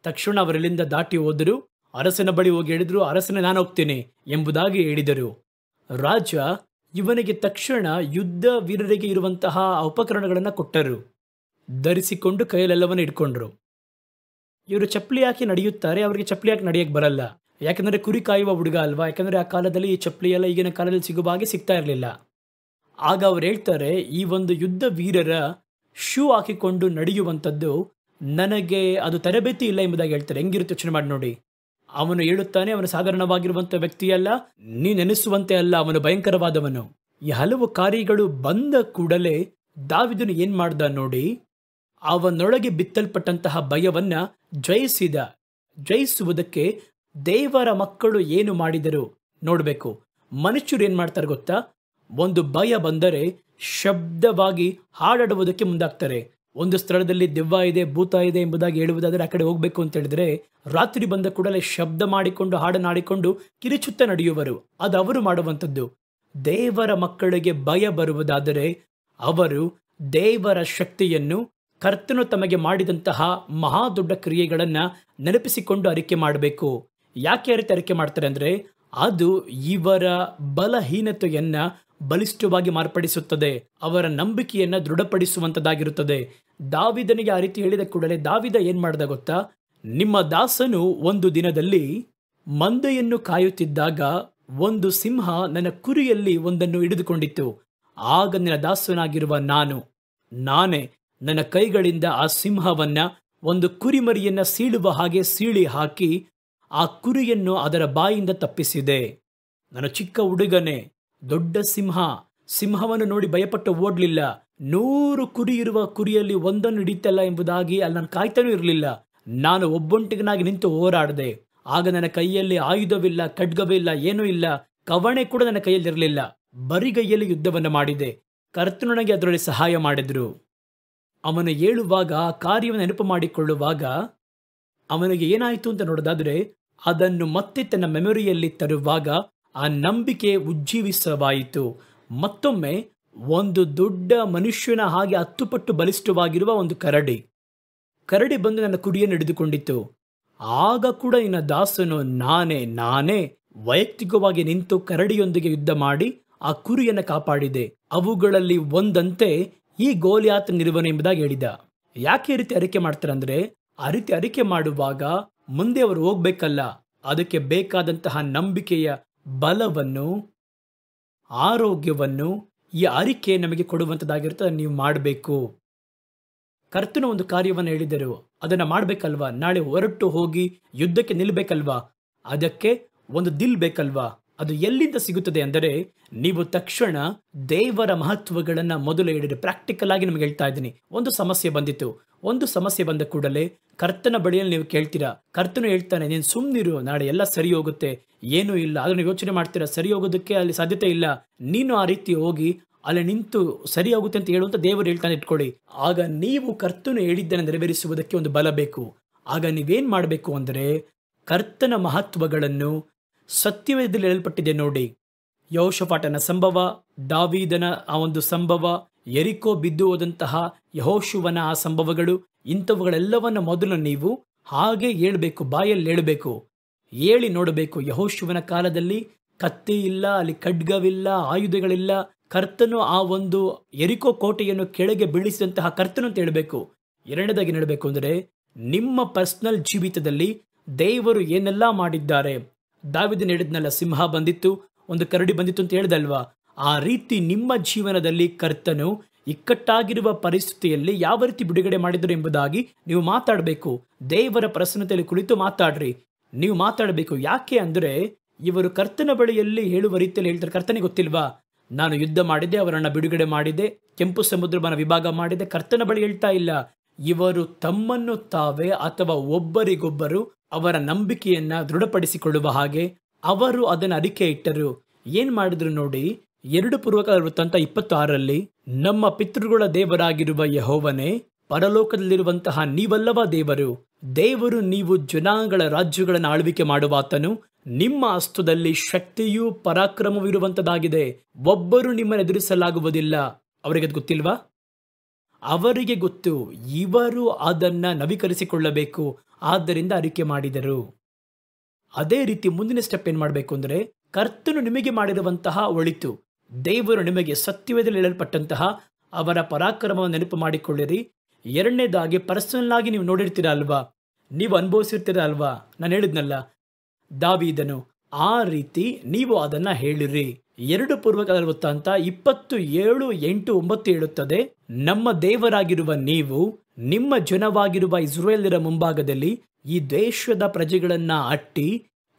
ತಕ್ಷಣ ಅವರಲ್ಲಿಂದ ದಾಟಿ ಹೋದರು. ಅರಸನ ಬಳಿ ಹೋಗಿ ಹೇಳಿದ್ರು, ಅರಸನೇ ನಾನು ಹೋಗ್ತೇನೆ ಎಂಬುದಾಗಿ ಹೇಳಿದರು. ರಾಜ ಇವನಿಗೆ ತಕ್ಷಣ ಯುದ್ಧ ವೀರರಿಗೆ ಇರುವಂತಹ ಉಪಕರಣಗಳನ್ನು ಕೊಟ್ಟರು. ಧರಿಸಿಕೊಂಡು ಕೈಯಲ್ಲೆಲ್ಲವನ್ನು ಇಟ್ಕೊಂಡ್ರು. ಇವರು ಚಪ್ಪಲಿ ಹಾಕಿ ನಡೆಯುತ್ತಾರೆ, ಅವರಿಗೆ ಚಪ್ಪಲಿ ಹಾಕಿ ನಡೆಯಕ್ಕೆ ಬರಲ್ಲ. ಯಾಕಂದರೆ ಕುರಿ ಕಾಯುವ ಹುಡುಗ ಅಲ್ವಾ? ಯಾಕಂದರೆ ಆ ಕಾಲದಲ್ಲಿ ಈ ಚಪ್ಪಲಿ ಎಲ್ಲ ಈಗಿನ ಕಾಲದಲ್ಲಿ ಸಿಗುವ ಹಾಗೆ ಸಿಗ್ತಾ ಇರಲಿಲ್ಲ. ಆಗ ಅವ್ರು ಹೇಳ್ತಾರೆ, ಈ ಒಂದು ಯುದ್ಧ ವೀರರ ಶೂ ಹಾಕಿಕೊಂಡು ನಡೆಯುವಂಥದ್ದು ನನಗೆ ಅದು ತರಬೇತಿ ಇಲ್ಲ ಎಂಬುದಾಗಿ ಹೇಳ್ತಾರೆ. ಹೆಂಗಿರುತ್ತೆ ಯೋಚನೆ ಮಾಡಿ ನೋಡಿ. ಅವನು ಹೇಳುತ್ತಾನೆ, ಅವನು ಸಾಧಾರಣವಾಗಿರುವಂಥ ವ್ಯಕ್ತಿಯಲ್ಲ, ನೀ ನೆನೆಸುವಂತೆ ಅಲ್ಲ, ಅವನು ಭಯಂಕರವಾದವನು. ಈ ಹಲವು ಕಾರ್ಯಗಳು ಬಂದ ಕೂಡಲೇ ದಾವೀದನು ಏನ್ ಮಾಡ್ದ ನೋಡಿ, ಅವನೊಳಗೆ ಬಿತ್ತಲ್ಪಟ್ಟಂತಹ ಭಯವನ್ನ ಜಯಿಸುವುದಕ್ಕೆ ದೇವರ ಮಕ್ಕಳು ಏನು ಮಾಡಿದರು ನೋಡಬೇಕು. ಮನುಷ್ಯರು ಏನ್ ಮಾಡ್ತಾರೆ ಗೊತ್ತಾ? ಒಂದು ಭಯ ಬಂದರೆ ಶಬ್ದವಾಗಿ ಹಾಡಾಡುವುದಕ್ಕೆ ಮುಂದಾಗ್ತಾರೆ. ಒಂದು ಸ್ಥಳದಲ್ಲಿ ದೆವ್ವ ಇದೆ, ಭೂತ ಇದೆ ಎಂಬುದಾಗಿ ಹೇಳುವುದಾದರೆ ಆ ಕಡೆ ಹೋಗ್ಬೇಕು ಅಂತ ಹೇಳಿದ್ರೆ ರಾತ್ರಿ ಬಂದ ಕೂಡಲೇ ಶಬ್ದ ಮಾಡಿಕೊಂಡು ಹಾಡನಾಡಿಕೊಂಡು ಕಿರಿಚುತ್ತ ನಡೆಯುವರು. ಅದು ಅವರು ಮಾಡುವಂಥದ್ದು. ದೇವರ ಮಕ್ಕಳಿಗೆ ಭಯ ಬರುವುದಾದರೆ ಅವರು ದೇವರ ಶಕ್ತಿಯನ್ನು, ಕರ್ತನು ತಮಗೆ ಮಾಡಿದಂತಹ ಮಹಾ ದೊಡ್ಡ ಕ್ರಿಯೆಗಳನ್ನ ನೆನಪಿಸಿಕೊಂಡು ಅರಿಕೆ ಮಾಡಬೇಕು. ಯಾಕೆ ಅರಿಕೆ ಮಾಡ್ತಾರೆ ಅಂದ್ರೆ, ಅದು ಇವರ ಬಲಹೀನತೆಯನ್ನ ಬಲಿಷ್ಠವಾಗಿ ಮಾರ್ಪಡಿಸುತ್ತದೆ, ಅವರ ನಂಬಿಕೆಯನ್ನ ದೃಢಪಡಿಸುವಂತದ್ದಾಗಿರುತ್ತದೆ. ದಾವೀದನಿಗೆ ಆ ರೀತಿ ಹೇಳಿದ ಕೂಡಲೇ ದಾವೀದ ಏನ್ ಮಾಡ್ದ ಗೊತ್ತಾ? ನಿಮ್ಮ ದಾಸನು ಒಂದು ದಿನದಲ್ಲಿ ಮಂದೆಯನ್ನು ಕಾಯುತ್ತಿದ್ದಾಗ ಒಂದು ಸಿಂಹ ನನ್ನ ಕುರಿಯಲ್ಲಿ ಒಂದನ್ನು ಹಿಡಿದುಕೊಂಡಿತ್ತು. ಆಗ ನಿನ್ನ ದಾಸನಾಗಿರುವ ನಾನೇ ನನ್ನ ಕೈಗಳಿಂದ ಆ ಸಿಂಹವನ್ನ, ಒಂದು ಕುರಿಮರಿಯನ್ನ ಸೀಳುವ ಹಾಗೆ ಸೀಳಿ ಹಾಕಿ ಆ ಕುರಿಯನ್ನು ಅದರ ಬಾಯಿಂದ ತಪ್ಪಿಸಿದೆ. ನನ್ನ ಚಿಕ್ಕ ಹುಡುಗನೇ, ದೊಡ್ಡ ಸಿಂಹವನ್ನು ನೋಡಿ ಭಯಪಟ್ಟು ಓಡ್ಲಿಲ್ಲ. 100 ಕುರಿ ಇರುವ ಕುರಿಯಲ್ಲಿ ಒಂದನ್ನು ಹಿಡಿತಲ್ಲ ಎಂಬುದಾಗಿ ಅಲ್ಲಿ ನಾನು ಕಾಯ್ತಾನೂ ಇರಲಿಲ್ಲ. ನಾನು ಒಬ್ಬೊಂಟಿಗನಾಗಿ ನಿಂತು ಹೋರಾಡಿದೆ. ಆಗ ನನ್ನ ಕೈಯಲ್ಲಿ ಆಯುಧವಿಲ್ಲ, ಖಡ್ಗವಿಲ್ಲ, ಏನೂ ಇಲ್ಲ, ಕವಣೆ ಕೂಡ ನನ್ನ ಕೈಯಲ್ಲಿ ಇರಲಿಲ್ಲ. ಬರಿಗೈಯಲ್ಲಿ ಯುದ್ಧವನ್ನು ಮಾಡಿದೆ. ಕರ್ತನು ನನಗೆ ಅದರಲ್ಲಿ ಸಹಾಯ ಮಾಡಿದ್ರು. ಅವನು ಹೇಳುವಾಗ, ಆ ಕಾರ್ಯವನ್ನು ನೆನಪು ಮಾಡಿಕೊಳ್ಳುವಾಗ ಅವನಿಗೆ ಏನಾಯಿತು ಅಂತ ನೋಡೋದಾದ್ರೆ, ಅದನ್ನು ಮತ್ತೆ ತನ್ನ ಮೆಮೊರಿಯಲ್ಲಿ ತರುವಾಗ ಆ ನಂಬಿಕೆ ಉಜ್ಜೀವಿಸವಾಯಿತು. ಮತ್ತೊಮ್ಮೆ ಒಂದು ದೊಡ್ಡ ಮನುಷ್ಯನ ಹಾಗೆ 10 ಪಟ್ಟು ಬಲಿಷ್ಠವಾಗಿರುವ ಒಂದು ಕರಡಿ ಬಂದು ನನ್ನ ಕುರಿಯನ್ನು ಹಿಡಿದುಕೊಂಡಿತ್ತು. ಆಗ ಕೂಡ ನಿನ್ನ ದಾಸನು ನಾನೇ ವೈಯಕ್ತಿಕವಾಗಿ ನಿಂತು ಕರಡಿಯೊಂದಿಗೆ ಯುದ್ಧ ಮಾಡಿ ಆ ಕುರಿಯನ್ನು ಕಾಪಾಡಿದೆ. ಅವುಗಳಲ್ಲಿ ಒಂದಂತೆ ಈ ಗೋಲಿಯಾತನಿರುವನು ಎಂಬುದಾಗಿ ಹೇಳಿದ. ಯಾಕೆ ಈ ರೀತಿ ಅರಿಕೆ ಮಾಡ್ತಾರೆ ಅಂದ್ರೆ, ಆ ರೀತಿ ಅರಿಕೆ ಮಾಡುವಾಗ ಮುಂದೆ ಅವರು ಹೋಗ್ಬೇಕಲ್ಲ, ಅದಕ್ಕೆ ಬೇಕಾದಂತಹ ನಂಬಿಕೆಯ ಬಲವನ್ನು, ಆರೋಗ್ಯವನ್ನು ಈ ಅರಿಕೆ ನಮಗೆ ಕೊಡುವಂಥದ್ದಾಗಿರ್ತದೆ. ನೀವು ಮಾಡಬೇಕು. ಕರ್ತನ ಒಂದು ಕಾರ್ಯವನ್ನು ಹೇಳಿದರು, ಅದನ್ನು ಮಾಡಬೇಕಲ್ವಾ? ನಾಳೆ ಹೊರಟು ಹೋಗಿ ಯುದ್ಧಕ್ಕೆ ನಿಲ್ಲಬೇಕಲ್ವಾ? ಅದಕ್ಕೆ ಒಂದು ದಿಲ್ ಬೇಕಲ್ವಾ? ಅದು ಎಲ್ಲಿಂದ ಸಿಗುತ್ತದೆ ಅಂದರೆ, ನೀವು ತಕ್ಷಣ ದೇವರ ಮಹತ್ವಗಳನ್ನು ಮೊದಲು ಹೇಳಿದ್ರೆ. ಪ್ರಾಕ್ಟಿಕಲ್ ಆಗಿ ನಿಮಗೆ ಹೇಳ್ತಾ ಇದ್ದೀನಿ. ಒಂದು ಸಮಸ್ಯೆ ಬಂದಿತ್ತು. ಒಂದು ಸಮಸ್ಯೆ ಬಂದ ಕೂಡಲೇ ಕರ್ತನ ಬಳಿಯಲ್ಲಿ ನೀವು ಕೇಳ್ತೀರಾ. ಕರ್ತನು ಹೇಳ್ತಾನೆ, ನೀನು ಸುಮ್ಮನಿರು, ನಾಳೆ ಎಲ್ಲ ಸರಿ ಹೋಗುತ್ತೆ, ಏನೂ ಇಲ್ಲ. ಅದನ್ನು ಯೋಚನೆ ಮಾಡ್ತೀರಾ, ಸರಿ ಹೋಗೋದಕ್ಕೆ ಅಲ್ಲಿ ಸಾಧ್ಯತೆ ಇಲ್ಲ. ನೀನು ಆ ರೀತಿ ಹೋಗಿ ಅಲ್ಲಿ ನಿಂತು ಸರಿ ಹೋಗುತ್ತೆ ಅಂತ ಹೇಳುವಂತ ದೇವರು ಹೇಳ್ತಾನೆ ಇಟ್ಕೊಳ್ಳಿ. ಆಗ ನೀವು ಕರ್ತನು ಹೇಳಿದ್ದನ್ನು ನೆರವೇರಿಸುವುದಕ್ಕೆ ಒಂದು ಬಲ ಬೇಕು. ಆಗ ನೀವೇನ್ ಮಾಡಬೇಕು ಅಂದರೆ, ಕರ್ತನ ಮಹತ್ವಗಳನ್ನು, ಸತ್ಯವೇದದಲ್ಲಿ ಹೇಳಲ್ಪಟ್ಟಿದೆ ನೋಡಿ, ಯೆಹೋಷಾಫಾಟನ ಸಂಭವ, ದಾವೀದನ ಆ ಒಂದು ಸಂಭವ, ಯೆರಿಕೋ ಬಿದ್ದು ಹೋದಂತಹ ಯೆಹೋಶುವನ ಆ ಸಂಭವಗಳು, ಇಂಥವುಗಳೆಲ್ಲವನ್ನ ಮೊದಲು ನೀವು ಹಾಗೆ ಹೇಳ್ಬೇಕು, ಬಾಯಲ್ಲಿ ಹೇಳಬೇಕು, ಹೇಳಿ ನೋಡಬೇಕು. ಯೆಹೋಶುವನ ಕಾಲದಲ್ಲಿ ಕತ್ತಿ ಇಲ್ಲ, ಅಲ್ಲಿ ಖಡ್ಗವಿಲ್ಲ, ಆಯುಧಗಳಿಲ್ಲ. ಕರ್ತನು ಆ ಒಂದು ಯೆರಿಕೋ ಕೋಟೆಯನ್ನು ಕೆಳಗೆ ಬೀಳಿಸಿದಂತಹ ಕರ್ತನು ಅಂತ ಹೇಳಬೇಕು. ಎರಡನೇದಾಗಿ ಹೇಳಬೇಕು ಅಂದರೆ, ನಿಮ್ಮ ಪರ್ಸನಲ್ ಜೀವಿತದಲ್ಲಿ ದೇವರು ಏನೆಲ್ಲ ಮಾಡಿದ್ದಾರೆ. ದಾವೀದನು ಹೇಳಿದ್ನಲ್ಲ, ಸಿಂಹ ಬಂದಿತ್ತು, ಒಂದು ಕರಡಿ ಬಂದಿತ್ತು ಅಂತ ಹೇಳ್ದಲ್ವಾ. ಆ ರೀತಿ ನಿಮ್ಮ ಜೀವನದಲ್ಲಿ ಕರ್ತನು ಇಕ್ಕಟ್ಟಾಗಿರುವ ಪರಿಸ್ಥಿತಿಯಲ್ಲಿ ಯಾವ ರೀತಿ ಬಿಡುಗಡೆ ಮಾಡಿದರು ಎಂಬುದಾಗಿ ನೀವು ಮಾತಾಡಬೇಕು. ದೇವರ ಪ್ರಸನ್ನತೆಯಲ್ಲಿ ಕುಳಿತು ಮಾತಾಡ್ರಿ. ನೀವು ಮಾತಾಡಬೇಕು. ಯಾಕೆ ಅಂದರೆ, ಇವರು ಕರ್ತನ ಬಳಿಯಲ್ಲಿ ಹೇಳುವ ರೀತಿಯಲ್ಲಿ ಹೇಳ್ತಾರೆ. ಕರ್ತನಿಗೆ ಗೊತ್ತಿಲ್ವಾ, ನಾನು ಯುದ್ಧ ಮಾಡಿದೆ, ಅವರನ್ನು ಬಿಡುಗಡೆ ಮಾಡಿದೆ, ಕೆಂಪು ಸಮುದ್ರವನ್ನು ವಿಭಾಗ ಮಾಡಿದೆ. ಕರ್ತನ ಬಳಿ ಹೇಳ್ತಾ ಇಲ್ಲ. ಇವರು ತಮ್ಮನ್ನು ತಾವೇ ಅಥವಾ ಒಬ್ಬರಿಗೊಬ್ಬರು ಅವರ ನಂಬಿಕೆಯನ್ನ ದೃಢಪಡಿಸಿಕೊಳ್ಳುವ ಹಾಗೆ ಅವರು ಅದನ್ನು ಅರಿಕೆ ಇಟ್ಟರು. ಏನ್ ಮಾಡಿದ್ರು ನೋಡಿ, 2 ಪೂರ್ವಕಾಲ ವೃತ್ತಾಂತ 26ರಲ್ಲಿ, ನಮ್ಮ ಪಿತೃಗಳ ದೇವರಾಗಿರುವ ಯೆಹೋವನೇ, ಪರಲೋಕದಲ್ಲಿರುವಂತಹ ನೀವಲ್ಲವ ದೇವರು. ದೇವರು ನೀವು ಜನಾಂಗಗಳ ರಾಜ್ಯಗಳನ್ನು ಆಳ್ವಿಕೆ ಮಾಡುವಾತನು. ನಿಮ್ಮ ಹಸ್ತದಲ್ಲಿ ಶಕ್ತಿಯೂ ಪರಾಕ್ರಮವೂ ಇರುವಂತದಾಗಿದೆ. ಒಬ್ಬರು ನಿಮ್ಮನ್ನು ಎದುರಿಸಲಾಗುವುದಿಲ್ಲ. ಅವರಿಗೆ ಅದು ಗೊತ್ತಿಲ್ವಾ? ಅವರಿಗೆ ಗೊತ್ತು. ಇವರು ಅದನ್ನ ನವೀಕರಿಸಿಕೊಳ್ಳಬೇಕು. ಆದ್ದರಿಂದ ಅರಿಕೆ ಮಾಡಿದರು. ಅದೇ ರೀತಿ ಮುಂದಿನ ಸ್ಟೆಪ್ ಏನ್ ಮಾಡಬೇಕು ಅಂದ್ರೆ, ಕರ್ತನು ನಿಮಗೆ ಮಾಡಿರುವಂತಹ ಒಳಿತು, ದೇವರು ನಿಮಗೆ ಸತ್ಯವೇದದಲ್ಲಿ ಹೇಳಲ್ಪಟ್ಟಂತಹ ಅವರ ಪರಾಕ್ರಮವನ್ನು ನೆನಪು ಮಾಡಿಕೊಳ್ಳಿರಿ. ಎರಡನೇದಾಗಿ ಪರ್ಸನಲ್ ಆಗಿ ನೀವು ನೋಡಿರ್ತೀರ ಅಲ್ವಾ, ನೀವು ಅನುಭವಿಸಿರ್ತೀರ ಅಲ್ವಾ. ನಾನು ಹೇಳಿದ್ನಲ್ಲ, ದಾವೀದನು ಆ ರೀತಿ ನೀವು ಅದನ್ನ ಹೇಳಿರಿ. 2 ಪೂರ್ವಕಾಲ ವೃತ್ತಾಂತ 27, 8, 9 ಹೇಳುತ್ತದೆ, ನಮ್ಮ ದೇವರಾಗಿರುವ ನೀವು ನಿಮ್ಮ ಜನವಾಗಿರುವ ಇಸ್ರಾಯೇಲ್ಯರ ಮುಂಭಾಗದಲ್ಲಿ ಈ ದೇಶದ ಪ್ರಜೆಗಳನ್ನ ಅಟ್ಟಿ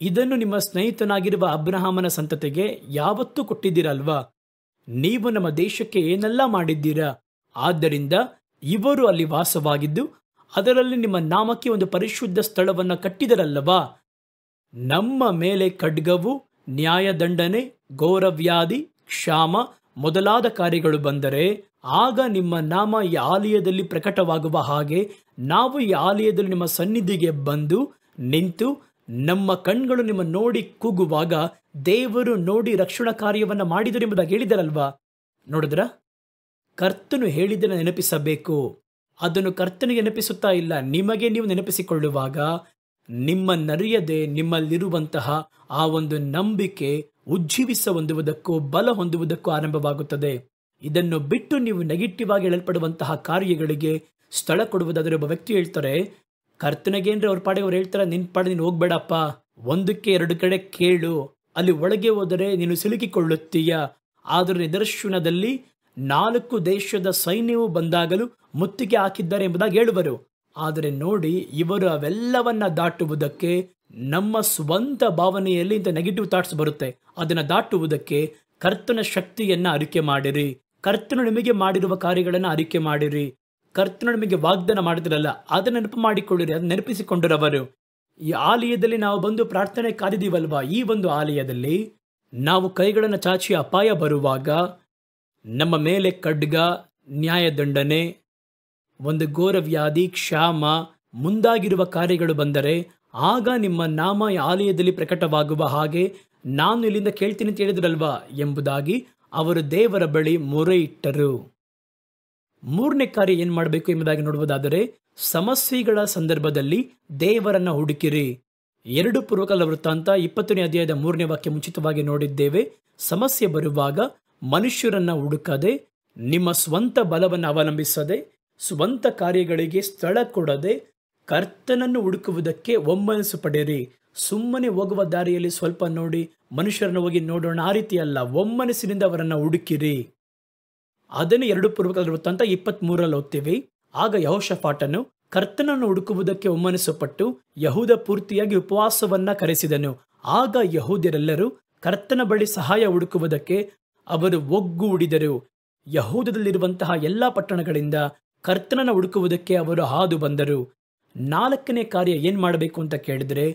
ಇದನ್ನು ನಿಮ್ಮ ಸ್ನೇಹಿತನಾಗಿರುವ ಅಬ್ರಹಾಮನ ಸಂತತಿಗೆ ಯಾವತ್ತೂ ಕೊಟ್ಟಿದ್ದೀರಲ್ವಾ. ನೀವು ನಮ್ಮ ದೇಶಕ್ಕೆ ಏನೆಲ್ಲ ಮಾಡಿದ್ದೀರಾ. ಆದ್ದರಿಂದ ಇವರು ಅಲ್ಲಿ ವಾಸವಾಗಿದ್ದು ಅದರಲ್ಲಿ ನಿಮ್ಮ ನಾಮಕ್ಕೆ ಒಂದು ಪರಿಶುದ್ಧ ಸ್ಥಳವನ್ನು ಕಟ್ಟಿದರಲ್ಲವಾ. ನಮ್ಮ ಮೇಲೆ ಖಡ್ಗವು, ನ್ಯಾಯದಂಡನೆ, ಘೋರವ್ಯಾಧಿ, ಕ್ಷಾಮ ಮೊದಲಾದ ಕಾರ್ಯಗಳು ಬಂದರೆ ಆಗ ನಿಮ್ಮ ನಾಮ ಈ ಆಲಯದಲ್ಲಿ ಪ್ರಕಟವಾಗುವ ಹಾಗೆ ನಾವು ಈ ಆಲಯದಲ್ಲಿ ನಿಮ್ಮ ಸನ್ನಿಧಿಗೆ ಬಂದು ನಿಂತು ನಮ್ಮ ಕಣ್ಗಳು ನಿಮ್ಮ ನೋಡಿ ಕೂಗುವಾಗ ದೇವರು ನೋಡಿ ರಕ್ಷಣಾ ಕಾರ್ಯವನ್ನು ಮಾಡಿದರು ಎಂಬುದಾಗಿ ಹೇಳಿದರಲ್ವಾ. ನೋಡಿದ್ರ, ಕರ್ತನು ಹೇಳಿದ್ದನ್ನು ನೆನಪಿಸಬೇಕು. ಅದನ್ನು ಕರ್ತನಿಗೆ ನೆನಪಿಸುತ್ತಾ ಇಲ್ಲ, ನಿಮಗೆ ನೀವು ನೆನಪಿಸಿಕೊಳ್ಳುವಾಗ ನಿಮ್ಮನ್ನರಿಯದೆ ನಿಮ್ಮಲ್ಲಿರುವಂತಹ ಆ ಒಂದು ನಂಬಿಕೆ ಉಜ್ಜೀವಿಸ ಹೊಂದುವುದಕ್ಕೂ ಬಲ ಹೊಂದುವುದಕ್ಕೂ ಆರಂಭವಾಗುತ್ತದೆ. ಇದನ್ನು ಬಿಟ್ಟು ನೀವು ನೆಗೆಟಿವ್ ಆಗಿ ಹೇಳಲ್ಪಡುವಂತಹ ಕಾರ್ಯಗಳಿಗೆ ಸ್ಥಳ ಕೊಡುವುದಾದರೆ, ಒಬ್ಬ ವ್ಯಕ್ತಿ ಹೇಳ್ತಾರೆ, ಕರ್ತನಿಗೇನ್ರಿ ಅವ್ರ ಪಾಡಿಗೆ ಅವ್ರು ಹೇಳ್ತಾರೆ, ನಿನ್ ಪಾಡಿ ನೀನು ಹೋಗ್ಬೇಡಪ್ಪ, 1ಕ್ಕೆ 2 ಕಡೆ ಕೇಳು, ಅಲ್ಲಿ ಒಳಗೆ ಹೋದರೆ ನೀನು ಸಿಲುಕಿಕೊಳ್ಳುತ್ತೀಯ. ಆದರೆ ನಿದರ್ಶನದಲ್ಲಿ 4 ದೇಶದ ಸೈನ್ಯವು ಬಂದಾಗಲೂ ಮುತ್ತಿಗೆ ಹಾಕಿದ್ದಾರೆ ಎಂಬುದಾಗಿ ಹೇಳುವರು. ಆದರೆ ನೋಡಿ, ಇವರು ಅವೆಲ್ಲವನ್ನ ದಾಟುವುದಕ್ಕೆ ನಮ್ಮ ಸ್ವಂತ ಭಾವನೆಯಲ್ಲಿ ಇಂಥ ನೆಗೆಟಿವ್ ಥಾಟ್ಸ್ ಬರುತ್ತೆ. ಅದನ್ನು ದಾಟುವುದಕ್ಕೆ ಕರ್ತನ ಶಕ್ತಿಯನ್ನ ಅರಿಕೆ ಮಾಡಿರಿ. ಕರ್ತನು ನಿಮಗೆ ಮಾಡಿರುವ ಕಾರ್ಯಗಳನ್ನು ಅರಿಕೆ ಮಾಡಿರಿ. ಕರ್ತನು ನಿಮಗೆ ವಾಗ್ದಾನ ಮಾಡಿದ್ರಲ್ಲ, ಅದನ್ನು ನೆನಪು ಮಾಡಿಕೊಳ್ಳಿರಿ, ಅದನ್ನು ನೆನಪಿಸಿಕೊಂಡರವರು. ಈ ಆಲಯದಲ್ಲಿ ನಾವು ಬಂದು ಪ್ರಾರ್ಥನೆ ಕಾದಿದೀವಲ್ವಾ, ಈ ಒಂದು ಆಲಯದಲ್ಲಿ ನಾವು ಕೈಗಳನ್ನು ಚಾಚಿ ಅಪಾಯ ಬರುವಾಗ ನಮ್ಮ ಮೇಲೆ ಖಡ್ಗ, ನ್ಯಾಯದಂಡನೆ, ಒಂದು ಘೋರವ್ಯಾಧಿ, ಕ್ಷಾಮ ಮುಂದಾಗಿರುವ ಕಾರ್ಯಗಳು ಬಂದರೆ ಆಗ ನಿಮ್ಮ ನಾಮ ಈ ಆಲಯದಲ್ಲಿ ಪ್ರಕಟವಾಗುವ ಹಾಗೆ ನಾನು ಇಲ್ಲಿಂದ ಕೇಳ್ತೀನಿ ಅಂತ ಹೇಳಿದ್ರಲ್ವಾ ಎಂಬುದಾಗಿ ಅವರು ದೇವರ ಬಳಿ ಮೊರೆ ಇಟ್ಟರು. 3ನೇ ಕಾರ್ಯ ಏನ್ ಮಾಡಬೇಕು ಎಂಬುದಾಗಿ ನೋಡುವುದಾದರೆ, ಸಮಸ್ಯೆಗಳ ಸಂದರ್ಭದಲ್ಲಿ ದೇವರನ್ನ ಹುಡುಕಿರಿ. 2 ಪೂರ್ವಕಾಲ ವೃತ್ತಾಂತ 20ನೇ ಅಧ್ಯಾಯದ 3ನೇ ವಾಕ್ಯ ಮುಂಚಿತವಾಗಿ ನೋಡಿದ್ದೇವೆ. ಸಮಸ್ಯೆ ಬರುವಾಗ ಮನುಷ್ಯರನ್ನ ಹುಡುಕದೆ, ನಿಮ್ಮ ಸ್ವಂತ ಬಲವನ್ನು ಅವಲಂಬಿಸದೆ, ಸ್ವಂತ ಕಾರ್ಯಗಳಿಗೆ ಸ್ಥಳ ಕೊಡದೆ ಕರ್ತನನ್ನು ಹುಡುಕುವುದಕ್ಕೆ ಒಮ್ಮನಸ್ಸು ಪಡೆಯಿರಿ. ಸುಮ್ಮನೆ ಹೋಗುವ ದಾರಿಯಲ್ಲಿ ಸ್ವಲ್ಪ ನೋಡಿ ಮನುಷ್ಯರನ್ನು ಹೋಗಿ ನೋಡೋಣ, ಆ ರೀತಿ ಅಲ್ಲ, ಒಮ್ಮನಸ್ಸಿನಿಂದ ಅವರನ್ನು ಹುಡುಕಿರಿ. ಅದನ್ನು 2 ಪೂರ್ವಕಾಲ ವೃತ್ತಾಂತ 23ರಲ್ಲಿ ಓದ್ತೀವಿ. ಆಗ ಯೆಹೋಷಾಫಾಟನು ಕರ್ತನನ್ನು ಹುಡುಕುವುದಕ್ಕೆ ಒಮ್ಮನಸ್ಸು ಪಟ್ಟು ಯಹೂದ ಪೂರ್ತಿಯಾಗಿ ಉಪವಾಸವನ್ನ ಕರೆಸಿದನು. ಆಗ ಯಹೂದ್ಯರೆಲ್ಲರೂ ಕರ್ತನ ಬಳಿ ಸಹಾಯ ಹುಡುಕುವುದಕ್ಕೆ ಅವರು ಒಗ್ಗೂಡಿದರು. ಯಹೂದದಲ್ಲಿರುವಂತಹ ಎಲ್ಲಾ ಪಟ್ಟಣಗಳಿಂದ ಕರ್ತನನ್ನು ಹುಡುಕುವುದಕ್ಕೆ ಅವರು ಹಾದು ಬಂದರು. 4ನೇ ಕಾರ್ಯ ಏನ್ ಮಾಡಬೇಕು ಅಂತ ಕೇಳಿದ್ರೆ,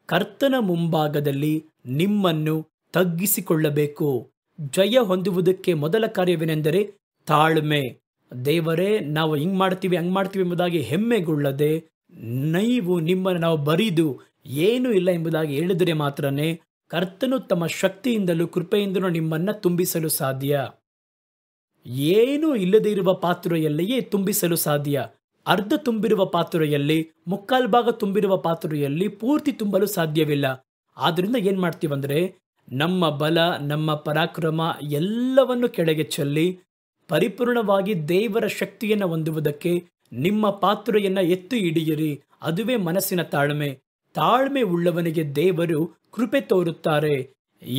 ಕರ್ತನ ಮುಂಭಾಗದಲ್ಲಿ ನಿಮ್ಮನ್ನು ತಗ್ಗಿಸಿಕೊಳ್ಳಬೇಕು. ಜಯ ಹೊಂದುವುದಕ್ಕೆ ಮೊದಲ ಕಾರ್ಯವೇನೆಂದರೆ ತಾಳ್ಮೆ. ದೇವರೇ, ನಾವು ಹಿಂಗ್ ಮಾಡ್ತೀವಿ ಹಂಗ್ ಮಾಡ್ತೀವಿ ಎಂಬುದಾಗಿ ಹೆಮ್ಮೆಗೊಳ್ಳದೆ, ನೀವು ನಿಮ್ಮನ್ನು ನಾವು ಬರಿದು ಏನೂ ಇಲ್ಲ ಎಂಬುದಾಗಿ ಹೇಳಿದರೆ ಮಾತ್ರನೇ ಕರ್ತನು ತಮ್ಮ ಶಕ್ತಿಯಿಂದಲೂ ಕೃಪೆಯಿಂದಲೂ ನಿಮ್ಮನ್ನ ತುಂಬಿಸಲು ಸಾಧ್ಯ. ಏನೂ ಇಲ್ಲದೆ ಇರುವ ಪಾತ್ರೆಯಲ್ಲಿಯೇ ತುಂಬಿಸಲು ಸಾಧ್ಯ. ಅರ್ಧ ತುಂಬಿರುವ ಪಾತ್ರೆಯಲ್ಲಿ, ಮುಕ್ಕಾಲು ಭಾಗ ತುಂಬಿರುವ ಪಾತ್ರೆಯಲ್ಲಿ ಪೂರ್ತಿ ತುಂಬಲು ಸಾಧ್ಯವಿಲ್ಲ. ಆದ್ರಿಂದ ಏನ್ ಮಾಡ್ತೀವಂದ್ರೆ, ನಮ್ಮ ಬಲ, ನಮ್ಮ ಪರಾಕ್ರಮ ಎಲ್ಲವನ್ನು ಕೆಳಗೆ ಚೆಲ್ಲಿ ಪರಿಪೂರ್ಣವಾಗಿ ದೇವರ ಶಕ್ತಿಯನ್ನು ಹೊಂದುವುದಕ್ಕೆ ನಿಮ್ಮ ಪಾತ್ರೆಯನ್ನ ಎತ್ತು ಹಿಡಿಯಿರಿ. ಅದುವೇ ಮನಸ್ಸಿನ ತಾಳ್ಮೆ. ತಾಳ್ಮೆ ಉಳ್ಳವನಿಗೆ ದೇವರು ಕೃಪೆ ತೋರುತ್ತಾರೆ.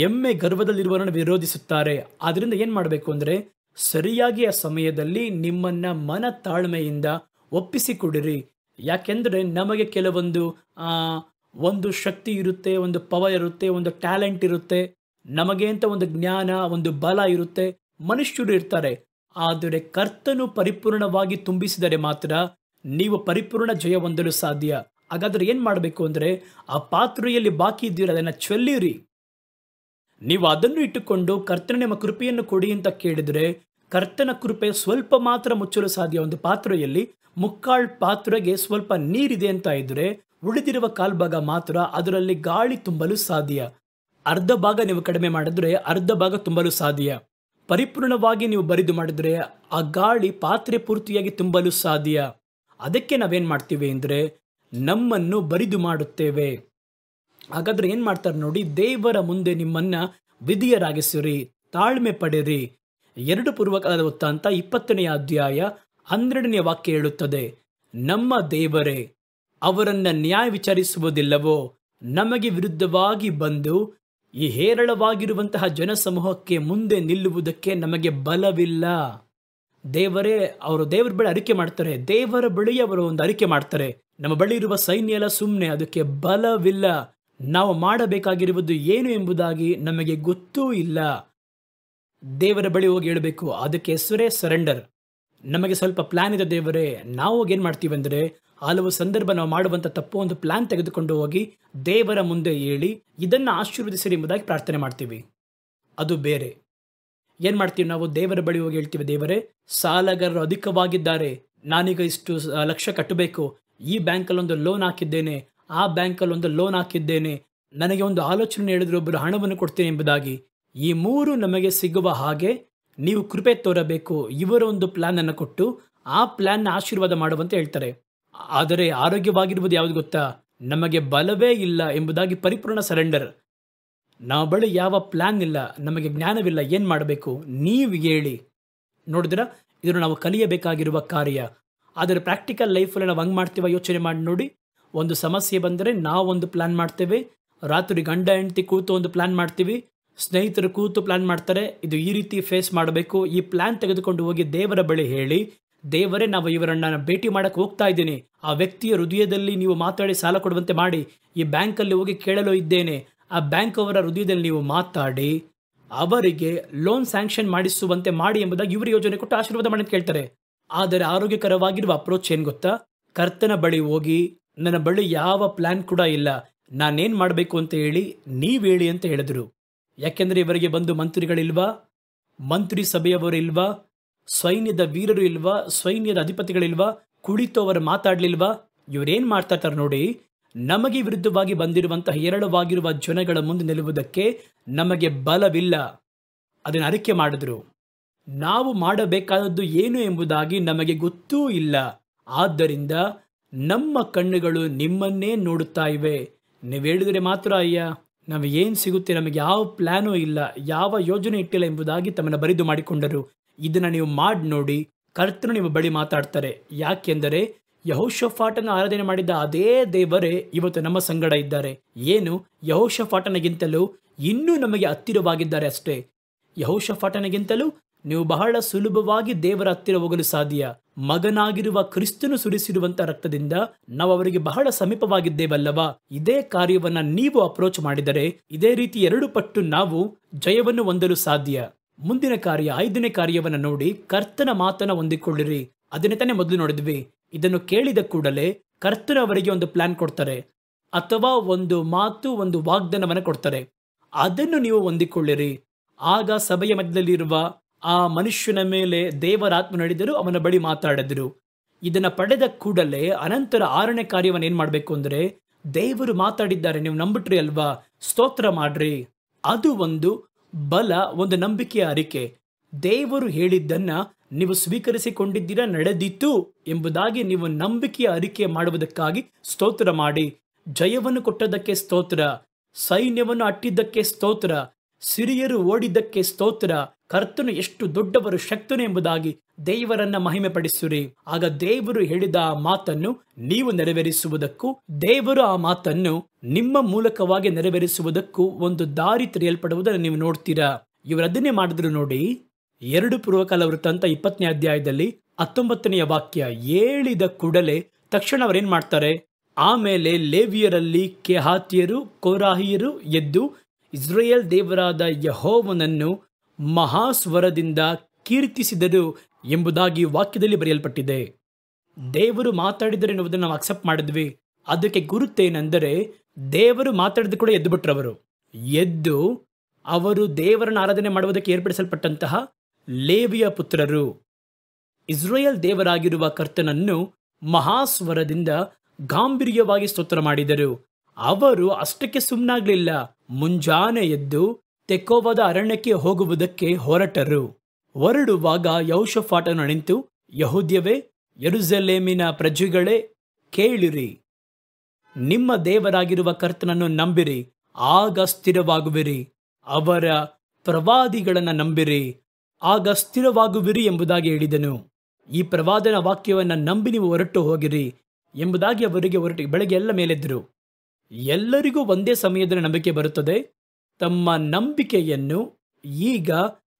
ಎಮ್ಮೆ ಗರ್ವದಲ್ಲಿರುವವರನ್ನು ವಿರೋಧಿಸುತ್ತಾರೆ. ಆದ್ರಿಂದ ಏನ್ ಮಾಡಬೇಕು ಅಂದ್ರೆ, ಸರಿಯಾಗಿ ಆ ಸಮಯದಲ್ಲಿ ನಿಮ್ಮನ್ನ ಮನ ತಾಳ್ಮೆಯಿಂದ ಒಪ್ಪಿಸಿಕೊಡಿರಿ. ಯಾಕೆಂದ್ರೆ ನಮಗೆ ಕೆಲವೊಂದು ಒಂದು ಶಕ್ತಿ ಇರುತ್ತೆ, ಒಂದು ಪವರ್ ಇರುತ್ತೆ, ಒಂದು ಟ್ಯಾಲೆಂಟ್ ಇರುತ್ತೆ, ನಮಗೆ ಅಂತ ಒಂದು ಜ್ಞಾನ, ಒಂದು ಬಲ ಇರುತ್ತೆ, ಮನುಷ್ಯರು ಇರ್ತಾರೆ. ಆದರೆ ಕರ್ತನು ಪರಿಪೂರ್ಣವಾಗಿ ತುಂಬಿಸಿದರೆ ಮಾತ್ರ ನೀವು ಪರಿಪೂರ್ಣ ಜಯ ಹೊಂದಲು ಸಾಧ್ಯ. ಹಾಗಾದ್ರೆ ಏನ್ ಮಾಡಬೇಕು ಅಂದ್ರೆ, ಆ ಪಾತ್ರೆಯಲ್ಲಿ ಬಾಕಿ ಇದ್ದೀರ ಅದನ್ನ ಚೆಲ್ಲಿರಿ. ನೀವು ಅದನ್ನು ಇಟ್ಟುಕೊಂಡು ಕರ್ತನ ನಿಮ್ಮ ಕೃಪೆಯನ್ನು ಕೊಡಿ ಅಂತ ಕೇಳಿದ್ರೆ, ಕರ್ತನ ಕೃಪೆ ಸ್ವಲ್ಪ ಮಾತ್ರ ಮುಚ್ಚಲು ಸಾಧ್ಯ. ಒಂದು ಪಾತ್ರೆಯಲ್ಲಿ ಮುಕ್ಕಾಲ್ ಪಾತ್ರೆಗೆ ಸ್ವಲ್ಪ ನೀರಿದೆ ಅಂತ ಇದ್ರೆ, ಉಳಿದಿರುವ ಕಾಲ್ಭಾಗ ಮಾತ್ರ ಅದರಲ್ಲಿ ಗಾಳಿ ತುಂಬಲು ಸಾಧ್ಯ. ಅರ್ಧ ಭಾಗ ನೀವು ಕಡಿಮೆ ಮಾಡಿದ್ರೆ ಅರ್ಧ ಭಾಗ ತುಂಬಲು ಸಾಧ್ಯ. ಪರಿಪೂರ್ಣವಾಗಿ ನೀವು ಬರಿದು ಮಾಡಿದ್ರೆ ಆ ಗಾಳಿ ಪಾತ್ರೆ ಪೂರ್ತಿಯಾಗಿ ತುಂಬಲು ಸಾಧ್ಯ. ಅದಕ್ಕೆ ನಾವೇನ್ ಮಾಡ್ತೀವಿ ಅಂದ್ರೆ, ನಮ್ಮನ್ನು ಬರಿದು ಮಾಡುತ್ತೇವೆ. ಹಾಗಾದ್ರೆ ಏನ್ ಮಾಡ್ತಾರೆ ನೋಡಿ, ದೇವರ ಮುಂದೆ ನಿಮ್ಮನ್ನ ವಿಧಿಯರಾಗಿಸಿರಿ, ತಾಳ್ಮೆ ಪಡೆರಿ. 2 ಪೂರ್ವಕಾಲದ ವೃತ್ತಾಂತ 20ನೇ ಅಧ್ಯಾಯ 12ನೇ ವಾಕ್ಯ ಹೇಳುತ್ತದೆ, ನಮ್ಮ ದೇವರೇ ಅವರನ್ನ ನ್ಯಾಯ ವಿಚಾರಿಸುವುದಿಲ್ಲವೋ? ನಮಗೆ ವಿರುದ್ಧವಾಗಿ ಬಂದು ಈ ಹೇರಳವಾಗಿರುವಂತಹ ಜನಸಮೂಹಕ್ಕೆ ಮುಂದೆ ನಿಲ್ಲುವುದಕ್ಕೆ ನಮಗೆ ಬಲವಿಲ್ಲ. ದೇವರೇ, ಅವರು ದೇವರ ಬಳಿ ಅರಿಕೆ ಮಾಡ್ತಾರೆ, ದೇವರ ಬಳಿ ಅವರು ಒಂದು ಅರಿಕೆ ಮಾಡ್ತಾರೆ, ನಮ್ಮ ಬಳಿ ಇರುವ ಸೈನ್ಯ ಎಲ್ಲ ಸುಮ್ಮನೆ, ಅದಕ್ಕೆ ಬಲವಿಲ್ಲ, ನಾವು ಮಾಡಬೇಕಾಗಿರುವುದು ಏನು ಎಂಬುದಾಗಿ ನಮಗೆ ಗೊತ್ತೂ ಇಲ್ಲ. ದೇವರ ಬಳಿ ಹೋಗಿ ಹೇಳಬೇಕು. ಅದಕ್ಕೆ ಹೆಸರೇ ಸರೆಂಡರ್. ನಮಗೆ ಸ್ವಲ್ಪ ಪ್ಲಾನ್ ಇದೆ ದೇವರೇ. ನಾವು ಹೋಗಿ ಏನ್ ಮಾಡ್ತೀವಿ ಅಂದ್ರೆ, ಹಲವು ಸಂದರ್ಭ ನಾವು ಮಾಡುವಂತ ತಪ್ಪು, ಒಂದು ಪ್ಲಾನ್ ತೆಗೆದುಕೊಂಡು ಹೋಗಿ ದೇವರ ಮುಂದೆ ಹೇಳಿ ಇದನ್ನ ಆಶೀರ್ವದಿಸಿರಿ ಎಂಬುದಾಗಿ ಪ್ರಾರ್ಥನೆ ಮಾಡ್ತೀವಿ. ಅದು ಬೇರೆ. ಏನ್ ಮಾಡ್ತೀವಿ ನಾವು, ದೇವರ ಬಳಿ ಹೋಗಿ ಹೇಳ್ತೀವಿ, ದೇವರೇ ಸಾಲಗಾರರು ಅಧಿಕವಾಗಿದ್ದಾರೆ, ನಾನೀಗ ಇಷ್ಟು ಲಕ್ಷ ಕಟ್ಟಬೇಕು, ಈ ಬ್ಯಾಂಕಲ್ಲಿ ಒಂದು ಲೋನ್ ಹಾಕಿದ್ದೇನೆ, ಆ ಬ್ಯಾಂಕಲ್ಲಿ ಒಂದು ಲೋನ್ ಹಾಕಿದ್ದೇನೆ, ನನಗೆ ಒಂದು ಆಲೋಚನೆ ಹೇಳಿದ್ರು ಒಬ್ಬರು ಹಣವನ್ನು ಕೊಡ್ತೇನೆ ಎಂಬುದಾಗಿ. ಈ 3 ನಮಗೆ ಸಿಗುವ ಹಾಗೆ ನೀವು ಕೃಪೆ ತೋರಬೇಕು. ಇವರ ಒಂದು ಪ್ಲಾನ್ ಅನ್ನು ಕೊಟ್ಟು ಆ ಪ್ಲಾನ್ ಆಶೀರ್ವಾದ ಮಾಡುವಂತ ಹೇಳ್ತಾರೆ. ಆದರೆ ಆರೋಗ್ಯವಾಗಿರುವುದು ಯಾವುದು ಗೊತ್ತಾ, ನಮಗೆ ಬಲವೇ ಇಲ್ಲ ಎಂಬುದಾಗಿ ಪರಿಪೂರ್ಣ ಸರೆಂಡರ್. ನಮ್ಮ ಬಳಿ ಯಾವ ಪ್ಲಾನ್ ಇಲ್ಲ, ನಮಗೆ ಜ್ಞಾನವಿಲ್ಲ, ಏನ್ ಮಾಡಬೇಕು ನೀವು ಹೇಳಿ. ನೋಡಿದ್ರ, ಇದನ್ನು ನಾವು ಕಲಿಯಬೇಕಾಗಿರುವ ಕಾರ್ಯ. ಆದರೆ ಪ್ರಾಕ್ಟಿಕಲ್ ಲೈಫಲ್ಲಿ ನಾವು ಹಂಗೆ ಮಾಡ್ತೀವ? ಯೋಚನೆ ಮಾಡಿ ನೋಡಿ. ಒಂದು ಸಮಸ್ಯೆ ಬಂದರೆ ನಾವು ಒಂದು ಪ್ಲಾನ್ ಮಾಡ್ತೇವೆ, ರಾತ್ರಿ ಗಂಡ ಹೆಂಡತಿ ಕೂತು ಒಂದು ಪ್ಲಾನ್ ಮಾಡ್ತೀವಿ, ಸ್ನೇಹಿತರು ಕೂತು ಪ್ಲಾನ್ ಮಾಡ್ತಾರೆ, ಇದು ಈ ರೀತಿ ಫೇಸ್ ಮಾಡಬೇಕು. ಈ ಪ್ಲಾನ್ ತೆಗೆದುಕೊಂಡು ಹೋಗಿ ದೇವರ ಬಳಿ ಹೇಳಿ, ದೇವರೇ ನಾವು ಇವರನ್ನ ಭೇಟಿ ಮಾಡಕ್ಕೆ ಹೋಗ್ತಾ ಇದ್ದೀನಿ, ಆ ವ್ಯಕ್ತಿಯ ಹೃದಯದಲ್ಲಿ ನೀವು ಮಾತಾಡಿ ಸಾಲ ಕೊಡುವಂತೆ ಮಾಡಿ, ಈ ಬ್ಯಾಂಕಲ್ಲಿ ಹೋಗಿ ಕೇಳಲು ಇದ್ದೇನೆ, ಆ ಬ್ಯಾಂಕ್ ಅವರ ಹೃದಯದಲ್ಲಿ ನೀವು ಮಾತಾಡಿ ಅವರಿಗೆ ಲೋನ್ ಸ್ಯಾಂಕ್ಷನ್ ಮಾಡಿಸುವಂತೆ ಮಾಡಿ ಎಂಬುದಾಗಿ ಇವರು ಯೋಜನೆ ಕೊಟ್ಟು ಆಶೀರ್ವಾದ ಮಾಡಿ ಕೇಳ್ತಾರೆ. ಆದರೆ ಆರೋಗ್ಯಕರವಾಗಿರುವ ಅಪ್ರೋಚ್ ಏನ್ ಗೊತ್ತಾ, ಕರ್ತನ ಬಳಿ ಹೋಗಿ ನನ್ನ ಬಳಿ ಯಾವ ಪ್ಲಾನ್ ಕೂಡ ಇಲ್ಲ, ನಾನೇನ್ ಮಾಡಬೇಕು ಅಂತ ಹೇಳಿ ನೀವ್ ಹೇಳಿ ಅಂತ ಹೇಳಿದ್ರು. ಯಾಕೆಂದ್ರೆ ಇವರಿಗೆ ಬಂದು ಮಂತ್ರಿಗಳಿಲ್ವಾ, ಮಂತ್ರಿ ಸಭೆಯವರು ಇಲ್ವಾ, ಸೈನ್ಯದ ವೀರರು ಇಲ್ವಾ, ಸೈನ್ಯದ ಅಧಿಪತಿಗಳಿಲ್ವಾ, ಕುಳಿತು ಅವರು ಮಾತಾಡ್ಲಿಲ್ವಾ? ಇವರೇನ್ ಮಾಡ್ತಾ ಇರ್ತಾರೆ ನೋಡಿ, ನಮಗೆ ವಿರುದ್ಧವಾಗಿ ಬಂದಿರುವಂತಹ ಹೇರಳವಾಗಿರುವ ಜನಗಳ ಮುಂದೆ ನಿಲ್ಲುವುದಕ್ಕೆ ನಮಗೆ ಬಲವಿಲ್ಲ, ಅದನ್ನು ಅರಿಕೆ ಮಾಡಿದ್ರು. ನಾವು ಮಾಡಬೇಕಾದದ್ದು ಏನು ಎಂಬುದಾಗಿ ನಮಗೆ ಗೊತ್ತೂ ಇಲ್ಲ. ಆದ್ದರಿಂದ ನಮ್ಮ ಕಣ್ಣುಗಳು ನಿಮ್ಮನ್ನೇ ನೋಡುತ್ತಾ ಇವೆ. ನೀವು ಹೇಳಿದರೆ ಮಾತ್ರ ಅಯ್ಯ ನಾವು ಏನು ಸಿಗುತ್ತೆ, ನಮಗೆ ಯಾವ ಪ್ಲಾನೂ ಇಲ್ಲ, ಯಾವ ಯೋಜನೆ ಇಟ್ಟಿಲ್ಲ ಎಂಬುದಾಗಿ ತಮ್ಮನ್ನು ಬರಿದು ಮಾಡಿಕೊಂಡರು. ಇದನ್ನ ನೀವು ಮಾಡಿ ನೋಡಿ, ಕರ್ತನು ನಿಮ್ಮ ಬಳಿ ಮಾತಾಡ್ತಾರೆ. ಯಾಕೆಂದರೆ ಯೆಹೋಷಾಫಾಟನ ಆರಾಧನೆ ಮಾಡಿದ್ದ ಅದೇ ದೇವರೇ ಇವತ್ತು ನಮ್ಮ ಸಂಗಡ ಇದ್ದಾರೆ. ಏನು, ಯೆಹೋಷಾಫಾಟನಿಗಿಂತಲೂ ಇನ್ನೂ ನಮಗೆ ಹತ್ತಿರವಾಗಿದ್ದಾರೆ ಅಷ್ಟೇ. ಯೆಹೋಷಾಫಾಟನಿಗಿಂತಲೂ ನೀವು ಬಹಳ ಸುಲಭವಾಗಿ ದೇವರ ಹತ್ತಿರ ಹೋಗಲು ಸಾಧ್ಯ. ಮಗನಾಗಿರುವ ಕ್ರಿಸ್ತನು ಸುರಿಸಿರುವಂತಹ ರಕ್ತದಿಂದ ನಾವು ಅವರಿಗೆ ಬಹಳ ಸಮೀಪವಾಗಿದ್ದೇವಲ್ಲವಾ? ಇದೇ ಕಾರ್ಯವನ್ನ ನೀವು ಅಪ್ರೋಚ್ ಮಾಡಿದರೆ ಇದೇ ರೀತಿ 2 ಪಟ್ಟು ನಾವು ಜಯವನ್ನು ಹೊಂದಲು ಸಾಧ್ಯ. ಮುಂದಿನ ಕಾರ್ಯ, 5ನೇ ಕಾರ್ಯವನ್ನ ನೋಡಿ, ಕರ್ತನ ಮಾತನ್ನ ಹೊಂದಿಕೊಳ್ಳಿರಿ. ಅದನ್ನೇ ತಾನೇ ಮೊದಲು ನೋಡಿದ್ವಿ. ಇದನ್ನು ಕೇಳಿದ ಕೂಡಲೇ ಕರ್ತನ ಅವರಿಗೆ ಒಂದು ಪ್ಲಾನ್ ಕೊಡ್ತಾರೆ, ಅಥವಾ ಒಂದು ಮಾತು, ಒಂದು ವಾಗ್ದಾನವನ್ನ ಕೊಡ್ತಾರೆ. ಅದನ್ನು ನೀವು ಹೊಂದಿಕೊಳ್ಳಿರಿ. ಆಗ ಸಭೆಯ ಮಧ್ಯದಲ್ಲಿರುವ ಆ ಮನುಷ್ಯನ ಮೇಲೆ ದೇವರಾತ್ಮ ನಡೆದರು, ಅವನ ಬಳಿ ಮಾತಾಡಿದ್ರು. ಇದನ್ನ ಪಡೆದ ಕೂಡಲೇ ಅನಂತರ 6ನೇ ಕಾರ್ಯವನ್ನು ಏನ್ ಮಾಡಬೇಕು ಅಂದ್ರೆ, ದೇವರು ಮಾತಾಡಿದ್ದಾರೆ, ನೀವು ನಂಬಿಟ್ರಿ ಅಲ್ವಾ, ಸ್ತೋತ್ರ ಮಾಡ್ರಿ. ಅದು ಒಂದು ಬಲ, ಒಂದು ನಂಬಿಕೆಯ ಅರಿಕೆ. ದೇವರು ಹೇಳಿದ್ದನ್ನ ನೀವು ಸ್ವೀಕರಿಸಿಕೊಂಡಿದ್ದೀರಾ, ನಡೆದಿತ್ತು ಎಂಬುದಾಗಿ ನೀವು ನಂಬಿಕೆಯ ಅರಿಕೆ ಮಾಡುವುದಕ್ಕಾಗಿ ಸ್ತೋತ್ರ ಮಾಡಿ. ಜಯವನ್ನು ಕೊಟ್ಟದ್ದಕ್ಕೆ ಸ್ತೋತ್ರ, ಸೈನ್ಯವನ್ನು ಅಟ್ಟಿದ್ದಕ್ಕೆ ಸ್ತೋತ್ರ, ಸಿರಿಯರು ಓಡಿದ್ದಕ್ಕೆ ಸ್ತೋತ್ರ, ಕರ್ತನು ಎಷ್ಟು ದೊಡ್ಡವರು, ಶಕ್ತನು ಎಂಬುದಾಗಿ ದೇವರನ್ನ ಮಹಿಮೆ ಪಡಿಸುರಿ. ಆಗ ದೇವರು ಹೇಳಿದ ಆ ಮಾತನ್ನು ನೀವು ನೆರವೇರಿಸುವುದಕ್ಕೂ, ದೇವರು ಆ ಮಾತನ್ನು ನಿಮ್ಮ ಮೂಲಕವಾಗಿ ನೆರವೇರಿಸುವುದಕ್ಕೂ ಒಂದು ದಾರಿ ತೆರೆಯಲ್ಪಡುವುದನ್ನು ನೀವು ನೋಡ್ತೀರಾ. ಇವರು ಅದನ್ನೇ ಮಾಡಿದ್ರು ನೋಡಿ. 2 ಪೂರ್ವಕಾಲ ವೃತ್ತಾಂತ 20ನೇ ಅಧ್ಯಾಯದಲ್ಲಿ 19ನೆಯ ವಾಕ್ಯ. ಹೇಳಿದ ಕೂಡಲೇ ತಕ್ಷಣ ಅವರೇನ್ ಮಾಡ್ತಾರೆ? ಆಮೇಲೆ ಲೇವಿಯರಲ್ಲಿ ಕೆಹಾತಿಯರು, ಕೋರಾಹಿಯರು ಎದ್ದು ಇಸ್ರಾಯೇಲ್ ದೇವರಾದ ಯೆಹೋವನನ್ನು ಮಹಾಸ್ವರದಿಂದ ಕೀರ್ತಿಸಿದರು ಎಂಬುದಾಗಿ ವಾಕ್ಯದಲ್ಲಿ ಬರೆಯಲ್ಪಟ್ಟಿದೆ. ದೇವರು ಮಾತಾಡಿದರೆ ಎನ್ನುವುದನ್ನು ನಾವು ಅಕ್ಸೆಪ್ಟ್ ಮಾಡಿದ್ವಿ. ಅದಕ್ಕೆ ಗುರುತೇನೆಂದರೆ, ದೇವರು ಮಾತಾಡಿದ ಕೂಡ ಎದ್ದು ಬಿಟ್ರವರು. ಎದ್ದು ಅವರು ದೇವರನ್ನು ಆರಾಧನೆ ಮಾಡುವುದಕ್ಕೆ ಏರ್ಪಡಿಸಲ್ಪಟ್ಟಂತಹ ಲೇವಿಯ ಪುತ್ರರು ಇಸ್ರಾಯೇಲ್ ದೇವರಾಗಿರುವ ಕರ್ತನನ್ನು ಮಹಾಸ್ವರದಿಂದ ಗಾಂಭೀರ್ಯವಾಗಿ ಸ್ತೋತ್ರ ಮಾಡಿದರು. ಅವರು ಅಷ್ಟಕ್ಕೆ ಸುಮ್ಮನಾಗ್ಲಿಲ್ಲ. ಮುಂಜಾನೆ ಎದ್ದು ತೆಕೋವದ ಅರಣ್ಯಕ್ಕೆ ಹೋಗುವುದಕ್ಕೆ ಹೊರಟರು. ಹೊರಡುವಾಗ ಯೆಹೋಷಾಫಾಟನು ನಿಂತು, ಯೆಹೂದ್ಯವೇ, ಯೆರೂಸಲೇಮಿನ ಪ್ರಜೆಗಳೇ, ಕೇಳಿರಿ, ನಿಮ್ಮ ದೇವರಾಗಿರುವ ಕರ್ತನನ್ನು ನಂಬಿರಿ, ಆಗ ಸ್ಥಿರವಾಗುವಿರಿ. ಅವರ ಪ್ರವಾದಿಗಳನ್ನು ನಂಬಿರಿ, ಆಗ ಸ್ಥಿರವಾಗುವಿರಿ ಎಂಬುದಾಗಿ ಹೇಳಿದನು. ಈ ಪ್ರವಾದನ ವಾಕ್ಯವನ್ನು ನಂಬಿ ನೀವು ಹೊರಟು ಹೋಗಿರಿ ಎಂಬುದಾಗಿ ಅವರಿಗೆ ಬೆಳಗ್ಗೆ ಎಲ್ಲ ಮೇಲೆದ್ರು. ಎಲ್ಲರಿಗೂ ಒಂದೇ ಸಮಯದಲ್ಲಿ ನಂಬಿಕೆ ಬರುತ್ತದೆ. ತಮ್ಮ ನಂಬಿಕೆಯನ್ನು ಈಗ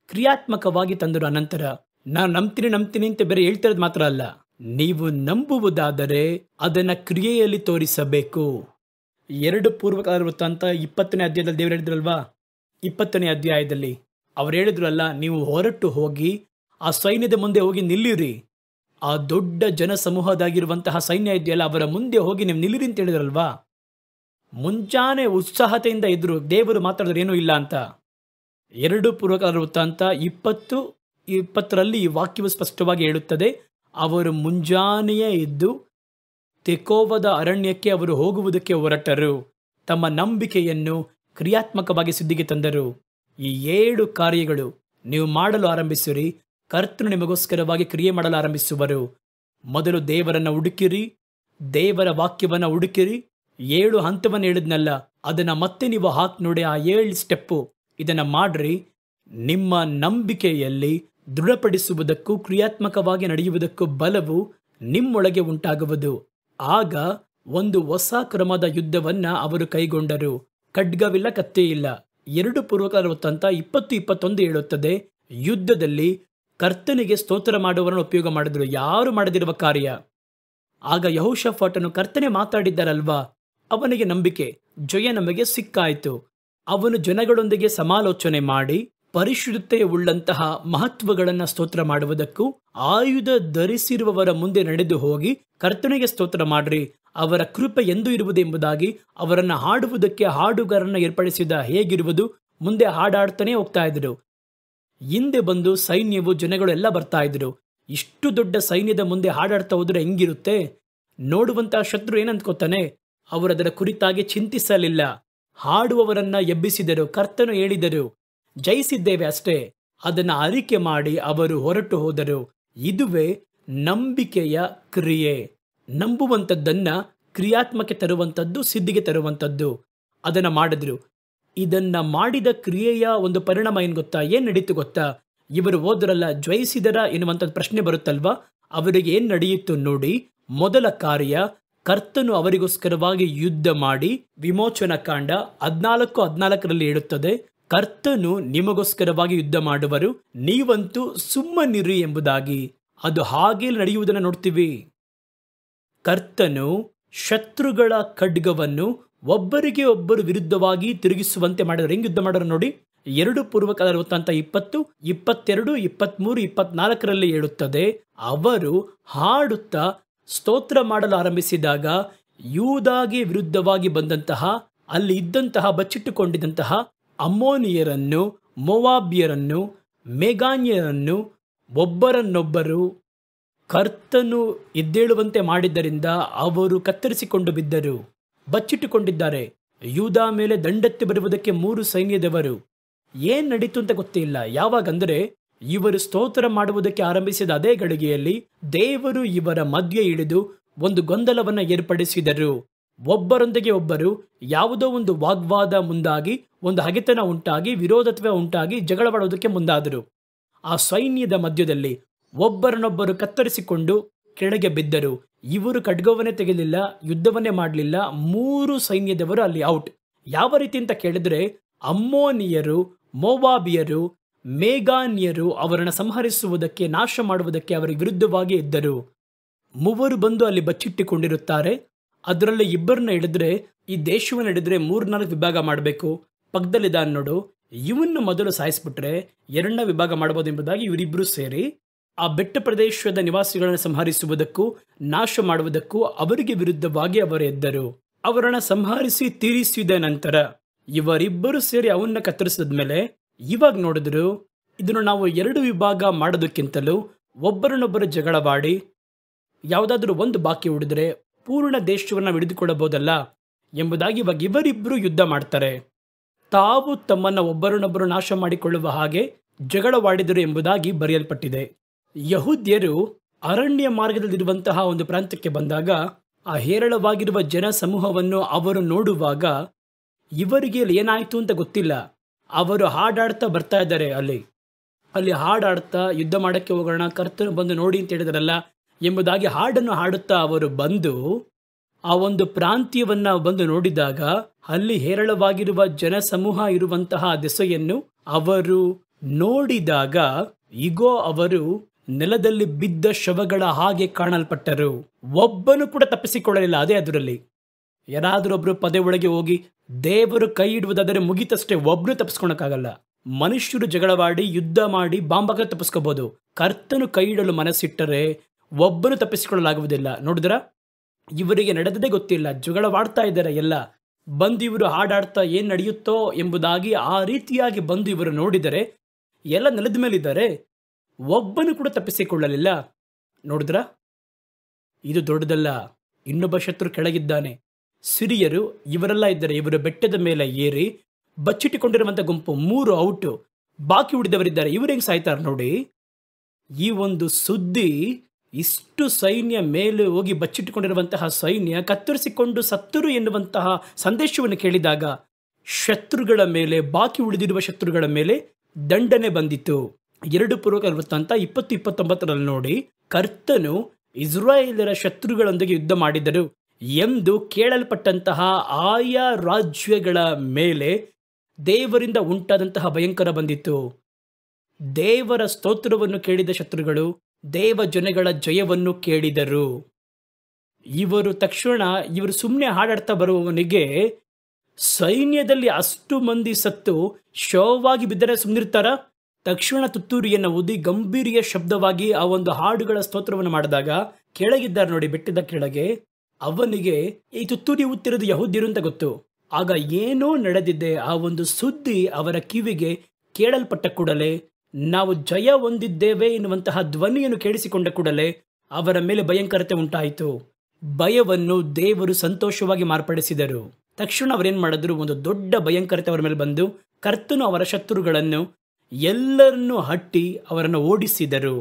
ಕ್ರಿಯಾತ್ಮಕವಾಗಿ ತಂದರು. ಅನಂತರ ನಾನು ನಂಬ್ತೀನಿ ಅಂತ ಬೇರೆ ಹೇಳ್ತಿರೋದು ಮಾತ್ರ ಅಲ್ಲ, ನೀವು ನಂಬುವುದಾದರೆ ಅದನ್ನ ಕ್ರಿಯೆಯಲ್ಲಿ ತೋರಿಸಬೇಕು. 2 ಪೂರ್ವಕಾಲ ವೃತ್ತಾಂತ 20ನೇ ಅಧ್ಯಾಯದಲ್ಲಿ ದೇವರು ಹೇಳಿದ್ರಲ್ವಾ, 20ನೇ ಅಧ್ಯಾಯದಲ್ಲಿ ಅವ್ರು ಹೇಳಿದ್ರಲ್ಲ, ನೀವು ಹೊರಟು ಹೋಗಿ ಆ ಸೈನ್ಯದ ಮುಂದೆ ಹೋಗಿ ನಿಲ್ಲಿರಿ. ಆ ದೊಡ್ಡ ಜನ ಸಮೂಹದಾಗಿರುವಂತಹ ಸೈನ್ಯ ಇದೆಯಲ್ಲ, ಅವರ ಮುಂದೆ ಹೋಗಿ ನೀವು ನಿಲ್ಲಿರಿ ಅಂತ ಹೇಳಿದ್ರಲ್ವಾ. ಮುಂಜಾನೆ ಉತ್ಸಾಹತೆಯಿಂದ ಇದ್ರು. ದೇವರು ಮಾತಾಡಿದ್ರೆ ಏನೂ ಇಲ್ಲ ಅಂತ. 2 ಪೂರ್ವಕಾಲ ವೃತ್ತಾಂತ 20:20ರಲ್ಲಿ ಈ ವಾಕ್ಯವು ಸ್ಪಷ್ಟವಾಗಿ ಹೇಳುತ್ತದೆ. ಅವರು ಮುಂಜಾನೆಯೇ ಇದ್ದು ತೆಕೋವದ ಅರಣ್ಯಕ್ಕೆ ಅವರು ಹೋಗುವುದಕ್ಕೆ ಹೊರಟರು. ತಮ್ಮ ನಂಬಿಕೆಯನ್ನು ಕ್ರಿಯಾತ್ಮಕವಾಗಿ ಸಿದ್ಧಿಗೆ ತಂದರು. ಈ 7 ಕಾರ್ಯಗಳು ನೀವು ಮಾಡಲು ಆರಂಭಿಸಿರಿ, ಕರ್ತನು ನಿಮಗೋಸ್ಕರವಾಗಿ ಕ್ರಿಯೆ ಮಾಡಲು ಆರಂಭಿಸುವರು. ಮೊದಲು ದೇವರನ್ನ ಹುಡುಕಿರಿ, ದೇವರ ವಾಕ್ಯವನ್ನ ಹುಡುಕಿರಿ. 7 ಹಂತವನ್ನು ಹೇಳಿದ್ನಲ್ಲ, ಅದನ್ನ ಮತ್ತೆ ನೀವು ಹಾಕಿ ನೋಡಿ. ಆ 7 ಸ್ಟೆಪ್ಪು ಇದನ್ನ ಮಾಡ್ರಿ. ನಿಮ್ಮ ನಂಬಿಕೆಯಲ್ಲಿ ದೃಢಪಡಿಸುವುದಕ್ಕೂ ಕ್ರಿಯಾತ್ಮಕವಾಗಿ ನಡೆಯುವುದಕ್ಕೂ ಬಲವು ನಿಮ್ಮೊಳಗೆ ಉಂಟಾಗುವುದು. ಆಗ ಒಂದು ಹೊಸ ಕ್ರಮದ ಯುದ್ಧವನ್ನ ಅವರು ಕೈಗೊಂಡರು. ಖಡ್ಗವಿಲ್ಲ, ಕತ್ತಿ ಇಲ್ಲ. 2 ಪೂರ್ವಕಾಲ ವೃತ್ತಾಂತ 20:21 ಹೇಳುತ್ತದೆ, ಯುದ್ಧದಲ್ಲಿ ಕರ್ತನಿಗೆ ಸ್ತೋತ್ರ ಮಾಡುವವರನ್ನು ಉಪಯೋಗ ಮಾಡಿದ್ರು. ಯಾರು ಮಾಡದಿರುವ ಕಾರ್ಯ. ಆಗ ಯೆಹೋಷಾಫಾಟನು ಕರ್ತನೆ ಮಾತಾಡಿದ್ದಾರಲ್ವಾ, ಅವನಿಗೆ ನಂಬಿಕೆ, ಜಯ ನಮಗೆ ಸಿಕ್ಕಾಯಿತು. ಅವನು ಜನಗಳೊಂದಿಗೆ ಸಮಾಲೋಚನೆ ಮಾಡಿ ಪರಿಶುದ್ಧತೆ ಉಳ್ಳಂತಹ ಮಹತ್ವಗಳನ್ನು ಸ್ತೋತ್ರ ಮಾಡುವುದಕ್ಕೂ, ಆಯುಧ ಧರಿಸಿರುವವರ ಮುಂದೆ ನಡೆದು ಹೋಗಿ ಕರ್ತನಿಗೆ ಸ್ತೋತ್ರ ಮಾಡ್ರಿ, ಅವರ ಕೃಪೆ ಎಂದು ಇರುವುದು ಎಂಬುದಾಗಿ ಅವರನ್ನು ಹಾಡುವುದಕ್ಕೆ ಹಾಡುಗಾರನ್ನ ಏರ್ಪಡಿಸಿದ ಹೇಗಿರುವುದು. ಮುಂದೆ ಹಾಡಾಡ್ತಾನೆ ಹೋಗ್ತಾ ಇದ್ರು. ಹಿಂದೆ ಬಂದು ಸೈನ್ಯವು, ಜನಗಳು ಎಲ್ಲ ಬರ್ತಾ ಇದ್ರು. ಇಷ್ಟು ದೊಡ್ಡ ಸೈನ್ಯದ ಮುಂದೆ ಹಾಡಾಡ್ತಾ ಹೋದ್ರೆ ಹೆಂಗಿರುತ್ತೆ? ನೋಡುವಂತಹ ಶತ್ರು ಏನಂದ್ಕೋತಾನೆ? ಅವರು ಅದರ ಕುರಿತಾಗಿ ಚಿಂತಿಸಲಿಲ್ಲ. ಹಾಡುವವರನ್ನ ಎಬ್ಬಿಸಿದರು. ಕರ್ತನು ಹೇಳಿದರು, ಜಯಿಸಿದ್ದೇವೆ ಅಷ್ಟೇ. ಅದನ್ನ ಅರಿಕೆ ಮಾಡಿ ಅವರು ಹೊರಟು ಹೋದರು. ಇದುವೇ ನಂಬಿಕೆಯ ಕ್ರಿಯೆ. ನಂಬುವಂಥದ್ದನ್ನ ಕ್ರಿಯಾತ್ಮಕ್ಕೆ ತರುವಂಥದ್ದು, ಸಿದ್ಧಿಗೆ ತರುವಂಥದ್ದು. ಅದನ್ನ ಮಾಡಿದ್ರು. ಇದನ್ನ ಮಾಡಿದ ಕ್ರಿಯೆಯ ಒಂದು ಪರಿಣಾಮ ಏನ್ ಗೊತ್ತಾ? ಏನ್ ನಡೀತು ಗೊತ್ತಾ? ಇವರು ಹೋದ್ರಲ್ಲ, ಜಯಿಸಿದರ ಎನ್ನುವಂಥದ್ದು ಪ್ರಶ್ನೆ ಬರುತ್ತಲ್ವಾ? ಅವರಿಗೆ ಏನ್ ನಡೆಯಿತು ನೋಡಿ. ಮೊದಲ ಕಾರ್ಯ, ಕರ್ತನು ಅವರಿಗೋಸ್ಕರವಾಗಿ ಯುದ್ಧ ಮಾಡಿ, ವಿಮೋಚನಾ ಕಾಂಡ 14:14ರಲ್ಲಿ ಹೇಳುತ್ತದೆ, ಕರ್ತನು ನಿಮಗೋಸ್ಕರವಾಗಿ ಯುದ್ಧ ಮಾಡುವರು, ನೀವಂತೂ ಸುಮ್ಮನಿರಿ ಎಂಬುದಾಗಿ. ಅದು ಹಾಗೆ ನಡೆಯುವುದನ್ನು ನೋಡ್ತೀವಿ. ಕರ್ತನು ಶತ್ರುಗಳ ಖಡ್ಗವನ್ನು ಒಬ್ಬರಿಗೆ ಒಬ್ಬರು ವಿರುದ್ಧವಾಗಿ ತಿರುಗಿಸುವಂತೆ ಮಾಡಿದ್ರು. ಹೆಂಗ್ ಯುದ್ಧ ಮಾಡೋರು ನೋಡಿ. 2 ಪೂರ್ವಕಾಲ ವೃತ್ತಾಂತ 20, 22, 23, 24ರಲ್ಲಿ ಹೇಳುತ್ತದೆ, ಅವರು ಹಾಡುತ್ತಾ ಸ್ತೋತ್ರ ಮಾಡಲು ಆರಂಭಿಸಿದಾಗ ಯೂದಾಗೆ ವಿರುದ್ಧವಾಗಿ ಬಂದಂತಹ, ಅಲ್ಲಿ ಇದ್ದಂತಹ ಬಚ್ಚಿಟ್ಟುಕೊಂಡಿದ್ದಂತಹ ಅಮ್ಮೋನಿಯರನ್ನು, ಮೋವಾಬ್ಯರನ್ನು, ಮೇಗಾನ್ಯರನ್ನು ಒಬ್ಬರನ್ನೊಬ್ಬರು ಕರ್ತನು ಎದ್ದೇಳುವಂತೆ ಮಾಡಿದ್ದರಿಂದ ಅವರು ಕತ್ತರಿಸಿಕೊಂಡು ಬಿದ್ದರು. ಬಚ್ಚಿಟ್ಟುಕೊಂಡಿದ್ದಾರೆ. ಯೂದ ಮೇಲೆ ದಂಡೆತ್ತಿ ಬರುವುದಕ್ಕೆ 3 ಸೈನ್ಯದವರು. ಏನ್ ನಡೀತು ಅಂತ ಗೊತ್ತಿಲ್ಲ. ಯಾವಾಗಂದ್ರೆ ಇವರು ಸ್ತೋತ್ರ ಮಾಡುವುದಕ್ಕೆ ಆರಂಭಿಸಿದ ಅದೇ ಗಳಿಗೆಯಲ್ಲಿ ದೇವರು ಇವರ ಮಧ್ಯೆ ಇಳಿದು ಒಂದು ಗೊಂದಲವನ್ನ ಏರ್ಪಡಿಸಿದರು. ಒಬ್ಬರೊಂದಿಗೆ ಒಬ್ಬರು ಯಾವುದೋ ಒಂದು ವಾಗ್ವಾದ ಮುಂದಾಗಿ, ಒಂದು ಹಗೆತನ ಉಂಟಾಗಿ, ವಿರೋಧತ್ವ ಉಂಟಾಗಿ ಜಗಳವಾಡುವುದಕ್ಕೆ ಮುಂದಾದರು. ಆ ಸೈನ್ಯದ ಮಧ್ಯದಲ್ಲಿ ಒಬ್ಬರನ್ನೊಬ್ಬರು ಕತ್ತರಿಸಿಕೊಂಡು ಕೆಳಗೆ ಬಿದ್ದರು. ಇವರು ಖಡ್ಗವನ್ನೇ ತೆಗೆಯಲಿಲ್ಲ, ಯುದ್ಧವನ್ನೇ ಮಾಡಲಿಲ್ಲ. 3 ಸೈನ್ಯದವರು ಅಲ್ಲಿ ಔಟ್. ಯಾವ ರೀತಿ ಅಂತ ಕೇಳಿದ್ರೆ, ಅಮ್ಮೋನಿಯರು, ಮೋವಾಬಿಯರು, ಮೇಘಾನ್ಯರು ಅವರನ್ನು ಸಂಹರಿಸುವುದಕ್ಕೆ, ನಾಶ ಮಾಡುವುದಕ್ಕೆ ಅವರಿಗೆ ವಿರುದ್ಧವಾಗಿ ಇದ್ದರು. 3 ಬಂದು ಅಲ್ಲಿ ಬಚ್ಚಿಟ್ಟುಕೊಂಡಿರುತ್ತಾರೆ. ಅದರಲ್ಲಿ 2 ಹಿಡಿದ್ರೆ, ಈ ದೇಶವನ್ನು ಹಿಡಿದ್ರೆ 3-4 ವಿಭಾಗ ಮಾಡಬೇಕು. ಪಕ್ಕದಲ್ಲಿದ್ದಾನೆ ನೋಡು, ಇವನ್ನು ಮೊದಲು ಸಾಯಿಸ್ಬಿಟ್ರೆ 2ನೇ ವಿಭಾಗ ಮಾಡಬಹುದು ಎಂಬುದಾಗಿ ಇವರಿಬ್ಬರು ಸೇರಿ ಆ ಬೆಟ್ಟ ಪ್ರದೇಶದ ನಿವಾಸಿಗಳನ್ನು ಸಂಹರಿಸುವುದಕ್ಕೂ ನಾಶ ಮಾಡುವುದಕ್ಕೂ ಅವರಿಗೆ ವಿರುದ್ಧವಾಗಿ ಅವರು ಎದ್ದರು. ಅವರನ್ನು ಸಂಹರಿಸಿ ತೀರಿಸಿದ ನಂತರ ಇವರಿಬ್ಬರು ಸೇರಿ ಅವನ್ನ ಕತ್ತರಿಸಿದ ಮೇಲೆ ಇವಾಗ ನೋಡಿದ್ರು, ಇದನ್ನು ನಾವು 2 ವಿಭಾಗ ಮಾಡೋದಕ್ಕಿಂತಲೂ ಒಬ್ಬರನ್ನೊಬ್ಬರು ಜಗಳವಾಡಿ ಯಾವುದಾದ್ರೂ ಒಂದು ಬಾಕಿ ಉಳಿದ್ರೆ ಪೂರ್ಣ ದೇಶವನ್ನು ಹಿಡಿದುಕೊಳ್ಳಬಹುದಲ್ಲ ಎಂಬುದಾಗಿ ಇವಾಗ ಇವರಿಬ್ಬರು ಯುದ್ಧ ಮಾಡ್ತಾರೆ. ತಾವು ತಮ್ಮನ್ನು ಒಬ್ಬರನ್ನೊಬ್ಬರು ನಾಶ ಮಾಡಿಕೊಳ್ಳುವ ಹಾಗೆ ಜಗಳವಾಡಿದರು ಎಂಬುದಾಗಿ ಬರೆಯಲ್ಪಟ್ಟಿದೆ. ಯಹೂದ್ಯರು ಅರಣ್ಯ ಮಾರ್ಗದಲ್ಲಿರುವಂತಹ ಒಂದು ಪ್ರಾಂತ್ಯಕ್ಕೆ ಬಂದಾಗ ಆ ಹೇರಳವಾಗಿರುವ ಜನ ಸಮೂಹವನ್ನು ಅವರು ನೋಡುವಾಗ ಇವರಿಗೆ ಏನಾಯ್ತು ಅಂತ ಗೊತ್ತಿಲ್ಲ. ಅವರು ಹಾಡಾಡ್ತಾ ಬರ್ತಾ ಇದ್ದಾರೆ. ಅಲ್ಲಿ ಹಾಡಾಡ್ತಾ ಯುದ್ಧ ಮಾಡಕ್ಕೆ ಹೋಗೋಣ, ಕರ್ತನು ಬಂದು ನೋಡಿ ಅಂತ ಹೇಳಿದ್ರಲ್ಲ ಎಂಬುದಾಗಿ ಹಾಡನ್ನು ಹಾಡುತ್ತಾ ಅವರು ಬಂದು ಆ ಒಂದು ಪ್ರಾಂತ್ಯವನ್ನ ಬಂದು ನೋಡಿದಾಗ ಅಲ್ಲಿ ಹೇರಳವಾಗಿರುವ ಜನ ಸಮೂಹ ಇರುವಂತಹ ದೆಸೆಯನ್ನು ಅವರು ನೋಡಿದಾಗ ಇಗೋ ಅವರು ನೆಲದಲ್ಲಿ ಬಿದ್ದ ಶವಗಳ ಹಾಗೆ ಕಾಣಲ್ಪಟ್ಟರು. ಒಬ್ಬನು ಕೂಡ ತಪ್ಪಿಸಿಕೊಳ್ಳಲಿಲ್ಲ. ಅದೇ ಅದರಲ್ಲಿ ಯಾರಾದರೂ ಒಬ್ರು ಪದೇ ಒಳಗೆ ಹೋಗಿ ದೇವರು ಕೈ ಇಡುವುದಾದರೆ ಮುಗಿತಷ್ಟೇ, ಒಬ್ರು ತಪ್ಪಿಸ್ಕೊಳಕ್ಕಾಗಲ್ಲ. ಮನುಷ್ಯರು ಜಗಳವಾಡಿ ಯುದ್ಧ ಮಾಡಿ ಬಾಂಬಾಗ ತಪ್ಪಿಸ್ಕೋಬಹುದು. ಕರ್ತನು ಕೈ ಇಡಲು ಮನಸ್ಸಿಟ್ಟರೆ ಒಬ್ಬನು ತಪ್ಪಿಸಿಕೊಳ್ಳಲಾಗುವುದಿಲ್ಲ. ನೋಡಿದ್ರ, ಇವರಿಗೆ ನಡೆದದೇ ಗೊತ್ತಿಲ್ಲ, ಜಗಳವಾಡ್ತಾ ಇದ್ದಾರೆ. ಎಲ್ಲ ಬಂದು ಇವರು ಹಾಡಾಡ್ತಾ ಏನ್ ನಡೆಯುತ್ತೋ ಎಂಬುದಾಗಿ ಆ ರೀತಿಯಾಗಿ ಬಂದು ಇವರು ನೋಡಿದರೆ ಎಲ್ಲ ನೆಲದ ಮೇಲಿದ್ದಾರೆ, ಒಬ್ಬನು ಕೂಡ ತಪ್ಪಿಸಿಕೊಳ್ಳಲಿಲ್ಲ. ನೋಡಿದ್ರ, ಇದು ದೊಡ್ಡದಲ್ಲ. ಇನ್ನೊಬ್ಬ ಶತ್ರು ಕೆಳಗಿದ್ದಾನೆ. ಸಿರಿಯರು ಇವರೆಲ್ಲ ಇದ್ದಾರೆ. ಇವರು ಬೆಟ್ಟದ ಮೇಲೆ ಏರಿ ಬಚ್ಚಿಟ್ಟುಕೊಂಡಿರುವಂತಹ ಗುಂಪು 3 ಔಟು, ಬಾಕಿ ಉಳಿದವರಿದ್ದಾರೆ. ಇವರು ಹೆಂಗ್ ಸಾಯ್ತಾರೆ ನೋಡಿ. ಈ ಒಂದು ಸುದ್ದಿ ಇಷ್ಟು ಸೈನ್ಯ ಮೇಲೆ ಹೋಗಿ ಬಚ್ಚಿಟ್ಟುಕೊಂಡಿರುವಂತಹ ಸೈನ್ಯ ಕತ್ತರಿಸಿಕೊಂಡು ಸತ್ತರು ಎನ್ನುವಂತಹ ಸಂದೇಶವನ್ನು ಕೇಳಿದಾಗ ಶತ್ರುಗಳ ಮೇಲೆ, ಬಾಕಿ ಉಳಿದಿರುವ ಶತ್ರುಗಳ ಮೇಲೆ ದಂಡನೆ ಬಂದಿತು. 2 ಪೂರ್ವಕಾಲ ವೃತ್ತಾಂತ 20-29 ನೋಡಿ, ಕರ್ತನು ಇಸ್ರಾಯೇಲರ ಶತ್ರುಗಳೊಂದಿಗೆ ಯುದ್ಧ ಮಾಡಿದರು ಎಂದು ಕೇಳಲ್ಪಟ್ಟಂತಹ ಆಯಾ ರಾಜ್ಯಗಳ ಮೇಲೆ ದೇವರಿಂದ ಉಂಟಾದಂತಹ ಭಯಂಕರ ಬಂದಿತ್ತು. ದೇವರ ಸ್ತೋತ್ರವನ್ನು ಕೇಳಿದ ಶತ್ರುಗಳು ದೇವ ಜನಗಳ ಜಯವನ್ನು ಕೇಳಿದರು. ಇವರು ತಕ್ಷಣ ಸುಮ್ಮನೆ ಹಾಡಾಡ್ತಾ ಬರುವವನಿಗೆ ಸೈನ್ಯದಲ್ಲಿ ಅಷ್ಟು ಮಂದಿ ಸತ್ತು ಶವವಾಗಿ ಬಿದ್ದರೆ ಸುಮ್ಮನಿರ್ತಾರ? ತಕ್ಷಣ ತುತ್ತೂರಿಯನ್ನು ಊದಿ ಗಂಭೀರಿಯ ಶಬ್ದವಾಗಿ ಆ ಒಂದು ಹಾಡುಗಳ ಸ್ತೋತ್ರವನ್ನು ಮಾಡಿದಾಗ ಕೆಳಗಿದ್ದಾರೆ ನೋಡಿ, ಬೆಟ್ಟದ ಕೆಳಗೆ, ಅವನಿಗೆ ಈ ತುತ್ತೂರಿ ಊತ್ತಿರೋದು ಯಹೂದ್ಯರು ಅಂತ ಗೊತ್ತು. ಆಗ ಏನೋ ನಡೆದಿದೆ. ಆ ಒಂದು ಸುದ್ದಿ ಅವರ ಕಿವಿಗೆ ಕೇಳಲ್ಪಟ್ಟ ಕೂಡಲೇ, ನಾವು ಜಯ ಹೊಂದಿದ್ದೇವೆ ಎನ್ನುವಂತಹ ಧ್ವನಿಯನ್ನು ಕೇಳಿಸಿಕೊಂಡ ಕೂಡಲೇ ಅವರ ಮೇಲೆ ಭಯಂಕರತೆ ಉಂಟಾಯಿತು. ಭಯವನ್ನು ದೇವರು ಸಂತೋಷವಾಗಿ ಮಾರ್ಪಡಿಸಿದರು. ತಕ್ಷಣ ಅವರೇನ್ ಮಾಡಿದ್ರು, ಒಂದು ದೊಡ್ಡ ಭಯಂಕರತೆ ಅವರ ಮೇಲೆ ಬಂದು ಕರ್ತನು ಅವರ ಶತ್ರುಗಳನ್ನು ಎಲ್ಲರನ್ನೂ ಹಟ್ಟಿ ಅವರನ್ನು ಓಡಿಸಿದರು.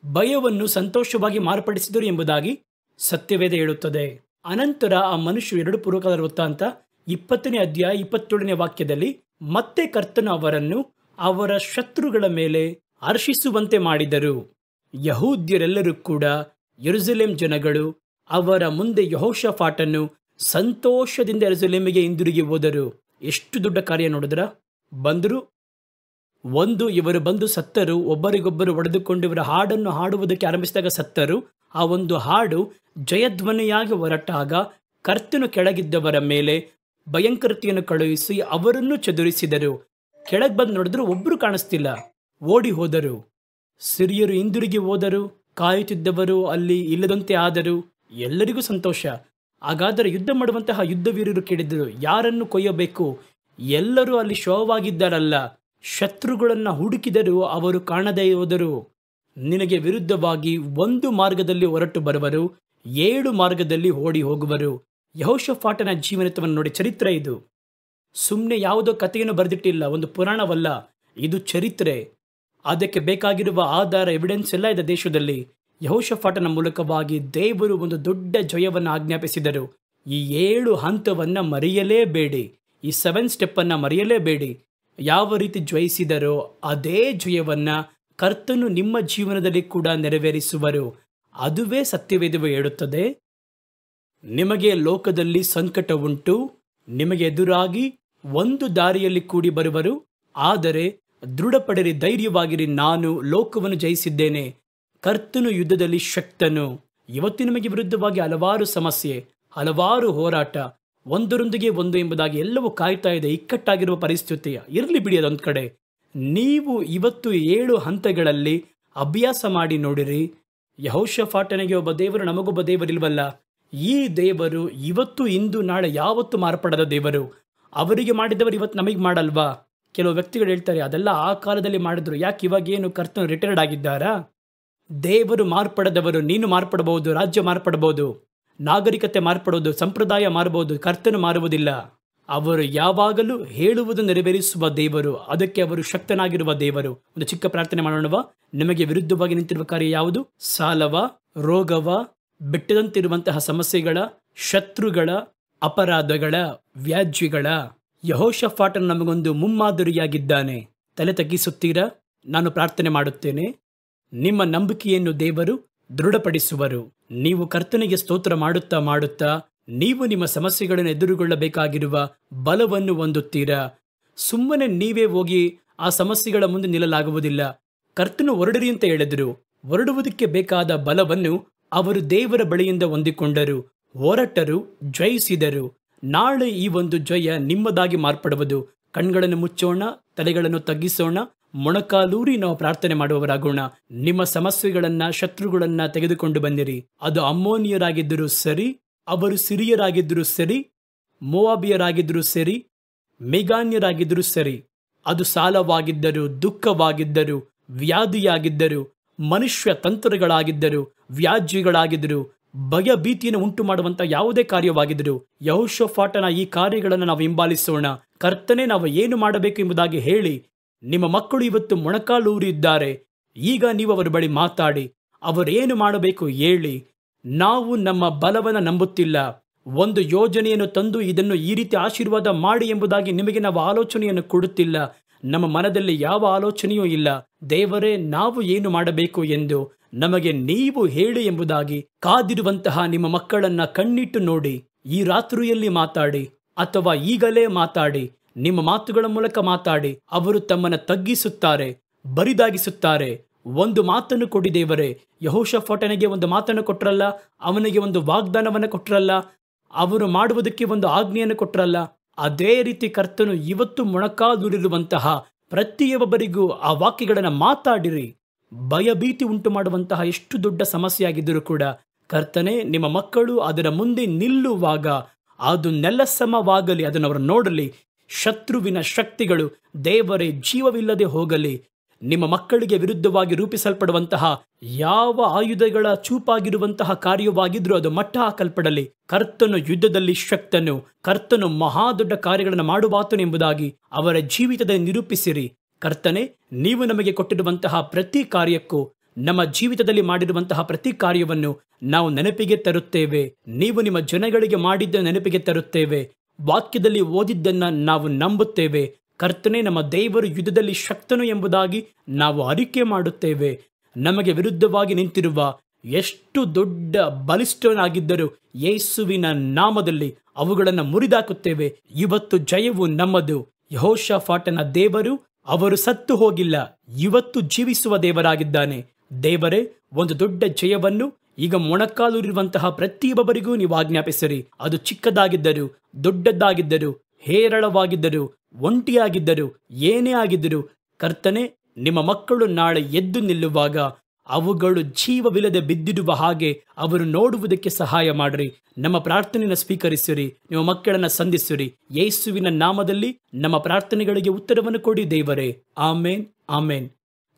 ಭಯವನ್ನು ಸಂತೋಷವಾಗಿ ಮಾರ್ಪಡಿಸಿದರು ಎಂಬುದಾಗಿ ಸತ್ಯವೇದ ಹೇಳುತ್ತದೆ. ಅನಂತರ ಆ ಮನುಷ್ಯರು 2 ಪೂರ್ವಕಾಲ ವೃತ್ತಾಂತ 20ನೇ ಅಧ್ಯಾಯ 27ನೇ ವಾಕ್ಯದಲ್ಲಿ ಮತ್ತೆ ಕರ್ತನು ಅವರನ್ನು ಅವರ ಶತ್ರುಗಳ ಮೇಲೆ ಹರ್ಷಿಸುವಂತೆ ಮಾಡಿದರು. ಯಹೂದ್ಯರೆಲ್ಲರೂ ಕೂಡ, ಯೆರೂಸಲೇಮ್ ಜನಗಳು ಅವರ ಮುಂದೆ ಯೆಹೋಷಾಫಾಟನು ಸಂತೋಷದಿಂದ ಯೆರೂಸಲೇಮಿಗೆ ಹಿಂದಿರುಗಿ ಹೋದರು. ಎಷ್ಟು ದೊಡ್ಡ ಕಾರ್ಯ ನೋಡಿದ್ರ. ಬಂದರು, ಇವರು ಬಂದು ಸತ್ತರು, ಒಬ್ಬರಿಗೊಬ್ಬರು ಹೊಡೆದುಕೊಂಡು ಇವರ ಹಾಡನ್ನು ಹಾಡುವುದಕ್ಕೆ ಆರಂಭಿಸಿದಾಗ ಸತ್ತರು. ಆ ಒಂದು ಹಾಡು ಜಯಧ್ವನಿಯಾಗಿ ಹೊರಟಾಗ ಕರ್ತನು ಕೆಳಗಿದ್ದವರ ಮೇಲೆ ಭಯಂಕರತೆಯನ್ನು ಕಳುಹಿಸಿ ಅವರನ್ನು ಚದುರಿಸಿದರು. ಕೆಳಗೆ ಬಂದು ನೋಡಿದ್ರು, ಒಬ್ಬರು ಕಾಣಿಸ್ತಿಲ್ಲ, ಓಡಿ ಹೋದರು. ಸಿರಿಯರು ಹಿಂದಿರುಗಿ ಹೋದರು. ಕಾಯುತ್ತಿದ್ದವರು ಅಲ್ಲಿ ಇಲ್ಲದಂತೆ ಆದರು. ಎಲ್ಲರಿಗೂ ಸಂತೋಷ. ಹಾಗಾದರೆ ಯುದ್ಧ ಮಾಡುವಂತಹ ಯುದ್ಧವೀರರು ಕೇಳಿದರು, ಯಾರನ್ನು ಕೊಯ್ಯಬೇಕು? ಎಲ್ಲರೂ ಅಲ್ಲಿ ಶವವಾಗಿದ್ದಾರಲ್ಲ. ಶತ್ರುಗಳನ್ನು ಹುಡುಕಿದರು, ಅವರು ಕಾಣದೇ ಹೋದರು. ನಿನಗೆ ವಿರುದ್ಧವಾಗಿ 1 ಮಾರ್ಗದಲ್ಲಿ ಹೊರಟು ಬರುವರು, 7 ಮಾರ್ಗದಲ್ಲಿ ಓಡಿ ಹೋಗುವರು. ಯೆಹೋಷಾಫಾಟನ ಜೀವನವನ್ನು ನೋಡಿ, ಚರಿತ್ರೆ ಇದು. ಸುಮ್ಮನೆ ಯಾವುದೋ ಕಥೆಯನ್ನು ಬರೆದಿಟ್ಟಿಲ್ಲ, ಒಂದು ಪುರಾಣವಲ್ಲ, ಇದು ಚರಿತ್ರೆ. ಅದಕ್ಕೆ ಬೇಕಾಗಿರುವ ಆಧಾರ, ಎವಿಡೆನ್ಸ್ ಎಲ್ಲ ಇದೆ ದೇಶದಲ್ಲಿ. ಯೆಹೋಷಾಫಾಟನ ಮೂಲಕವಾಗಿ ದೇವರು ಒಂದು ದೊಡ್ಡ ಜಯವನ್ನು ಆಜ್ಞಾಪಿಸಿದರು. ಈ 7 ಹಂತವನ್ನು ಮರೆಯಲೇಬೇಡಿ, ಈ 7 ಸ್ಟೆಪ್ಪನ್ನು ಮರೆಯಲೇಬೇಡಿ. ಯಾವ ರೀತಿ ಜಯಿಸಿದರೋ ಅದೇ ಜಯವನ್ನು ಕರ್ತನು ನಿಮ್ಮ ಜೀವನದಲ್ಲಿ ಕೂಡ ನೆರವೇರಿಸುವರು. ಅದುವೇ ಸತ್ಯವೇದವು ಹೇಳುತ್ತದೆ. ನಿಮಗೆ ಲೋಕದಲ್ಲಿ ಸಂಕಟ ಉಂಟು, ನಿಮಗೆ ಎದುರಾಗಿ ಒಂದು ದಾರಿಯಲ್ಲಿ ಕೂಡಿ ಬರುವರು, ಆದರೆ ದೃಢಪಡಿರಿ, ಧೈರ್ಯವಾಗಿರಿ, ನಾನು ಲೋಕವನ್ನು ಜಯಿಸಿದ್ದೇನೆ. ಕರ್ತನು ಯುದ್ಧದಲ್ಲಿ ಶಕ್ತನು. ಇವತ್ತು ನಿಮಗೆ ವಿರುದ್ಧವಾಗಿ ಹಲವಾರು ಸಮಸ್ಯೆ, ಹಲವಾರು ಹೋರಾಟ, ಒಂದರೊಂದಿಗೆ ಒಂದು ಎಂಬುದಾಗಿ ಎಲ್ಲವೂ ಕಾಯ್ತಾ ಇದೆ. ಇಕ್ಕಟ್ಟಾಗಿರುವ ಪರಿಸ್ಥಿತಿ ಇರಲಿ ಬಿಡಿ, ಅದೊಂದು ಕಡೆ. ನೀವು ಇವತ್ತು 7 ಹಂತಗಳಲ್ಲಿ ಅಭ್ಯಾಸ ಮಾಡಿ ನೋಡಿರಿ. ಯೆಹೋಷಾಫಾಟನಿಗೆ ಒಬ್ಬ ದೇವರು, ನಮಗೊಬ್ಬ ದೇವರಿಲ್ವಲ್ಲ? ಈ ದೇವರು ಇವತ್ತು, ಇಂದು, ನಾಳೆ ಯಾವತ್ತು ಮಾರ್ಪಡದ ದೇವರು. ಅವರಿಗೆ ಮಾಡಿದವರು ಇವತ್ತು ನಮಗೆ ಮಾಡಲ್ವಾ? ಕೆಲವು ವ್ಯಕ್ತಿಗಳು ಹೇಳ್ತಾರೆ, ಅದೆಲ್ಲ ಆ ಕಾಲದಲ್ಲಿ ಮಾಡಿದ್ರು, ಯಾಕೆ ಇವಾಗ ಏನು ಕರ್ತನು ರಿಟೈರ್ಡ್ ಆಗಿದ್ದಾರಾ? ದೇವರು ಮಾರ್ಪಡದವರು. ನೀನು ಮಾರ್ಪಡಬಹುದು, ರಾಜ್ಯ ಮಾರ್ಪಡಬಹುದು, ನಾಗರಿಕತೆ ಮಾರ್ಪಡಬಹುದು, ಸಂಪ್ರದಾಯ ಮಾರಬಹುದು, ಕರ್ತನು ಮಾರುವುದಿಲ್ಲ. ಅವರು ಯಾವಾಗಲೂ ಹೇಳುವುದು ನೆರವೇರಿಸುವ ದೇವರು. ಅದಕ್ಕೆ ಅವರು ಶಕ್ತನಾಗಿರುವ ದೇವರು. ಒಂದು ಚಿಕ್ಕ ಪ್ರಾರ್ಥನೆ ಮಾಡೋಣವಾ? ನಿಮಗೆ ವಿರುದ್ಧವಾಗಿ ನಿಂತಿರುವ ಕಾರ್ಯ ಯಾವುದು? ಸಾಲವ, ರೋಗವ, ಬೆಟ್ಟದಂತಿರುವಂತಹ ಸಮಸ್ಯೆಗಳ, ಶತ್ರುಗಳ, ಅಪರಾಧಗಳ, ವ್ಯಾಜ್ಯಗಳ? ಯೆಹೋಷಾಫಾಟನು ನಮಗೊಂದು ಮುಮ್ಮಾದರಿಯಾಗಿದ್ದಾನೆ. ತಲೆ ತಗ್ಗಿಸುತ್ತೀರಾ? ನಾನು ಪ್ರಾರ್ಥನೆ ಮಾಡುತ್ತೇನೆ. ನಿಮ್ಮ ನಂಬಿಕೆಯನ್ನು ದೇವರು ದೃಢಪಡಿಸುವರು. ನೀವು ಕರ್ತನಿಗೆ ಸ್ತೋತ್ರ ಮಾಡುತ್ತಾ ಮಾಡುತ್ತಾ ನೀವು ನಿಮ್ಮ ಸಮಸ್ಯೆಗಳನ್ನು ಎದುರುಗೊಳ್ಳಬೇಕಾಗಿರುವ ಬಲವನ್ನು ಹೊಂದುತ್ತೀರಾ. ಸುಮ್ಮನೆ ನೀವೇ ಹೋಗಿ ಆ ಸಮಸ್ಯೆಗಳ ಮುಂದೆ ನಿಲ್ಲಲಾಗುವುದಿಲ್ಲ. ಕರ್ತನು ಹೊರಡಿರಿ ಅಂತ ಹೇಳಿದರು. ಹೊರಡುವುದಕ್ಕೆ ಬೇಕಾದ ಬಲವನ್ನು ಅವರು ದೇವರ ಬಳಿಯಿಂದ ಹೊಂದಿಕೊಂಡರು, ಹೊರಟರು, ಜಯಿಸಿದರು. ನಾಳೆ ಈ ಒಂದು ಜಯ ನಿಮ್ಮದಾಗಿ ಮಾರ್ಪಡುವುದು. ಕಣ್ಗಳನ್ನು ಮುಚ್ಚೋಣ, ತಲೆಗಳನ್ನು ತಗ್ಗಿಸೋಣ, ಮೊಣಕಾಲೂರಿ ನಾವು ಪ್ರಾರ್ಥನೆ ಮಾಡುವವರಾಗೋಣ. ನಿಮ್ಮ ಸಮಸ್ಯೆಗಳನ್ನ, ಶತ್ರುಗಳನ್ನ ತೆಗೆದುಕೊಂಡು ಬಂದಿರಿ. ಅದು ಅಮ್ಮೋನಿಯರಾಗಿದ್ದರೂ ಸರಿ, ಅವರು ಸಿರಿಯರಾಗಿದ್ದರೂ ಸರಿ, ಮೋವಾಬಿಯರಾಗಿದ್ದರೂ ಸರಿ, ಮೇಘಾನ್ಯರಾಗಿದ್ದರೂ ಸರಿ, ಅದು ಸಾಲವಾಗಿದ್ದರು, ದುಃಖವಾಗಿದ್ದರು, ವ್ಯಾಧಿಯಾಗಿದ್ದರು, ಮನುಷ್ಯ ತಂತ್ರಗಳಾಗಿದ್ದರು, ವ್ಯಾಜ್ಯಗಳಾಗಿದ್ದರು, ಭಯ ಭೀತಿಯನ್ನು ಉಂಟು ಮಾಡುವಂತ ಯಾವುದೇ ಕಾರ್ಯವಾಗಿದ್ದರು, ಯೆಹೋಷಾಫಾಟನ ಈ ಕಾರ್ಯಗಳನ್ನು ನಾವು ಹಿಂಬಾಲಿಸೋಣ. ಕರ್ತನೆ, ನಾವು ಏನು ಮಾಡಬೇಕು ಎಂಬುದಾಗಿ ಹೇಳಿ. ನಿಮ್ಮ ಮಕ್ಕಳು ಇವತ್ತು ಮೊಣಕಾಲೂರಿದ್ದಾರೆ. ಈಗ ನೀವು ಅವರ ಬಳಿ ಮಾತಾಡಿ, ಅವರೇನು ಮಾಡಬೇಕು ಹೇಳಿ. ನಾವು ನಮ್ಮ ಬಲವನ್ನು ನಂಬುತ್ತಿಲ್ಲ. ಒಂದು ಯೋಜನೆಯನ್ನು ತಂದು ಇದನ್ನು ಈ ರೀತಿ ಆಶೀರ್ವಾದ ಮಾಡಿ ಎಂಬುದಾಗಿ ನಿಮಗೆ ನಾವು ಆಲೋಚನೆಯನ್ನು ಕೊಡುತ್ತಿಲ್ಲ. ನಮ್ಮ ಮನದಲ್ಲಿ ಯಾವ ಆಲೋಚನೆಯೂ ಇಲ್ಲ. ದೇವರೇ, ನಾವು ಏನು ಮಾಡಬೇಕು ಎಂದು ನಮಗೆ ನೀವು ಹೇಳಿ ಎಂಬುದಾಗಿ ಕಾದಿರುವಂತಹ ನಿಮ್ಮ ಮಕ್ಕಳನ್ನ ಕಣ್ಣಿಟ್ಟು ನೋಡಿ. ಈ ರಾತ್ರಿಯಲ್ಲಿ ಮಾತಾಡಿ, ಅಥವಾ ಈಗಲೇ ಮಾತಾಡಿ. ನಿಮ್ಮ ಮಾತುಗಳ ಮೂಲಕ ಮಾತಾಡಿ. ಅವರು ತಮ್ಮನ್ನು ತಗ್ಗಿಸುತ್ತಾರೆ, ಬರಿದಾಗಿಸುತ್ತಾರೆ. ಒಂದು ಮಾತನ್ನು ಕೊಡಿ ದೇವರೇ. ಯೆಹೋಷಾಫಾಟನಿಗೆ ಒಂದು ಮಾತನ್ನು ಕೊಟ್ರಲ್ಲ, ಅವನಿಗೆ ಒಂದು ವಾಗ್ದಾನವನ್ನು ಕೊಟ್ರಲ್ಲ, ಅವರು ಮಾಡುವುದಕ್ಕೆ ಒಂದು ಆಜ್ಞೆಯನ್ನು ಕೊಟ್ರಲ್ಲ. ಅದೇ ರೀತಿ ಕರ್ತನು ಇವತ್ತು ಮೊಣಕಾಲೂರಿರುವಂತಹ ಪ್ರತಿಯೊಬ್ಬರಿಗೂ ಆ ವಾಕ್ಯಗಳನ್ನು ಮಾತಾಡಿರಿ. ಭಯಭೀತಿ ಉಂಟು ಮಾಡುವಂತಹ ಎಷ್ಟು ದೊಡ್ಡ ಸಮಸ್ಯೆ ಆಗಿದ್ದರೂ ಕೂಡ ಕರ್ತನೆ, ನಿಮ್ಮ ಮಕ್ಕಳು ಅದರ ಮುಂದೆ ನಿಲ್ಲುವಾಗ ಅದು ನೆಲಸಮವಾಗಲಿ, ಅದನ್ನು ಅವರು ನೋಡಲಿ. ಶತ್ರುವಿನ ಶಕ್ತಿಗಳು ದೇವರೇ ಜೀವವಿಲ್ಲದೆ ಹೋಗಲಿ. ನಿಮ್ಮ ಮಕ್ಕಳಿಗೆ ವಿರುದ್ಧವಾಗಿ ರೂಪಿಸಲ್ಪಡುವಂತಹ ಯಾವ ಆಯುಧಗಳ ಚೂಪಾಗಿರುವಂತಹ ಕಾರ್ಯವಾಗಿದ್ರೂ ಅದು ಮಟ್ಟ ಹಾಕಲ್ಪಡಲಿ. ಕರ್ತನು ಯುದ್ಧದಲ್ಲಿ ಶಕ್ತನು, ಕರ್ತನು ಮಹಾದೊಡ್ಡ ಕಾರ್ಯಗಳನ್ನು ಮಾಡುವಾತನು ಎಂಬುದಾಗಿ ಅವರ ಜೀವಿತದಲ್ಲಿ ನಿರೂಪಿಸಿರಿ. ಕರ್ತನೆ, ನೀವು ನಮಗೆ ಕೊಟ್ಟಿರುವಂತಹ ಪ್ರತಿ ಕಾರ್ಯಕ್ಕೂ, ನಮ್ಮ ಜೀವಿತದಲ್ಲಿ ಮಾಡಿರುವಂತಹ ಪ್ರತಿ ಕಾರ್ಯವನ್ನು ನಾವು ನೆನಪಿಗೆ ತರುತ್ತೇವೆ. ನೀವು ನಿಮ್ಮ ಜನಗಳಿಗೆ ಮಾಡಿದ್ದ ನೆನಪಿಗೆ ತರುತ್ತೇವೆ. ವಾಕ್ಯದಲ್ಲಿ ಓದಿದ್ದನ್ನ ನಾವು ನಂಬುತ್ತೇವೆ. ಕರ್ತನೆ, ನಮ್ಮ ದೇವರು ಯುದ್ಧದಲ್ಲಿ ಶಕ್ತನು ಎಂಬುದಾಗಿ ನಾವು ಅರಿಕೆ ಮಾಡುತ್ತೇವೆ. ನಮಗೆ ವಿರುದ್ಧವಾಗಿ ನಿಂತಿರುವ ಎಷ್ಟು ದೊಡ್ಡ ಬಲಿಷ್ಠನಾಗಿದ್ದರೂ ಯೇಸುವಿನ ನಾಮದಲ್ಲಿ ಅವುಗಳನ್ನು ಮುರಿದಾಕುತ್ತೇವೆ. ಇವತ್ತು ಜಯವು ನಮ್ಮದು. ಯೆಹೋಷಾಫಾಟನ ದೇವರು, ಅವರು ಸತ್ತು ಹೋಗಿಲ್ಲ, ಇವತ್ತು ಜೀವಿಸುವ ದೇವರಾಗಿದ್ದಾನೆ. ದೇವರೇ, ಒಂದು ದೊಡ್ಡ ಜಯವನ್ನು ಈಗ ಮೊಣಕಾಲೂರಿರುವಂತಹ ಪ್ರತಿಯೊಬ್ಬರಿಗೂ ನೀವು ಆಜ್ಞಾಪಿಸಿರಿ. ಅದು ಚಿಕ್ಕದಾಗಿದ್ದರು, ದೊಡ್ಡದಾಗಿದ್ದರು, ಹೇರಳವಾಗಿದ್ದರು, ಒಂಟಿಯಾಗಿದ್ದರು, ಏನೇ ಆಗಿದ್ದರು, ಕರ್ತನೆ, ನಿಮ್ಮ ಮಕ್ಕಳು ನಾಳೆ ಎದ್ದು ನಿಲ್ಲುವಾಗ ಅವುಗಳು ಜೀವವಿಲ್ಲದೆ ಬಿದ್ದಿರುವ ಹಾಗೆ ಅವರು ನೋಡುವುದಕ್ಕೆ ಸಹಾಯ ಮಾಡಿರಿ. ನಮ್ಮ ಪ್ರಾರ್ಥನೆಯನ್ನು ಸ್ವೀಕರಿಸಿರಿ. ನಿಮ್ಮ ಮಕ್ಕಳನ್ನು ಸಂಧಿಸಿರಿ. ಯೇಸುವಿನ ನಾಮದಲ್ಲಿ ನಮ್ಮ ಪ್ರಾರ್ಥನೆಗಳಿಗೆ ಉತ್ತರವನ್ನು ಕೊಡಿ ದೇವರೇ. ಆಮೇನ್, ಆಮೇನ್.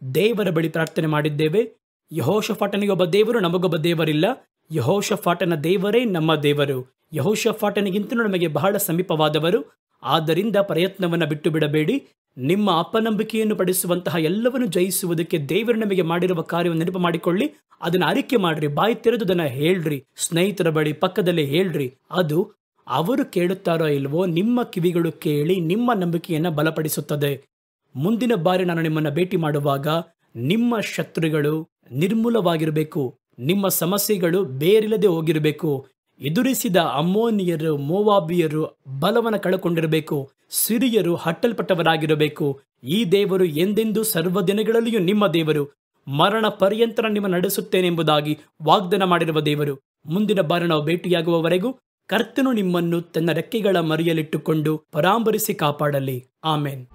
ದೇವರ ಬಳಿ ಪ್ರಾರ್ಥನೆ ಮಾಡಿದ್ದೇವೆ. ಯೆಹೋಷಾಫಾಟನಿಗೆ ಒಬ್ಬ ದೇವರು, ನಮಗೊಬ್ಬ ದೇವರಿಲ್ಲ. ಯೆಹೋಷಾಫಾಟನ ದೇವರೇ ನಮ್ಮ ದೇವರು. ಯೆಹೋಷಾಫಾಟನಿಗಿಂತಲೂ ನಮಗೆ ಬಹಳ ಸಮೀಪವಾದವರು. ಆದ್ದರಿಂದ ಪ್ರಯತ್ನವನ್ನು ಬಿಟ್ಟು ಬಿಡಬೇಡಿ. ನಿಮ್ಮ ಅಪನಂಬಿಕೆಯನ್ನು ಪಡಿಸುವಂತಹ ಎಲ್ಲವನ್ನು ಜಯಿಸುವುದಕ್ಕೆ ದೇವರು ನಮಗೆ ಮಾಡಿರುವ ಕಾರ್ಯವನ್ನು ನೆನಪು ಮಾಡಿಕೊಳ್ಳಿ. ಅದನ್ನು ಅರಿಕೆ ಮಾಡ್ರಿ, ಬಾಯಿ ತೆರೆದು ಅದನ್ನು ಹೇಳ್ರಿ, ಸ್ನೇಹಿತರ ಬಳಿ ಪಕ್ಕದಲ್ಲಿ ಹೇಳ್ರಿ. ಅದು ಅವರು ಕೇಳುತ್ತಾರೋ ಇಲ್ವೋ ನಿಮ್ಮ ಕಿವಿಗಳು ಕೇಳಿ ನಿಮ್ಮ ನಂಬಿಕೆಯನ್ನು ಬಲಪಡಿಸುತ್ತದೆ. ಮುಂದಿನ ಬಾರಿ ನಾನು ನಿಮ್ಮನ್ನು ಭೇಟಿ ಮಾಡುವಾಗ ನಿಮ್ಮ ಶತ್ರುಗಳು ನಿರ್ಮೂಲವಾಗಿರಬೇಕು, ನಿಮ್ಮ ಸಮಸ್ಯೆಗಳು ಬೇರಿಲ್ಲದೆ ಹೋಗಿರಬೇಕು. ಎದುರಿಸಿದ ಅಮ್ಮೋನಿಯರು, ಮೋವಾಬಿಯರು ಬಲವನ್ನು ಕಳಕೊಂಡಿರಬೇಕು, ಸಿರಿಯರು ಹಟ್ಟಲ್ಪಟ್ಟವರಾಗಿರಬೇಕು. ಈ ದೇವರು ಎಂದೆಂದೂ ಸರ್ವ ದಿನಗಳಲ್ಲಿಯೂ ನಿಮ್ಮ ದೇವರು, ಮರಣ ಪರ್ಯಂತರ ನಿಮ್ಮ ನಡೆಸುತ್ತೇನೆಂಬುದಾಗಿ ವಾಗ್ದಾನ ಮಾಡಿರುವ ದೇವರು. ಮುಂದಿನ ಬಾರಿ ನಾವು ಭೇಟಿಯಾಗುವವರೆಗೂ ಕರ್ತನು ನಿಮ್ಮನ್ನು ತನ್ನ ರೆಕ್ಕೆಗಳ ಮರೆಯಲಿಟ್ಟುಕೊಂಡು ಪರಾಂಬರಿಸಿ ಕಾಪಾಡಲಿ. ಆಮೇನ್.